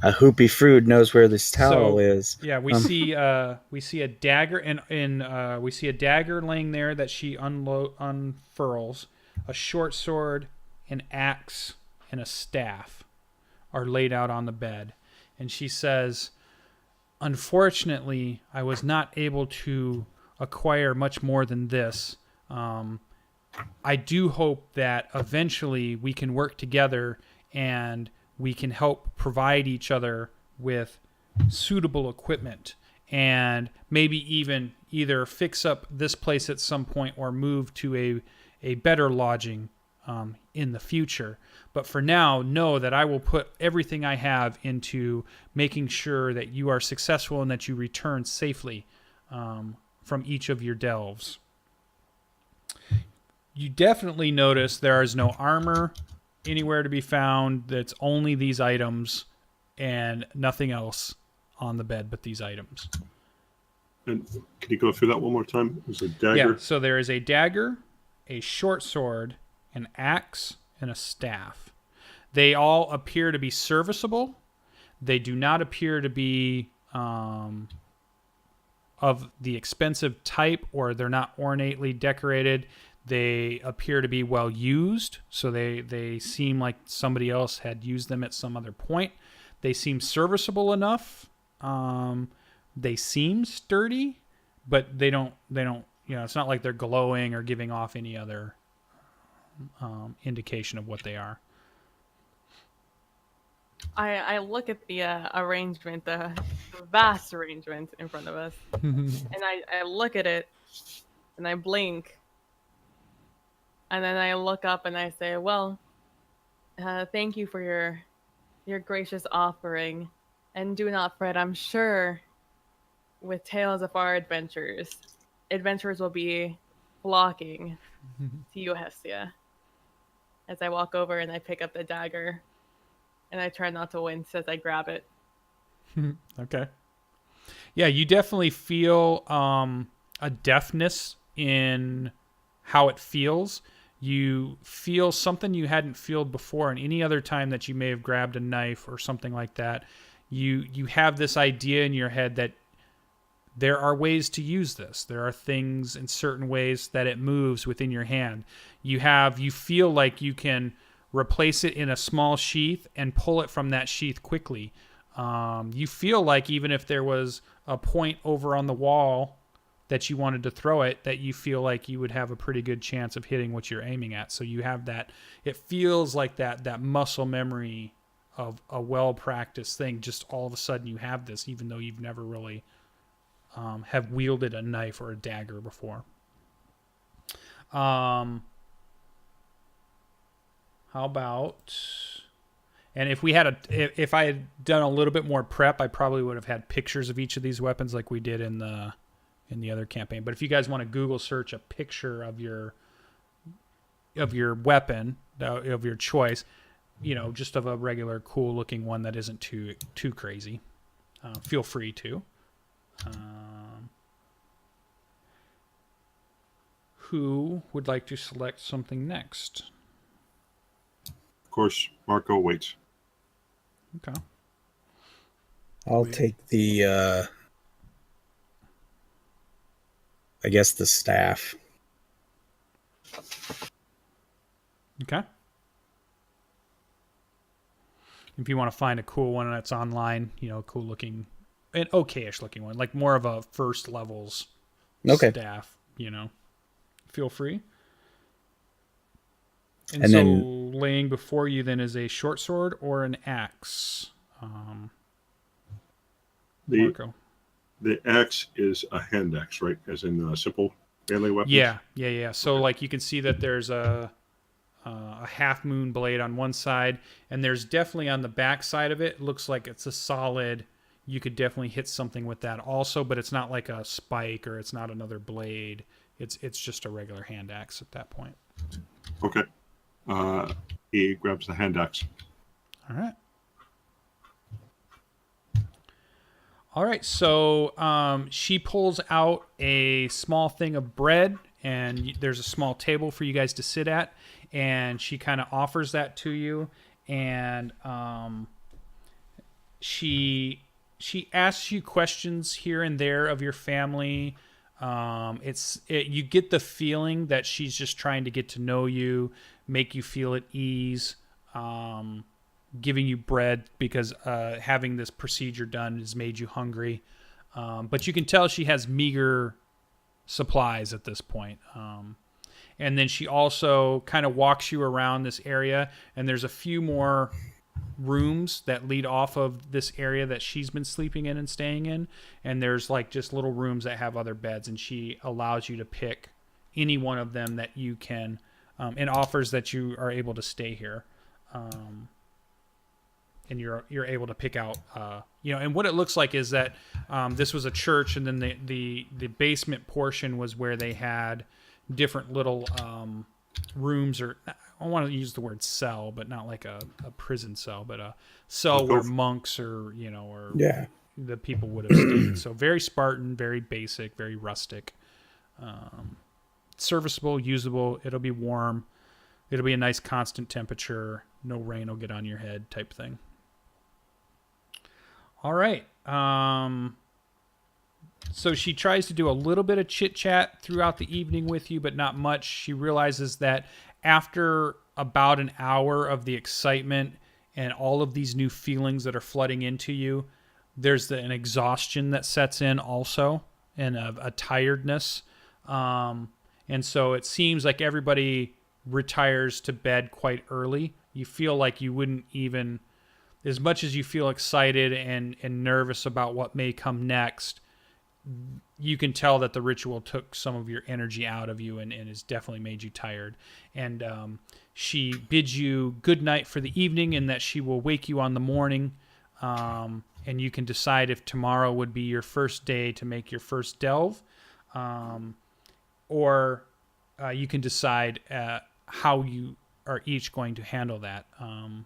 A hoopy Frood knows where this towel is. Yeah, we see a dagger, and we see a dagger laying there that she unfurls. A short sword, an axe, and a staff are laid out on the bed. And she says, unfortunately, I was not able to acquire much more than this. I do hope that eventually we can work together and we can help provide each other with suitable equipment, and maybe even either fix up this place at some point or move to a better lodging in the future. But for now, know that I will put everything I have into making sure that you are successful and that you return safely from each of your delves. You definitely notice there is no armor anywhere to be found. That's only these items and nothing else on the bed but these items. And can you go through that one more time? There's a dagger. Yeah, so there is a dagger, a short sword, an axe, and a staff. They all appear to be serviceable. They do not appear to be of the expensive type, or they're not ornately decorated. They appear to be well used, so they seem like somebody else had used them at some other point. They seem serviceable enough. They seem sturdy, but they don't, it's not like they're glowing or giving off any other indication of what they are. I look at the arrangement, the vast arrangement in front of us, and I look at it, and I blink, and then I look up and I say, well, thank you for your gracious offering, and do not fret, I'm sure with tales of our adventurers will be flocking to you, Hestia. As I walk over and I pick up the dagger, and I try not to wince as I grab it. Okay. Yeah, you definitely feel a deftness in how it feels. You feel something you hadn't felt before, and any other time that you may have grabbed a knife or something like that. You have this idea in your head that there are ways to use this. There are things in certain ways that it moves within your hand. You feel like you can replace it in a small sheath and pull it from that sheath quickly. You feel like even if there was a point over on the wall that you wanted to throw it, that you feel like you would have a pretty good chance of hitting what you're aiming at. So you have that, it feels like that muscle memory of a well-practiced thing. Just all of a sudden you have this, even though you've never really have wielded a knife or a dagger before. How about? And if we had if I had done a little bit more prep, I probably would have had pictures of each of these weapons like we did in the other campaign. But if you guys want to Google search a picture of your weapon of your choice, just of a regular cool looking one that isn't too crazy, feel free to. Who would like to select something next? Of course, Marco waits. Okay. I'll take the, I guess the staff. Okay. If you want to find a cool one that's online, cool looking, an okayish looking one, like more of a first levels staff, feel free. And so then laying before you then is a short sword or an axe. Marco. The axe is a hand axe, right? As in simple melee weapons? Yeah. So like you can see that there's a half moon blade on one side, and there's definitely on the back side of it, looks like it's a solid, you could definitely hit something with that also, but it's not like a spike or it's not another blade. It's just a regular hand axe at that point. Okay. He grabs the hand axe. All right, so she pulls out a small thing of bread, and there's a small table for you guys to sit at, and she kind of offers that to you, and she asks you questions here and there of your family. You get the feeling that she's just trying to get to know you, make you feel at ease, giving you bread because having this procedure done has made you hungry. But you can tell she has meager supplies at this point. And then she also kind of walks you around this area, and there's a few more rooms that lead off of this area that she's been sleeping in and staying in, and there's like just little rooms that have other beds, and she allows you to pick any one of them that you can, and offers that you are able to stay here, and you're able to pick out, and what it looks like is that this was a church, and then the basement portion was where they had different little rooms, or I want to use the word cell, but not like a prison cell, but a cell where monks or the people would have stayed. So very Spartan, very basic, very rustic, serviceable, usable. It'll be warm. It'll be a nice constant temperature. No rain will get on your head type thing. All right. So she tries to do a little bit of chit chat throughout the evening with you, but not much. She realizes that after about an hour of the excitement and all of these new feelings that are flooding into you, there's an exhaustion that sets in also, and a tiredness. And so it seems like everybody retires to bed quite early. You feel like you wouldn't even, as much as you feel excited and nervous about what may come next, you can tell that the ritual took some of your energy out of you and has definitely made you tired. And she bids you good night for the evening, and that she will wake you on the morning. And you can decide if tomorrow would be your first day to make your first delve, or you can decide how you are each going to handle that. And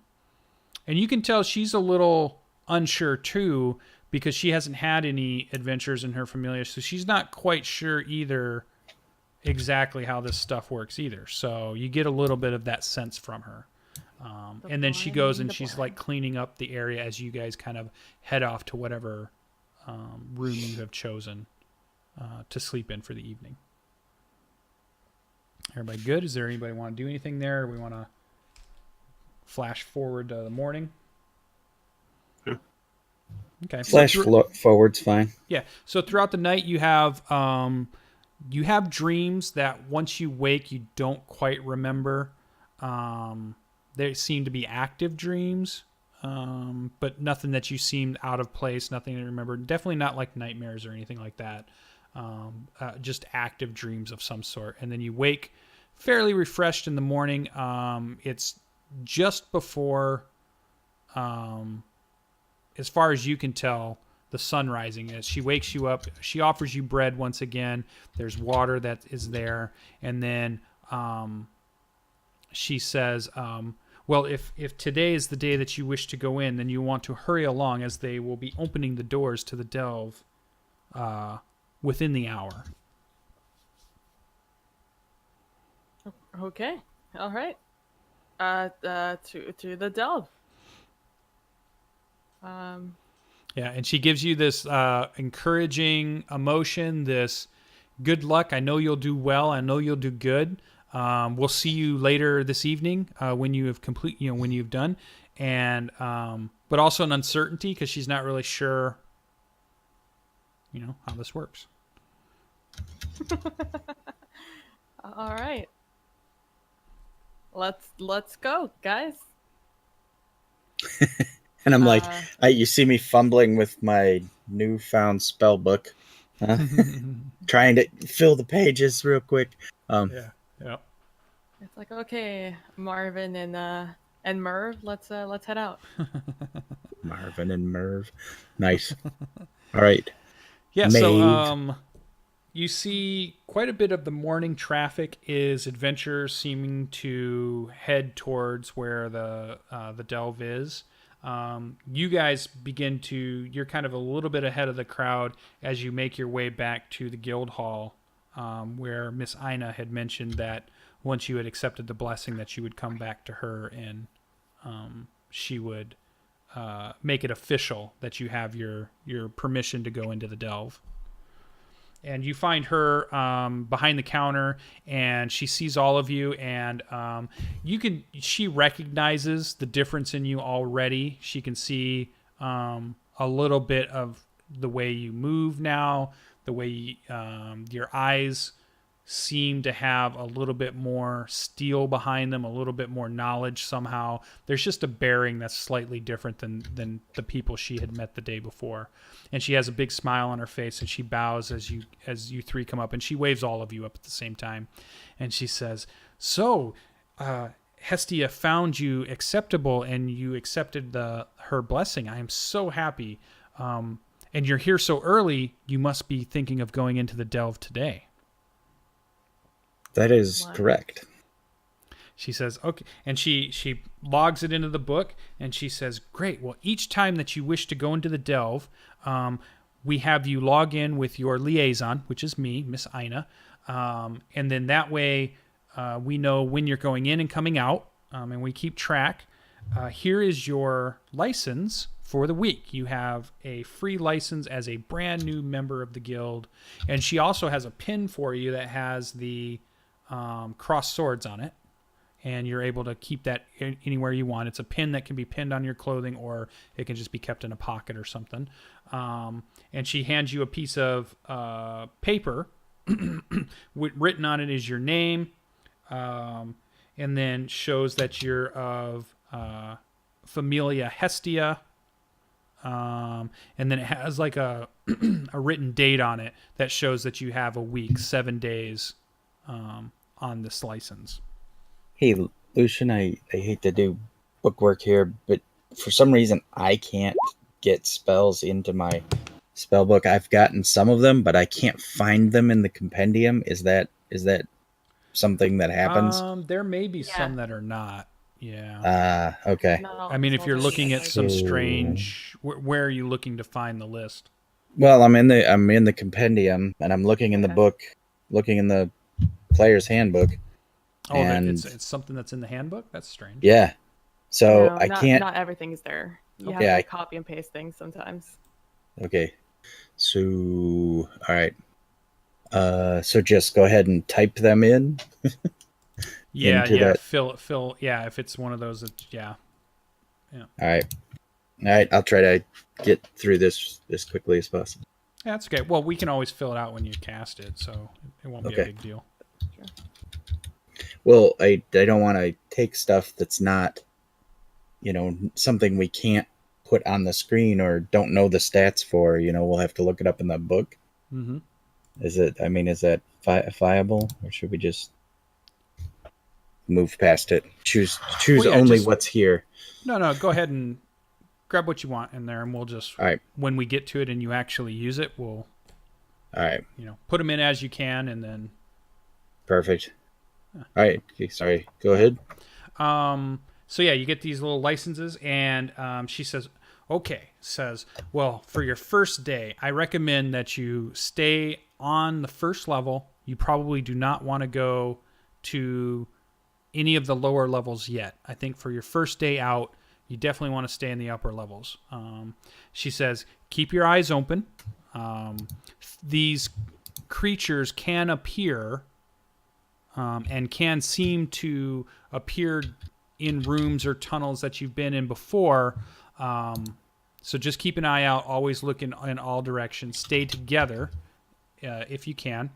you can tell she's a little unsure too, because she hasn't had any adventures in her Familia, so she's not quite sure either exactly how this stuff works either. So you get a little bit of that sense from her. And then she goes and she's like cleaning up the area as you guys kind of head off to whatever room you have chosen to sleep in for the evening. Everybody good? Is there anybody want to do anything there? Or we want to flash forward to the morning? Okay. Flash forward's fine. Yeah. So throughout the night, you have dreams that once you wake, you don't quite remember. They seem to be active dreams, but nothing that you seem out of place, nothing to remember. Definitely not like nightmares or anything like that. Just active dreams of some sort. And then you wake fairly refreshed in the morning. It's just before, as far as you can tell, the sun rising is. She wakes you up. She offers you bread once again. There's water that is there. And then she says, well, if today is the day that you wish to go in, then you want to hurry along, as they will be opening the doors to the delve within the hour. Okay. All right. To the delve. Yeah, and she gives you this encouraging emotion, this good luck. I know you'll do well. I know you'll do good. We'll see you later this evening when you have when you've done, and but also an uncertainty because she's not really sure, how this works. All right. Let's go, guys. And I'm like, you see me fumbling with my newfound spell book, trying to fill the pages real quick. Yeah. It's like, okay, Marvin and Merv, let's head out. Marvin and Merv, nice. All right. Yeah. Maeve. So you see quite a bit of the morning traffic is adventurers seeming to head towards where the delve is. You guys you're kind of a little bit ahead of the crowd as you make your way back to the guild hall, where Miss Ina had mentioned that once you had accepted the blessing that you would come back to her and she would make it official that you have your permission to go into the delve. And you find her behind the counter, and she sees all of you, and she recognizes the difference in you already. She can see a little bit of the way you move now, the way your eyes seem to have a little bit more steel behind them, a little bit more knowledge somehow. There's just a bearing that's slightly different than the people she had met the day before. And she has a big smile on her face, and she bows as you three come up, and she waves all of you up at the same time. And she says, "So, Hestia found you acceptable, and you accepted her blessing. I am so happy. And you're here so early, you must be thinking of going into the delve today." That is correct. She says, okay. And she logs it into the book, and she says, great. Well, each time that you wish to go into the delve, we have you log in with your liaison, which is me, Miss Ina. And then that way we know when you're going in and coming out, and we keep track. Here is your license for the week. You have a free license as a brand new member of the guild. And she also has a pin for you that has the crossed swords on it, and you're able to keep that anywhere you want. It's a pin that can be pinned on your clothing, or it can just be kept in a pocket or something. And she hands you a piece of paper. Written on it is your name, and then shows that you're of Familia Hestia. And then it has like a written date on it that shows that you have a week, 7 days on this license. Hey, Lucian, I hate to do bookwork here, but for some reason I can't get spells into my spell book. I've gotten some of them, but I can't find them in the compendium. Is that something that happens? There may be some that are not. Yeah. Okay. No, I mean, if you're looking at some So- strange, where are you looking to find the list? Well, I'm in the compendium, and I'm looking in the book, looking in the player's handbook. Oh, and it's something that's in the handbook? That's strange. yeah. So No, I can't. Not everything's there. You have Yeah, to copy and paste things sometimes. Okay. So, all right. So just go ahead and type them in. Yeah, into yeah. that- Fill. Yeah, if it's one of those, yeah. All right. I'll try to get through this as quickly as possible. Yeah, that's okay. Well, we can always fill it out when you cast it, so it won't be a Okay. big deal. Well, I don't want to take stuff that's not, something we can't put on the screen or don't know the stats for. We'll have to look it up in the book. Mm-hmm. Is that viable, or should we just? move past it. Choose Well, yeah, only just- what's here. No, go ahead and grab what you want in there, and we'll just, All right. when we get to it and you actually use it, we'll, All right. put them in as you can, and then. Perfect. All right. Okay, sorry. Go ahead. So yeah, you get these little licenses, and she says, well, for your first day, I recommend that you stay on the first level. You probably do not want to go to any of the lower levels yet. I think for your first day out, you definitely want to stay in the upper levels. She says, keep your eyes open. These creatures can appear and can seem to appear in rooms or tunnels that you've been in before. So just keep an eye out. Always look in all directions. Stay together if you can.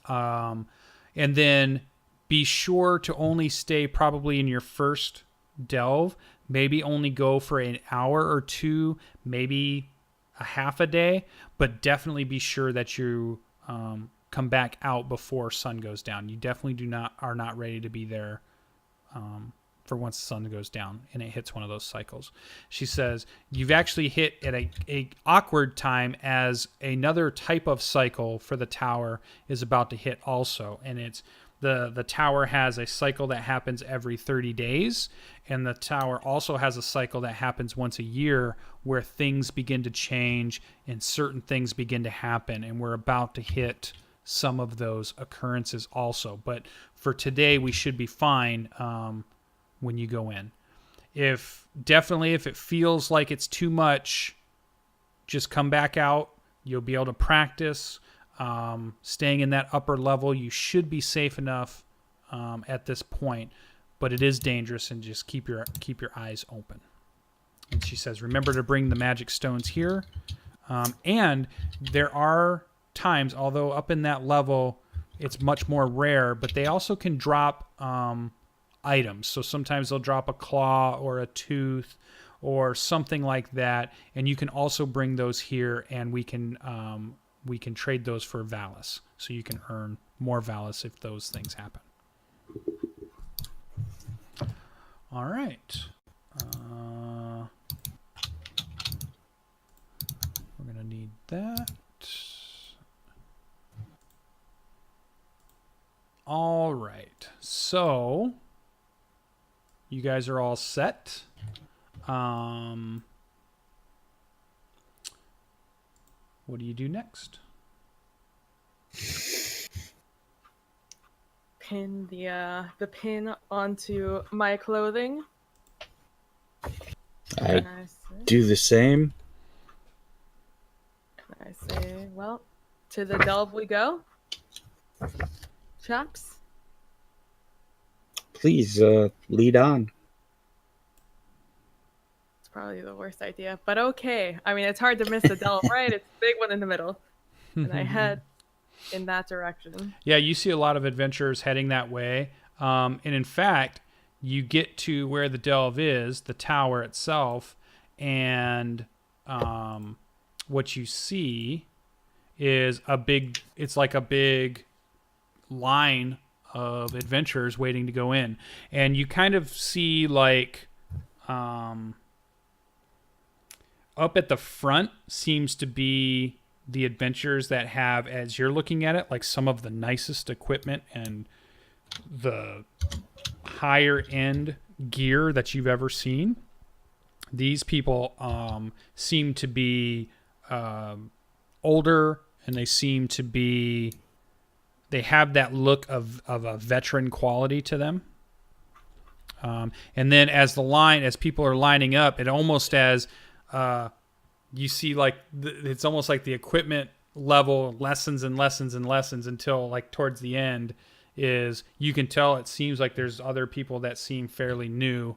And then be sure to only stay probably in your first delve. Maybe only go for an hour or two, maybe a half a day. But definitely be sure that you come back out before sun goes down. You definitely are not ready to be there for once the sun goes down and it hits one of those cycles. She says you've actually hit at a awkward time, as another type of cycle for the tower is about to hit also, and it's the tower has a cycle that happens every 30 days, and the tower also has a cycle that happens once a year where things begin to change and certain things begin to happen, and we're about to hit some of those occurrences also. But for today, we should be fine when you go in. If it feels like it's too much, just come back out. You'll be able to practice staying in that upper level. You should be safe enough at this point, but it is dangerous, and just keep your eyes open. And she says, remember to bring the magic stones here. And there are times, although up in that level it's much more rare, but they also can drop items. So sometimes they'll drop a claw or a tooth or something like that, and you can also bring those here, and we can trade those for Valis, so you can earn more Valis if those things happen. All right. We're gonna need that. All right, so you guys are all set. What do you do next? Pin the pin onto my clothing. I And I say, do the same. well, to the delve we go, chaps. Please lead on. It's probably the worst idea, but okay. I mean, it's hard to miss the delve, right? It's the big one in the middle. And I head in that direction. Yeah, you see a lot of adventurers heading that way. And in fact, you get to where the delve is, the tower itself, and what you see is it's like a big line of adventurers waiting to go in. And you kind of see like up at the front seems to be the adventurers that have, as you're looking at it, like some of the nicest equipment and the higher end gear that you've ever seen. These people seem to be older, and they seem to be, they have that look of a veteran quality to them. And then as people are lining up, it almost as you see like it's almost like the equipment level lessens and lessens and lessens until like towards the end is you can tell it seems like there's other people that seem fairly new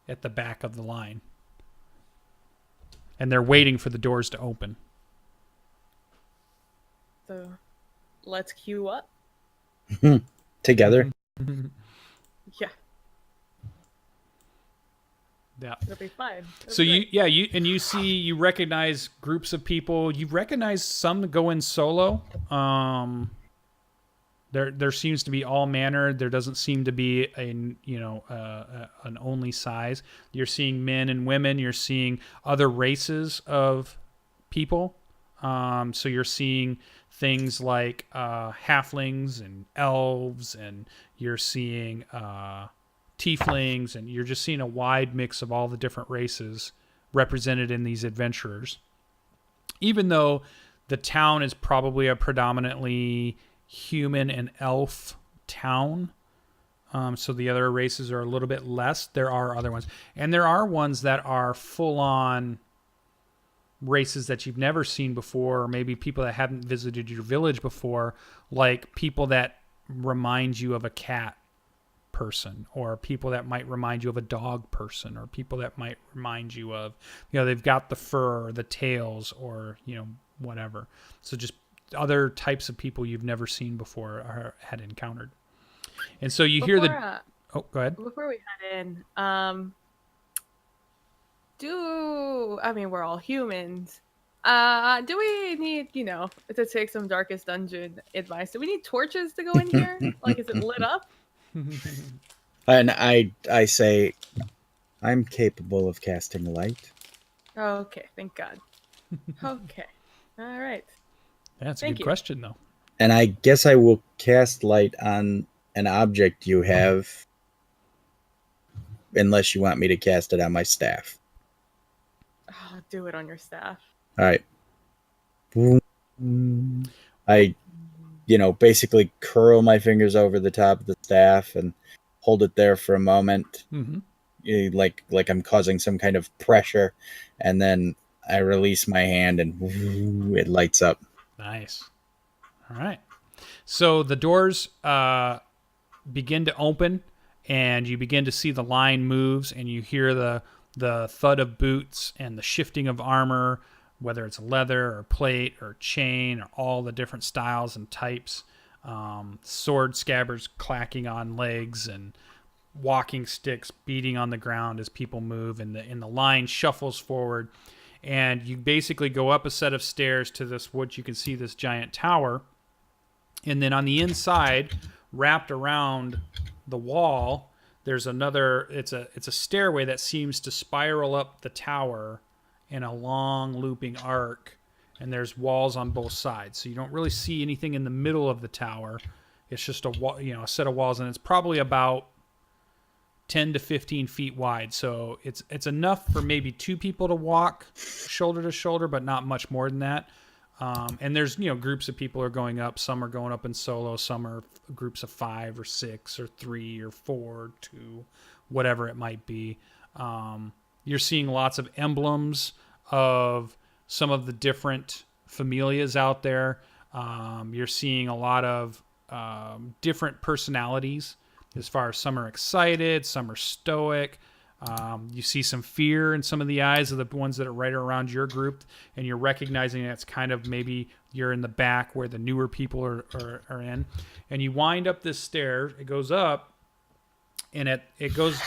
at the back of the line. And they're waiting for the doors to open. So let's queue up. Together. Yeah, Yeah. it'll be fine. So you recognize groups of people. You recognize some that go in solo. There seems to be all manner. There doesn't seem to be an only size. You're seeing men and women. You're seeing other races of people. So you're seeing things like halflings and elves, and you're seeing tieflings, and you're just seeing a wide mix of all the different races represented in these adventurers. Even though the town is probably a predominantly human and elf town, so the other races are a little bit less. There are other ones, and there are ones that are full-on races that you've never seen before, or maybe people that haven't visited your village before, like people that remind you of a cat person, or people that might remind you of a dog person, or people that might remind you of, they've got the fur or the tails, or whatever. So just other types of people you've never seen before or had encountered. And so you hear the oh, go ahead. Before we head in, we're all humans. Do we need, to take some Darkest Dungeon advice? Do we need torches to go in here? Like, is it lit up? And I say, I'm capable of casting light. Okay, thank God. Okay, all right. That's a good question, though. And I guess I will cast light on an object you have, unless you want me to cast it on my staff. Oh, do it on your staff. All right. I, basically curl my fingers over the top of the staff and hold it there for a moment, like I'm causing some kind of pressure, and then I release my hand and it lights up. Nice. All right. So the doors begin to open, and you begin to see the line moves, and you hear the thud of boots and the shifting of armor, whether it's leather or plate or chain or all the different styles and types. Sword scabbards clacking on legs and walking sticks beating on the ground as people move, and the line shuffles forward. And you basically go up a set of stairs to what you can see, this giant tower. And then on the inside, wrapped around the wall, there's another, it's a stairway that seems to spiral up the tower in a long looping arc. And there's walls on both sides. So you don't really see anything in the middle of the tower. It's just a set of walls, and it's probably about 10 to 15 feet wide. So it's enough for maybe two people to walk shoulder to shoulder, but not much more than that. And there's, groups of people are going up. Some are going up in solo. Some are groups of 5 or 6 or 3 or 4, 2, whatever it might be. You're seeing lots of emblems of some of the different familias out there. You're seeing a lot of different personalities, as far as some are excited, some are stoic. You see some fear in some of the eyes of the ones that are right around your group, and you're recognizing that's kind of maybe you're in the back where the newer people are in. And you wind up this stair, it goes up, and it goes,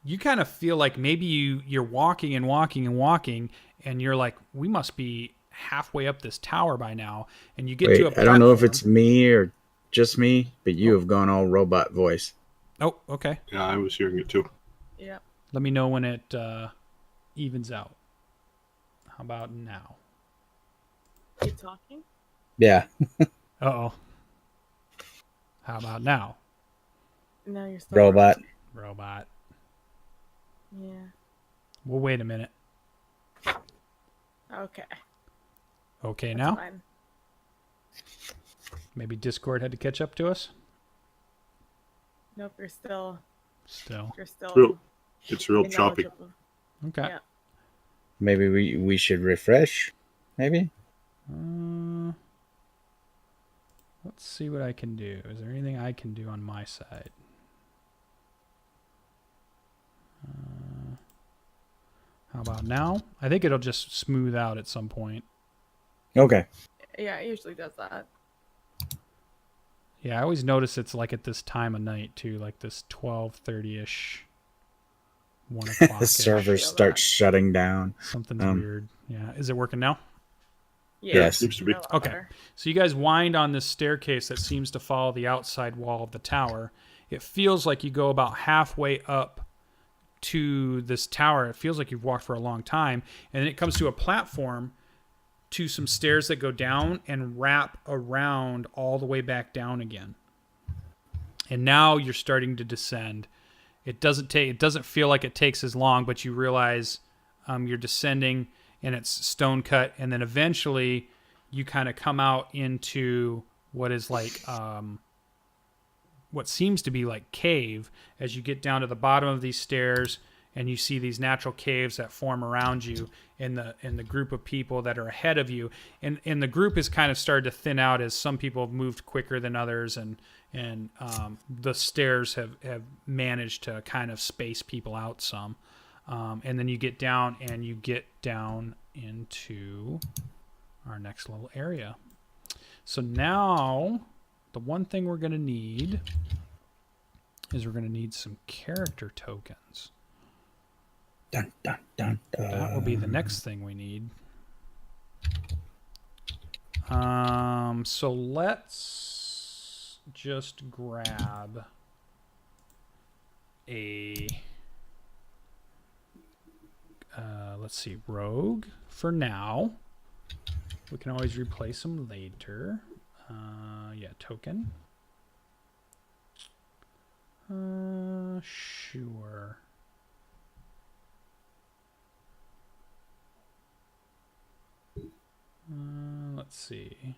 you kind of feel like maybe you're walking and walking and walking, and you're like, we must be halfway up this tower by now. And you get to a platform. I don't know if it's me or just me, but you have gone all robot voice. Oh, okay. Yeah, I was hearing it too. Yeah. Let me know when it evens out. How about now? You talking? Yeah. Uh-oh. How about now? No, you're still Robot. Robot. Yeah. Well, wait a minute. Okay. Okay, That's now? fine. Maybe Discord had to catch up to us? Nope, you're still. It's real choppy. Okay. Yeah. Maybe we should refresh. Maybe. Let's see what I can do. Is there anything I can do on my side? How about now? I think it'll just smooth out at some point. Okay. Yeah, it usually does that. Yeah, I always notice it's like at this time of night too, like this 12:30ish, 1 o'clock. The servers start shutting down. Something's weird. Yeah, is it working now? Yes. Seems to be. a lot Okay. better. So you guys wind on this staircase that seems to follow the outside wall of the tower. It feels like you go about halfway up to this tower. It feels like you've walked for a long time. And then it comes to a platform to some stairs that go down and wrap around all the way back down again. And now you're starting to descend. It doesn't feel like it takes as long, but you realize you're descending and it's stone cut, and then eventually you kind of come out into what is like what seems to be like cave as you get down to the bottom of these stairs, and you see these natural caves that form around you in the group of people that are ahead of you, and the group has kind of started to thin out as some people have moved quicker than others, and the stairs have managed to kind of space people out some. And then you get down into our next little area. So now the one thing we're going to need is we're going to need some character tokens. Dun, dun, dun, dun. That will be the next thing we need. So let's just grab a let's see, rogue for now. We can always replace them later. Yeah, token. Sure. Let's see.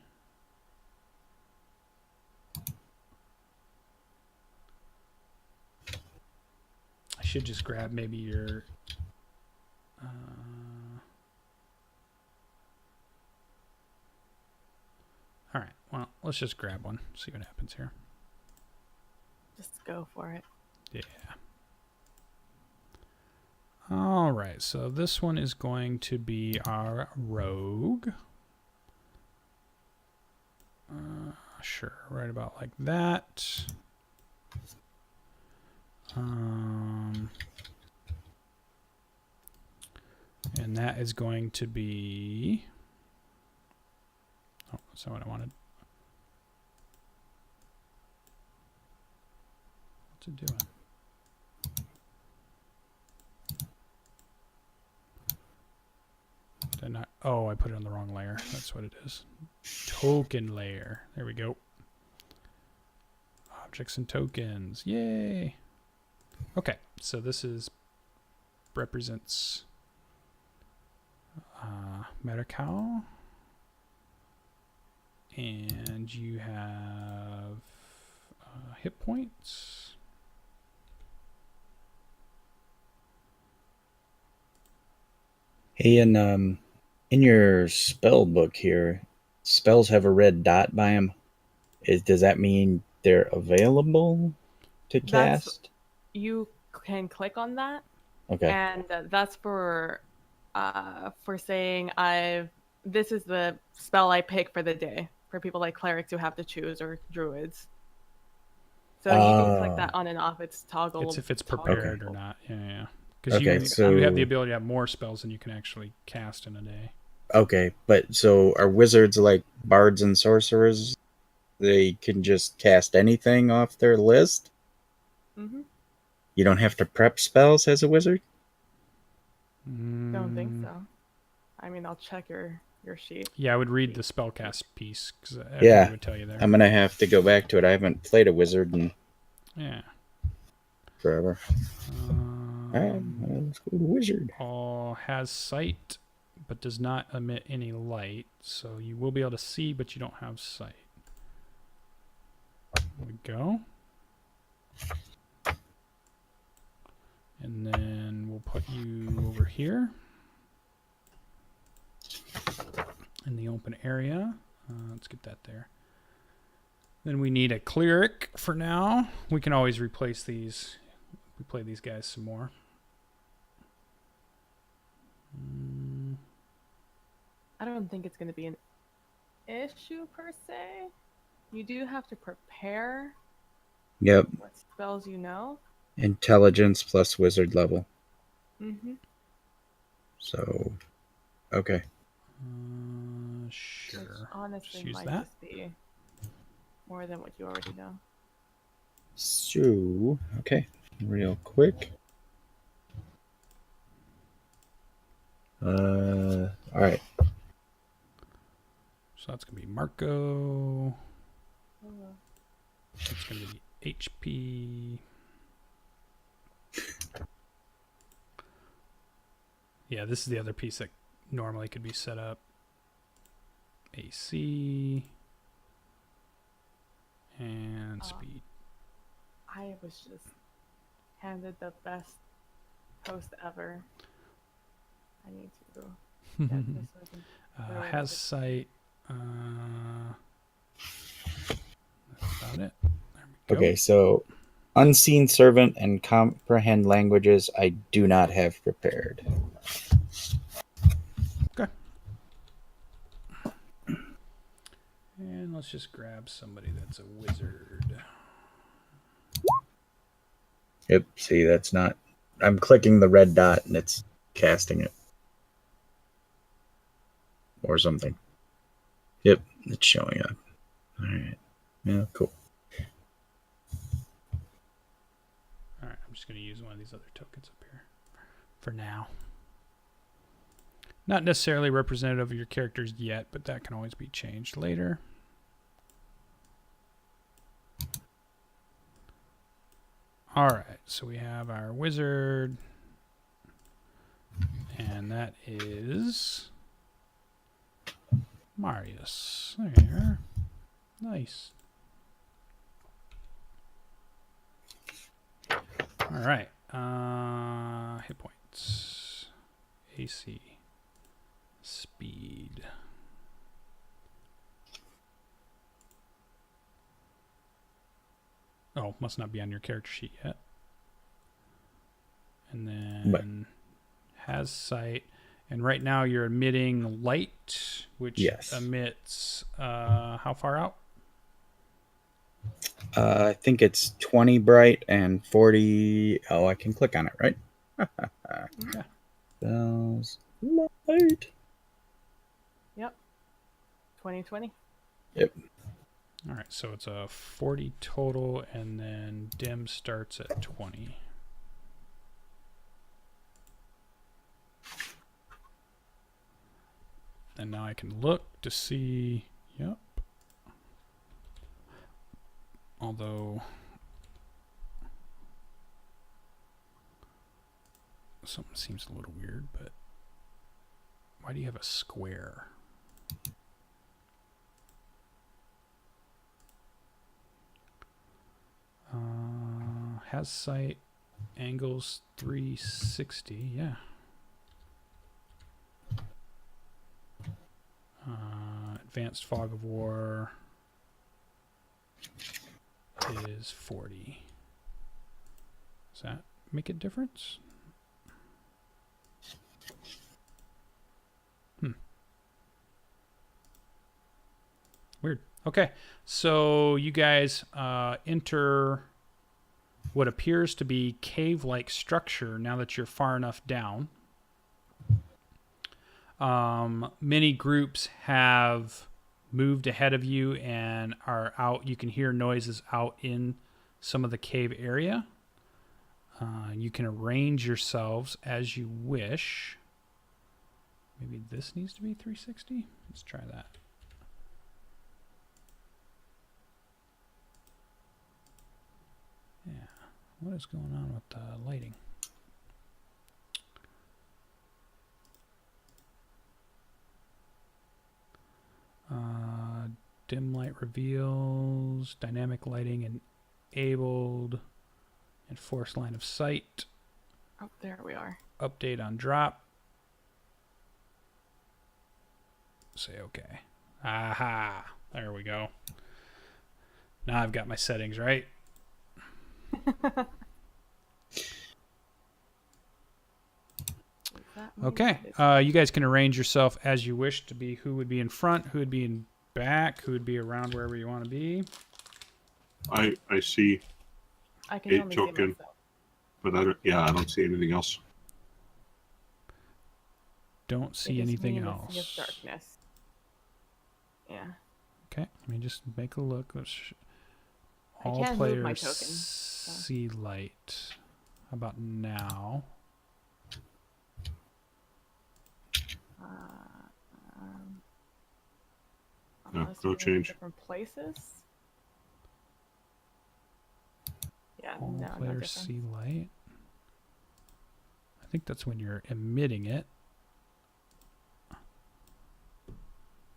I should just grab maybe your all right, well, let's just grab one, see what happens here. Just go for it. Yeah. All right, so this one is going to be our rogue. Sure, right about like that. And that is going to be... Oh, that's not what I wanted. What's it doing? Did I not? Oh, I put it on the wrong layer. That's what it is. Token layer. There we go. Objects and tokens. Yay. Okay, so this is represents Metacow. And you have hit points. Hey, and in your spell book here, spells have a red dot by them. Does that mean they're available to That's- cast? You can click on that, Okay. and that's for saying this is the spell I pick for the day for people like clerics who have to choose, or druids. So you can click that on and off. It's toggle. It's if it's toggle. prepared or not. Yeah. Because Okay, you have the so- ability to have more spells than you can actually cast in a day. Okay, but so are wizards like bards and sorcerers? They can just cast anything off their list? Mm-hmm. You don't have to prep spells as a wizard? Don't think so. I mean, I'll check your sheet. Yeah, I would read the spellcast piece because Yeah, would tell you there. I'm going to have to go back to it. I haven't played a wizard in Yeah. forever. All right, let's go to wizard. All has sight, but does not emit any light. So you will be able to see, but you don't have sight. There we go. And then we'll put you over here in the open area. Let's get that there. Then we need a cleric for now. We can always replace these. We play these guys some more. I don't think it's going to be an issue per se. You do have to prepare Yep, what spells you know. intelligence plus wizard level. Mm-hmm. So, okay. honestly use might that. just be more than what you already know. So, okay, real quick. All right. So that's going to be Marco. Oh, That's going to be HP. Yeah, this is the other piece that normally could be set up. AC. And speed. I was just handed the best post ever. I need to get this so I can throw it Has over. sight. That's about it. There we go. Okay, so unseen servant and comprehend languages I do not have prepared. Okay. And let's just grab somebody that's a wizard. Yep, see, that's not. I'm clicking the red dot and it's casting it. Or something. Yep, it's showing up. All right. Yeah, cool. All right, I'm just going to use one of these other tokens up here for now. Not necessarily representative of your characters yet, but that can always be changed later. All right, so we have our wizard, and that is Marius. There. Nice. All right. Hit points. AC. Speed. Oh, must not be on your character sheet yet. And then has sight. And right now you're emitting light, which Yes. emits how far out? I think it's 20 bright and 40. Oh, I can click on it, right? Yeah. Spells light. Yep. 2020. Yep. All right, so it's a 40 total, and then dim starts at 20. And now I can look to see, yep. Although, something seems a little weird, but why do you have a square? Has sight, angles 360, yeah. Advanced fog of war is 40. Does that make a difference? Weird. Okay, so you guys enter what appears to be cave-like structure now that you're far enough down. Many groups have moved ahead of you and are out. You can hear noises out in some of the cave area. You can arrange yourselves as you wish. Maybe this needs to be 360. Let's try that. Yeah. What is going on with the lighting? Dim light reveals, dynamic lighting enabled, enforced line of sight. Oh, there we are. Update on drop. Say okay. Aha! There we go. Now I've got my settings right. Okay. You guys can arrange yourself as you wish to be who would be in front, who would be in back, who would be around wherever you want to be. I see I can eight only token. see myself. But I don't see anything else. Don't see It is anything me in the sea of else. darkness. Yeah. Okay, let me just make a look. I All can't move players my token, so. see light. How about now? No, Unless no you're in change. different places. Yeah, All no players difference. see light. I think that's when you're emitting it.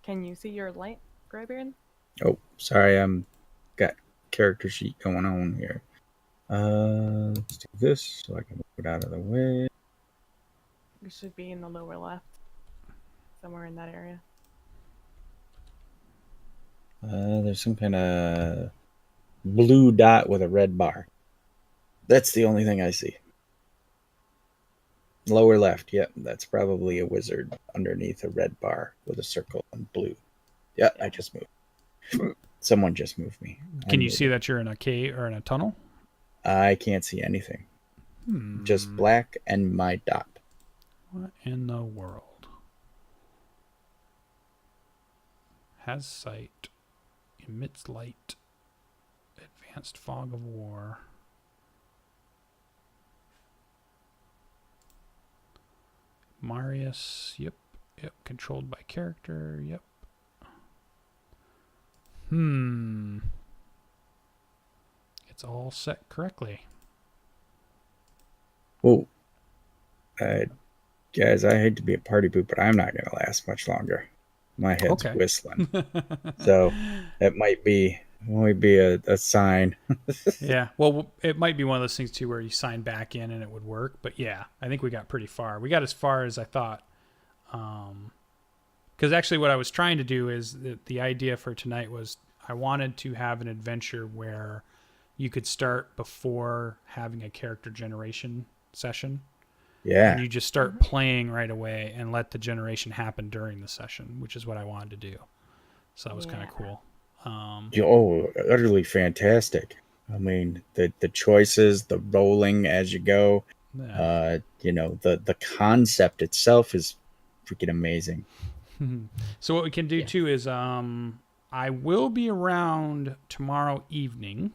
Can you see your light, Greybeard? Oh, sorry, got character sheet going on here. Let's do this so I can move it out of the way. You should be in the lower left, somewhere in that area. There's some kind of blue dot with a red bar. That's the only thing I see. Lower left, yep, that's probably a wizard underneath a red bar with a circle and blue. Yep, I just moved. Someone just moved me. Can you see that you're in a cave or in a tunnel? I can't see anything. Just black and my dot. What in the world? Has sight. Emits light. Advanced fog of war. Marius. Yep. Controlled by character. Yep. It's all set correctly. Oh, guys, I hate to be a party poop, but I'm not going to last much longer. My head's whistling. So it might be a sign. Yeah. Well, it might be one of those things too where you sign back in and it would work. But yeah, I think we got pretty far. We got as far as I thought. Because actually what I was trying to do is the idea for tonight was I wanted to have an adventure where you could start before having a character generation session. Yeah. And you just start playing right away and let the generation happen during the session, which is what I wanted to do. So that was kind of cool. Utterly fantastic. I mean, the choices, the rolling as you go, Yeah. the concept itself is freaking amazing. So what we can do too is I will be around tomorrow evening.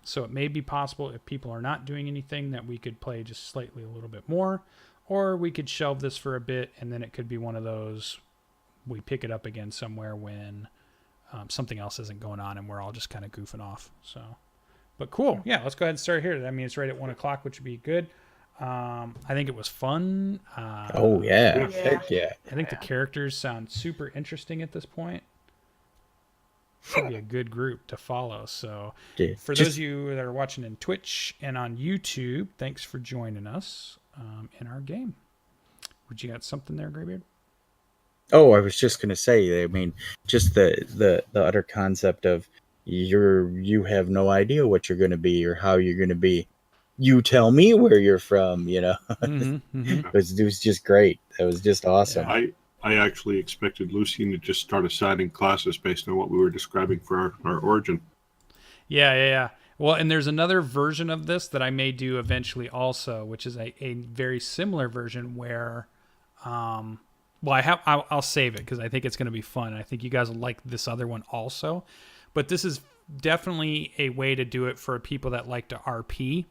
So it may be possible if people are not doing anything that we could play just slightly a little bit more, or we could shelve this for a bit and then it could be one of those we pick it up again somewhere when something else isn't going on and we're all just kind of goofing off. So, but cool. Yeah, let's go ahead and start here. I mean, it's right at 1:00, which would be good. I think it was fun. Heck yeah. I think the characters sound super interesting at this point. Should be a good group to follow. So for those of you that are watching in Twitch and on YouTube, thanks for joining us in our game. Would you got something there, Greybeard? Oh, I was just gonna say, I mean, just the utter concept of you have no idea what you're gonna be or how you're gonna be. You tell me where you're from, It was just great. It was just awesome. Yeah. I actually expected Lucien to just start assigning classes based on what we were describing for our origin. Yeah. Well, and there's another version of this that I may do eventually also, which is a very similar version where, I'll save it because I think it's going to be fun. I think you guys will like this other one also, but this is definitely a way to do it for people that like to RP.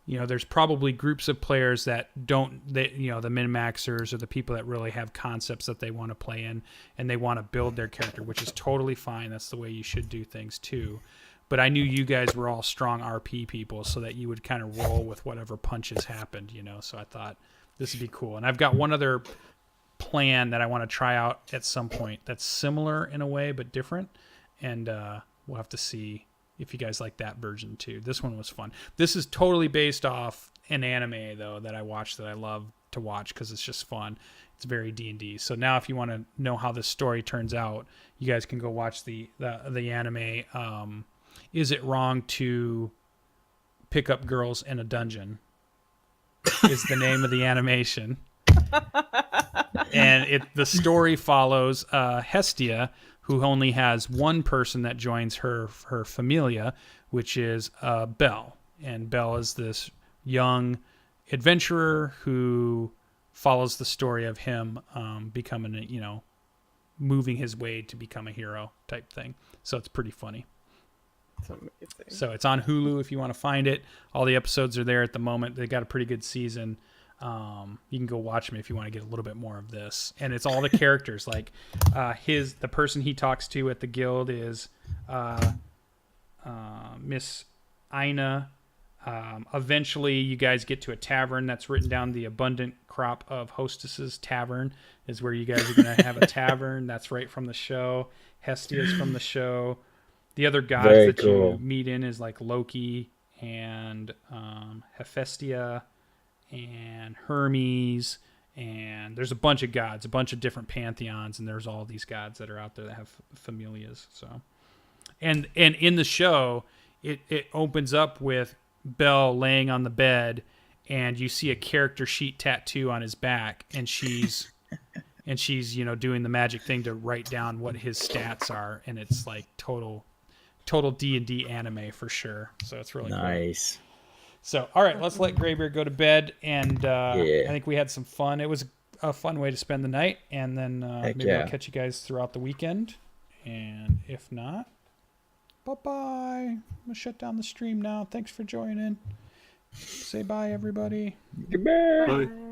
There's probably groups of players that don't, the min-maxers or the people that really have concepts that they want to play in and they want to build their character, which is totally fine. That's the way you should do things too. But I knew you guys were all strong RP people so that you would kind of roll with whatever punches happened, so I thought this would be cool. And I've got one other plan that I want to try out at some point that's similar in a way but different. And we'll have to see if you guys like that version too. This one was fun. This is totally based off an anime though that I watched that I love to watch because it's just fun. It's very D&D. So now if you want to know how this story turns out, you guys can go watch the anime. Is it wrong to pick up girls in a dungeon? Is the name of the animation. And the story follows Hestia, who only has one person that joins her Familia, which is Belle. And Belle is this young adventurer who follows the story of him becoming, moving his way to become a hero type thing. So it's pretty funny. It's amazing. So it's on Hulu if you want to find it. All the episodes are there at the moment. They got a pretty good season. You can go watch them if you want to get a little bit more of this. And it's all the characters. Like the person he talks to at the guild is Miss Ina. Eventually, you guys get to a tavern that's written down. The abundant crop of hostesses tavern is where you guys are going to have a tavern. That's right from the show. Hestia is from the show. The other gods Very that cool. you meet in is like Loki and Hephaestia and Hermes, and there's a bunch of gods, a bunch of different pantheons, and there's all these gods that are out there that have familias. So, and in the show, it opens up with Belle laying on the bed, and you see a character sheet tattoo on his back, and she's doing the magic thing to write down what his stats are, and it's like total D&D anime for sure. So it's really cool. Nice. So, all right, let's let Graybeard go to bed, and Yeah. I think we had some fun. It was a fun way to spend the night, and then maybe yeah. I'll catch you guys throughout the weekend, and if not, bye-bye. I'm going to shut down the stream now. Thanks for joining. Say bye, everybody. Goodbye. Bye. Bye.